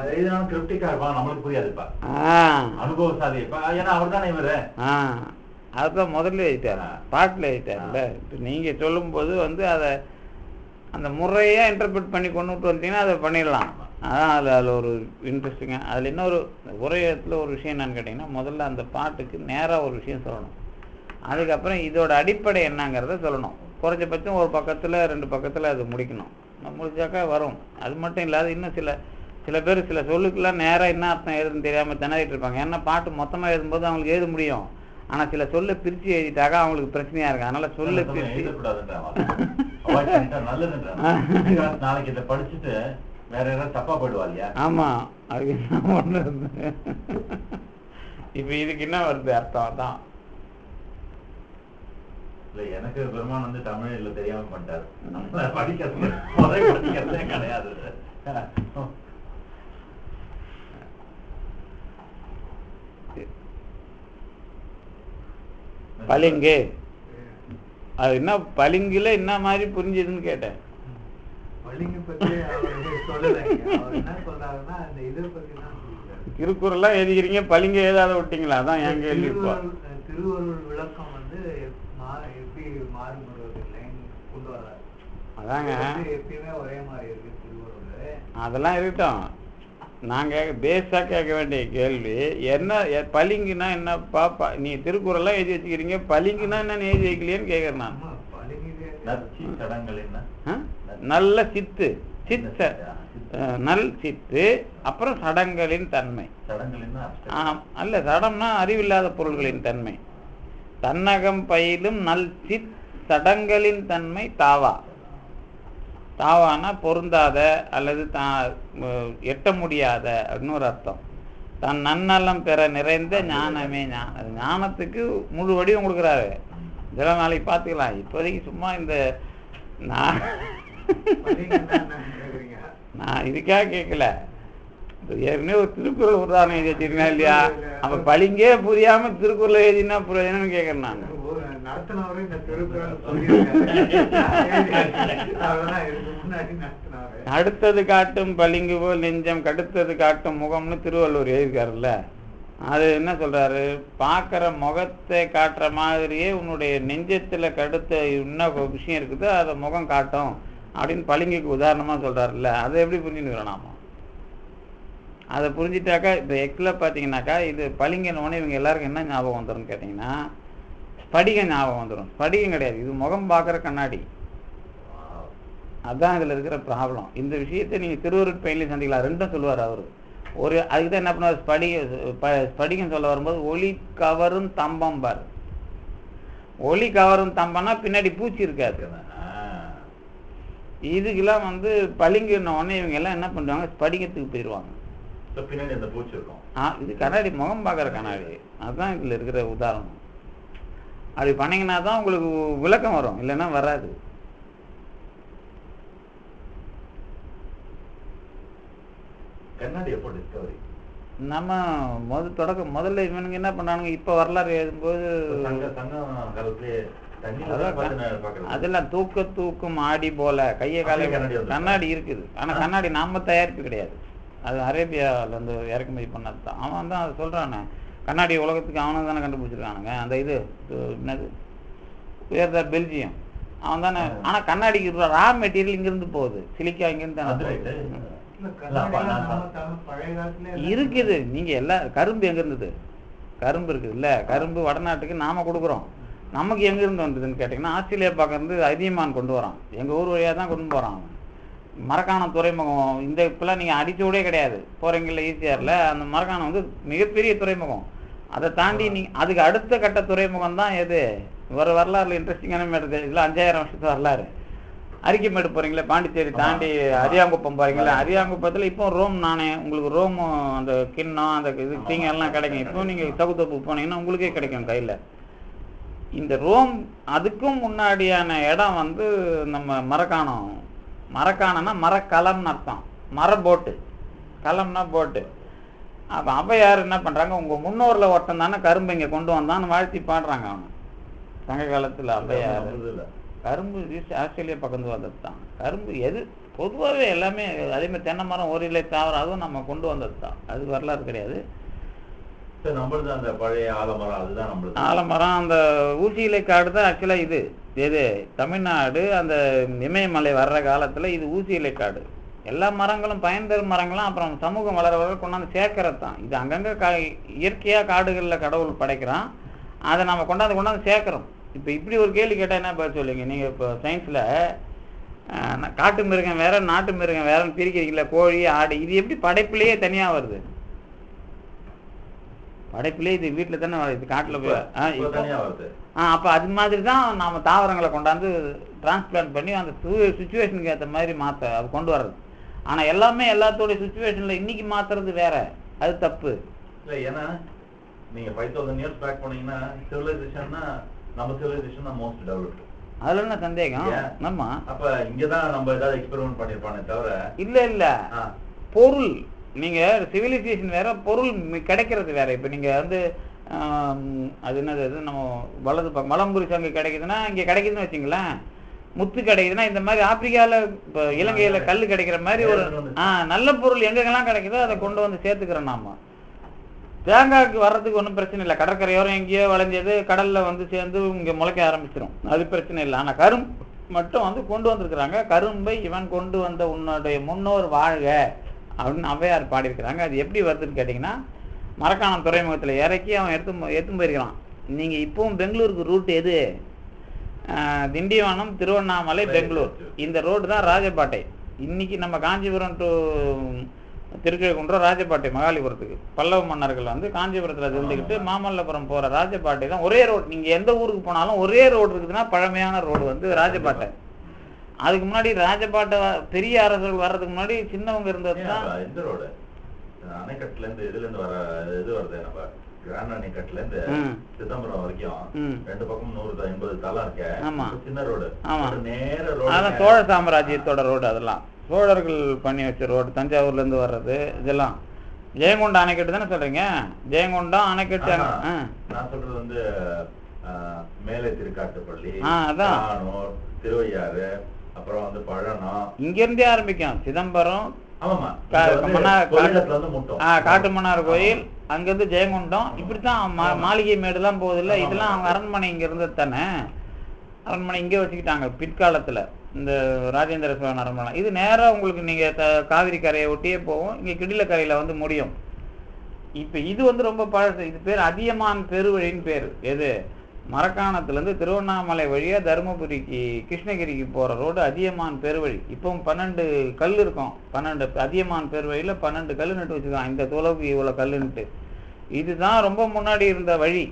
கிரிப்டிக்கா இருப்பான், நம்மளுக்கு புரியாதுப்பா, அனுபவசாலி இருப்பா. ஏன்னா அவர் தானே இவரு. அதுதான் முதல்ல எழுதிட்டார், பாட்டில் எழுதிட்டார்ல. இப்போ நீங்கள் சொல்லும்போது வந்து அதை அந்த முறையாக இன்டர்பிரட் பண்ணி கொண்டுட்டு வந்தீங்கன்னா அதை பண்ணிடலாம். அதான் அதில் ஒரு இன்ட்ரெஸ்டிங்காக. அதில் இன்னொரு ஒரே இடத்துல ஒரு விஷயம் என்னன்னு கேட்டிங்கன்னா, முதல்ல அந்த பாட்டுக்கு நேராக ஒரு விஷயம் சொல்லணும், அதுக்கப்புறம் இதோட அடிப்படை என்னங்கிறத சொல்லணும். குறைஞ்சபட்சம் ஒரு பக்கத்தில் 2 பக்கத்தில் அது முடிக்கணும். முடிச்சாக்கா வரும். அது மட்டும் இல்லாத இன்னும் சில பேர் சில சொல்லுக்கெல்லாம் நேராக என்ன அர்த்தம் எழுதுன்னு தெரியாமல் திணறிட்டு இருப்பாங்க. ஏன்னா பாட்டு மொத்தமாக எழுதும்போது அவங்களுக்கு எழுத முடியும், ஆனால் சில சொல்ல பிரித்து எழுதிட்டாக்கா அவங்களுக்கு பிரச்சனையாக இருக்கு. அதனால சொல்ல பிரித்து நாளைக்கு இதை படிச்சுட்டு வேற யாராவது தப்பா போயிடுவாங்க. ஆமாம், அதுக்கு என்ன பண்ணுறது? இப்போ இதுக்கு என்ன வருது அர்த்தம் தான். எனக்கு பெருமான் வந்து தமிழ்ல தெரியாம பண்ணிட்டாரு. படிக்கிறதே கிடையாது. பளிங்கு அது என்ன பளிங்குல என்ன மாதிரி புரிஞ்சதுன்னு கேட்டேன். திருக்குறள்லாம் எழுதிக்கிறீங்க, பளிங்கு எழுதாத விட்டீங்களா? அதான் என் கேள்வி. திருவருள் விளக்கம் வந்து எப்படி மாறுபடுவதில்லை கொண்டு வர்றாரு. அதாங்க எப்பயுமே ஒரே மாதிரி இருக்கு திருவருள். அதெல்லாம் இருக்கட்டும். நாங்கள் பேஸாக கேட்க வேண்டிய கேள்வி என்ன, பளிங்குன்னா என்ன பாப்பா? நீ திருக்குறள்லாம் எழுதி வச்சுக்கிறீங்க, பளிங்குன்னா என்னன்னு எழுதி வைக்கலையேன்னு கேட்குறேன் நான். நல்ல சித்து, நல் சித்து, அப்புறம் சடங்களின் தன்மை. அல்ல, சடம்னா அறிவில்லாத பொருள்களின் தன்மை. தன்னகம் பயிலும் நல் சித் சடங்களின் தன்மை தாவா. தாவானா பொருந்தாத அல்லது எட்ட முடியாத அப்படின்னு ஒரு அர்த்தம். தன் நன்னலம் பெற நிறைந்த ஞானமே ஞானம். ஞானத்துக்கு முழு வடிவம் கொடுக்குறாரு. இதெல்லாம் நாளைக்கு பார்த்துக்கலாம். இப்போதைக்கு சும்மா இந்த நான் இதுக்காக கேட்கல. ஏற்கனவே ஒரு திருக்குறள் உதாரணம் எழுதி வச்சிருக்கா இல்லையா? அப்ப பளிங்கே புரியாம திருக்குறள் எழுதினா புரியுதுன்னு கேட்கறேன் நான். அடுத்தது காட்டும் பளிங்கு போல் நெஞ்சம் கடுத்தது காட்டும் முகம்னு திருவள்ளுவர் எழுதியிருக்காருல்ல. அது என்ன சொல்றாரு? பார்க்குற முகத்தை காட்டுற மாதிரியே உன்னுடைய நெஞ்சத்துல கடுத்த இன்னும் விஷயம் இருக்குது, அதை முகம் காட்டும் அப்படின்னு பளிங்குக்கு உதாரணமா சொல்றாருல்ல. அதை எப்படி புரிஞ்சுக்கிறோம் நாம? அதை புரிஞ்சிட்டாக்கா இப்போ எக்ஸில் பார்த்தீங்கன்னாக்கா இது பளிங்கன்னு இவங்க எல்லாருக்கும் என்ன ஞாபகம் வந்துடும் கேட்டிங்கன்னா, ஸ்படிகம் ஞாபகம் வந்துடும். ஸ்படிகம் கிடையாது, இது முகம் பார்க்குற கண்ணாடி. அதுதான் இதில் இருக்கிற ப்ராப்ளம். இந்த விஷயத்தை நீங்கள் திருவருட்பயனிலையும் சந்திக்கலாம். ரெண்டும் சொல்லுவார் அவர். அதுக்கு தான் என்ன பண்ணுவார், ஸ்படிகம் சொல்ல வரும்போது ஒளி கவரும் தம்பம் பார். ஒளி கவரும் தம்பனா பின்னாடி பூச்சி இருக்காது. இதுக்கெல்லாம் வந்து பளிங்குன உடனே இவங்க எல்லாம் என்ன பண்ணுவாங்க, ஸ்படிகத்துக்கு போயிடுவாங்க. பின்னாடி அந்த பூச்சி இருக்கும். இது கண்ணாடி, முகம் பார்க்குற கண்ணாடி. அதுதான் இதில் இருக்கிற உதாரணம். அப்படி பண்ணிங்கன்னா தான் உங்களுக்கு விளக்கம் வரும், இல்லைன்னா வராது. கண்ணாடி எப்போ டிஸ்கவரி? நம்ம முதல்ல இவனுங்க என்ன பண்ணானுங்க, இப்போ வரலாறு எழுதும்போது அதெல்லாம் தூக்கும் ஆடி போல கையை காலை கண்ணாடி இருக்குது. ஆனால் கண்ணாடி நாம தயாரிப்பு கிடையாது, அது அரேபியாவிலேருந்து இறக்குமதி பண்ணது தான். அவன் தான் அதை சொல்கிறானே, கண்ணாடி உலகத்துக்கு அவனுக்கு தானே கண்டுபிடிச்சிருக்கானுங்க. அந்த இது என்னது உயர்ந்த பெல்ஜியம் அவன் தானே. ஆனால் கண்ணாடிக்கு ரா மெட்டீரியல் இங்கேருந்து போகுது, சிலிக்கா இங்கேருந்து தானே இருக்குது. நீங்கள் எல்லாம் கரும்பு எங்கே இருந்தது? கரும்பு இருக்குது இல்லை, கரும்பு வடநாட்டுக்கு நாம் கொடுக்குறோம். நமக்கு எங்கேருந்து வந்ததுன்னு கேட்டிங்கன்னா, ஆஸ்திரேலியா பக்கம் இருந்து அதியமான் கொண்டு வரான், எங்கள் ஊர் வழியாக தான் கொண்டு போகிறான். மரக்காணம் துறைமுகம் இந்த இப்போலாம் நீங்கள் அடிச்சோடே கிடையாது, போகிறீங்கள ஈஸியாரில். அந்த மரக்காணம் வந்து மிகப்பெரிய துறைமுகம். அதை தாண்டி அதுக்கு அடுத்த கட்ட துறைமுகம் தான் எது? வரலாறுல இன்ட்ரெஸ்டிங்கான மேடு. இதெல்லாம் 5000 வருஷத்து வரலாறு. அரிக்கைமேடு போகிறீங்களே, பாண்டிச்சேரி தாண்டி அரியாங்குப்பம் போகிறீங்களே, அரியாங்குப்பத்தில் இப்போ ரோம் நாணயம் உங்களுக்கு ரோம் அந்த கிண்ணம் அந்த இது தீங்கெல்லாம் கிடைக்கும். இப்போ நீங்கள் தகுத்தப்பு போனீங்கன்னா உங்களுக்கே கிடைக்கும் கையில். இந்த ரோம் அதுக்கும் முன்னாடியான இடம் வந்து நம்ம மரக்காணம்னா மரக்கலம்னு அர்த்தம். மரபோட்டு, கலம்னா போட்டு. அப்போ ஔவையார் என்ன பண்ணுறாங்க, உங்கள் முன்னோரில் ஒருத்தன் தானே கரும்பு இங்கே கொண்டு வந்தான்னு வாழ்த்தி பாடுறாங்க. அவனை சங்க காலத்தில் ஔவையார் கரும்பு ஆஸ்திரேலியா பக்கம் வந்தது தான். கரும்பு எது பொதுவாகவே எல்லாமே அதேமாதிரி தென்னை மரம், ஒரு இலை தாவரம், அதுவும் நம்ம கொண்டு வந்தது தான். அது வரலாறு கிடையாது. அந்த பழைய ஆலமரம், அதுதான் நம்மளுக்கு ஆலமரம். அந்த ஊசி இலை காடு தான் ஆக்சுவலாக இது எது தமிழ்நாடு அந்த இமயமலை வர்ற காலத்தில் இது ஊசி இலை காடு. எல்லா மரங்களும் பயன் தரும் மரங்களும் அப்புறம் சமூகம் வளர கொண்டாந்து சேர்க்கறது தான். இது அங்கங்கே இயற்கையாக காடுகளில் கடவுள் படைக்கிறான், அதை நம்ம கொண்டாந்து சேர்க்குறோம். இப்போ இப்படி ஒரு கேள்வி கேட்டால் என்ன பதில் சொல்லுங்க நீங்கள்? இப்போ சயின்ஸில் காட்டு மிருகம் வேற நாட்டு மிருகம் வேறன்னு பிரிக்கிறீங்களா, கோழி ஆடு, இது எப்படி படைப்புலேயே தனியாக வருது? படைப்புலேயே இது வீட்டில் தானே வருது, காட்டில் போய் அப்போ அது மாதிரி தான் நாம் தாவரங்களை கொண்டாந்து டிரான்ஸ்பிளான்ட் பண்ணி அந்த சுச்சுவேஷனுக்கு ஏற்ற மாதிரி அது கொண்டு வர்றது. ஆனால் எல்லாமே எல்லாத்தோடைய சுச்சுவேஷனில் இன்னைக்கு மாற்றுறது வேற, அது தப்பு இல்லை. ஏன்னா நீங்கள் 5000 years பேக் போனீங்கன்னா சிவிலைசேஷன்னா நம்ம சிவிலைசேஷன் தான் மோஸ்ட் டெவலப்டு. அதுல என்ன சந்தேகம்? ஆமா, அப்ப இங்கதான் நம்ம ஏதாவது எக்ஸ்பெரிமெண்ட் பண்ணிருப்பானே தவிர இல்ல பொருள். நீங்க சிவிலைசேஷன் வேற, பொருள் கிடைக்கிறது வேற. இப்ப நீங்க வந்து அது என்னது, நம்ம வலது பக்கம் மலம்புரி சங்கு கிடைக்குதுன்னா இங்க கிடைக்குதுன்னு வச்சுங்களேன், முத்து கிடைக்குதுன்னா இந்த மாதிரி ஆப்பிரிக்கால இப்போ இலங்கையில கல் கிடைக்கிற மாதிரி ஒரு நல்ல பொருள் எங்கெங்கெல்லாம் கிடைக்குதோ அதை கொண்டு வந்து சேர்த்துக்கிறோம். நாம தேங்காய்க்கு வர்றதுக்கு ஒன்றும் பிரச்சனை இல்லை, கடற்கரையோரம் எங்கேயோ விளைஞ்சது கடல்ல வந்து சேர்ந்து இங்கே முளைக்க ஆரம்பிச்சிடும், அது பிரச்சனை இல்லை. ஆனால் கரும்பு மட்டும் வந்து கொண்டு வந்திருக்கிறாங்க. கரும்பை இவன் கொண்டு வந்த உன்னுடைய முன்னோர் வாழ்க அப்படின்னு ஔவையார் பாடியிருக்கிறாங்க. அது எப்படி வருதுன்னு கேட்டிங்கன்னா, மரக்காணம் துறைமுகத்தில் இறக்கி அவன் எடுத்து போயிருக்கிறான். நீங்கள் இப்பவும் பெங்களூருக்கு ரூட் எது? திண்டிவனம், திருவண்ணாமலை, பெங்களூர். இந்த ரோடு தான் ராஜபாட்டை. இன்னைக்கு நம்ம காஞ்சிபுரம் டு திருக்கிழக்குன்றம் ராஜபாட்டை மகாலிபுரத்துக்கு பல்லவ மன்னர்கள் வந்து காஞ்சிபுரத்தில் இருந்துக்கிட்டு மாமல்லபுரம் போகிற ராஜபாட்டை தான் ஒரே ரோடு. நீங்கள் எந்த ஊருக்கு போனாலும் ஒரே ரோடு இருக்குதுன்னா பழமையான ரோடு வந்து ராஜபாட்டை. அதுக்கு முன்னாடி ராஜபாட்டை பெரிய அரசர்கள் வர்றதுக்கு முன்னாடி சின்னவங்க இருந்தது தான். இந்த ரோடு அணைக்கட்டுலேருந்து இதுலேருந்து வர இது வருது, நம்ம கிராண்ட் அணைக்கட்டுலேருந்து சிதம்பரம் வரைக்கும் 2 பக்கம் 180 தலம் இருக்கு. ஆமா, சின்ன ரோடு. ஆமா, நேர ரோடு. அதான் சோழ சாம்ராஜ்யத்தோட ரோடு. அதெல்லாம் சோழர்கள் பண்ணி வச்ச ரோடு. தஞ்சாவூர்ல இருந்து வர்றது இதெல்லாம். ஜெயங்கொண்ட அணைக்கட்டு தானே சொல்றீங்க? ஜெயங்கொண்டம் அணைக்கட்டு. நான் சொல்றது வந்து மேலே திருக்காட்டுப்பள்ளி, அதான் திருவையாறு, அப்புறம் வந்து பழனம். இங்க இருந்தே ஆரம்பிக்கும். சிதம்பரம், காட்டுமன்னார் கோயில், அங்கிருந்து ஜெயங்கொண்டம், இப்படித்தான் மாளிகை மேடு எல்லாம் போகுது இல்ல. இதெல்லாம் அவங்க அரண்மனை இங்க இருந்தது தானே. அரண்மனை இங்கே வச்சுக்கிட்டாங்க பிற்காலத்துல, இந்த ராஜேந்திர சோழன் அரண்மனை. இது நேரம் உங்களுக்கு நீங்க காவிரி கரையை ஒட்டியே போகும், இங்க கிடிலக்கரையில வந்து முடியும். இப்ப இது வந்து ரொம்ப பழசு. இது பேர் அதியமான் பெருவழின்னு பேரு. எது? மரக்காணத்துலேருந்து திருவண்ணாமலை வழியாக தருமபுரிக்கு கிருஷ்ணகிரிக்கு போகிற ரோடு அதியமான் பெருவழி. இப்போவும் 12 கல் இருக்கும். 12 அதியமான் பெருவழியில் 12 கல் நட்டு வச்சுருக்கான். இந்த தொலைவுக்கு இவ்வளோ கல்லுன்ட்டு. இதுதான் ரொம்ப முன்னாடி இருந்த வழி.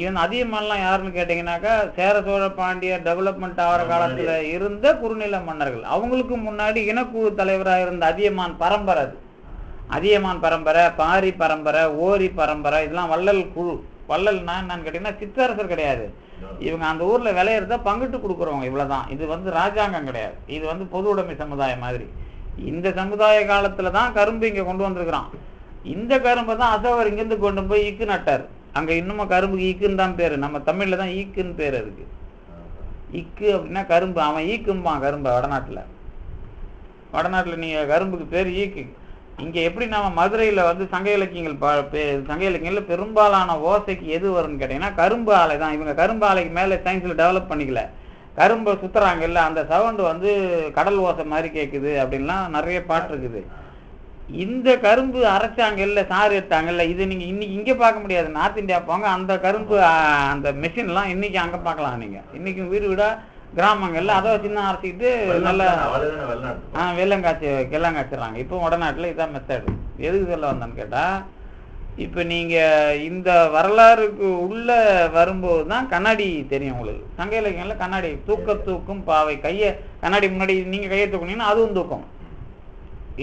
இவன் அதியமான்லாம் யாருன்னு கேட்டிங்கனாக்கா சேர சோழ பாண்டிய டெவலப்மெண்ட் ஆகிற காலத்தில் இருந்த குறுநில மன்னர்கள். அவங்களுக்கு முன்னாடி இனக்குழு தலைவராக இருந்த அதியமான் பரம்பரை. அது அதியமான் பரம்பரை, பாரி பரம்பரை, ஓரி பரம்பரை, இதெல்லாம் வள்ளல் குழு. வள்ளல்னா என்னன்னு கேட்டிங்கன்னா சிற்றரசர் கிடையாது. இவங்க அந்த ஊரில் விளையிறத பங்கிட்டு கொடுக்குறவங்க, இவ்வளோதான். இது வந்து ராஜாங்கம் கிடையாது, இது வந்து பொது உடைமை சமுதாயம் மாதிரி. இந்த சமுதாய காலத்தில் தான் கரும்பு இங்கே கொண்டு வந்திருக்கிறான். இந்த கரும்பை தான் அசோகர் இங்கேருந்து கொண்டு போய் ஈக்கு நட்டார். அங்கே இன்னமும் கரும்புக்கு ஈக்குன்னு தான் பேர். நம்ம தமிழில் தான் ஈக்குன்னு பேர். அதுக்கு ஈக்கு அப்படின்னா கரும்பு. அவன் ஈக்கும்பான் கரும்பை. வடநாட்டில் நீங்கள் கரும்புக்கு பேர் ஈக்கு. இங்கே எப்படி நம்ம மதுரையில் வந்து சங்க இலக்கியங்களில் பெரும்பாலான ஓசைக்கு எது வரும்னு கேட்டிங்கன்னா கரும்பு ஆலை தான். இவங்க கரும்பு ஆலைக்கு மேலே சயின்ஸில் டெவலப் பண்ணிக்கல. கரும்பை சுற்றுறாங்கல்ல, அந்த சவுண்டு வந்து கடல் ஓசை மாதிரி கேட்குது அப்படின்லாம் நிறைய பாட்டு இருக்குது. இந்த கரும்பு அரைச்சாங்கல்ல, சாறு எடுத்தாங்கல்ல, இது நீங்கள் இன்னைக்கு இங்கே பார்க்க முடியாது. நார்த் இந்தியா போங்க, அந்த கரும்பு அந்த மெஷின்லாம் இன்னைக்கு அங்கே பார்க்கலாம். நீங்கள் இன்றைக்கும் வீடு வீடாக கிராமங்கள்ல அதை வச்சுன்னா அரைச்சிக்கிட்டு நல்லா வெள்ளம் காய்ச்சிடுறாங்க. இப்போ வடநாட்டில் இதான் மெத்தடு. எதுக்கு சொல்ல வந்தேன்னு கேட்டால், இப்போ நீங்கள் இந்த வரலாறுக்கு உள்ளே வரும்போது தான் கண்ணாடி தெரியும் உங்களுக்கு. சங்க இலக்கியங்களில் கண்ணாடி தூக்கும் பாவை. கையை கண்ணாடி முன்னாடி நீங்கள் கையை தூக்குனீங்கன்னா அதுவும் தூக்கும்.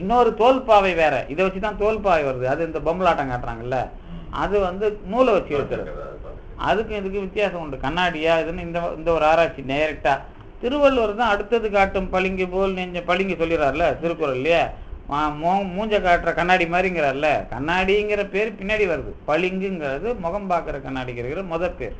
இன்னொரு தோல் பாவை வேற, இதை வச்சு தான் தோல் பாவை வருது. அது இந்த பொம்மலாட்டம் காட்டுறாங்கல்ல, அது வந்து நூலை வச்சு எடுக்கிறது. அதுக்கும் இதுக்கு வித்தியாசம் உண்டு. கண்ணாடியா இதுன்னு இந்த ஒரு ஆராய்ச்சி டைரக்டா. திருவள்ளுவர் தான் அடுத்தது காட்டும் பளிங்கு போல் நெஞ்ச பளிங்கு சொல்லிடுறாருல திருக்குறள்லயே. மூஞ்ச காட்டுற கண்ணாடி மாதிரிங்கிறார்ல. கண்ணாடிங்கிற பேர் பின்னாடி வருது. பளிங்குங்கிறது முகம் பார்க்குற கண்ணாடிங்கிற முதல் பேர்.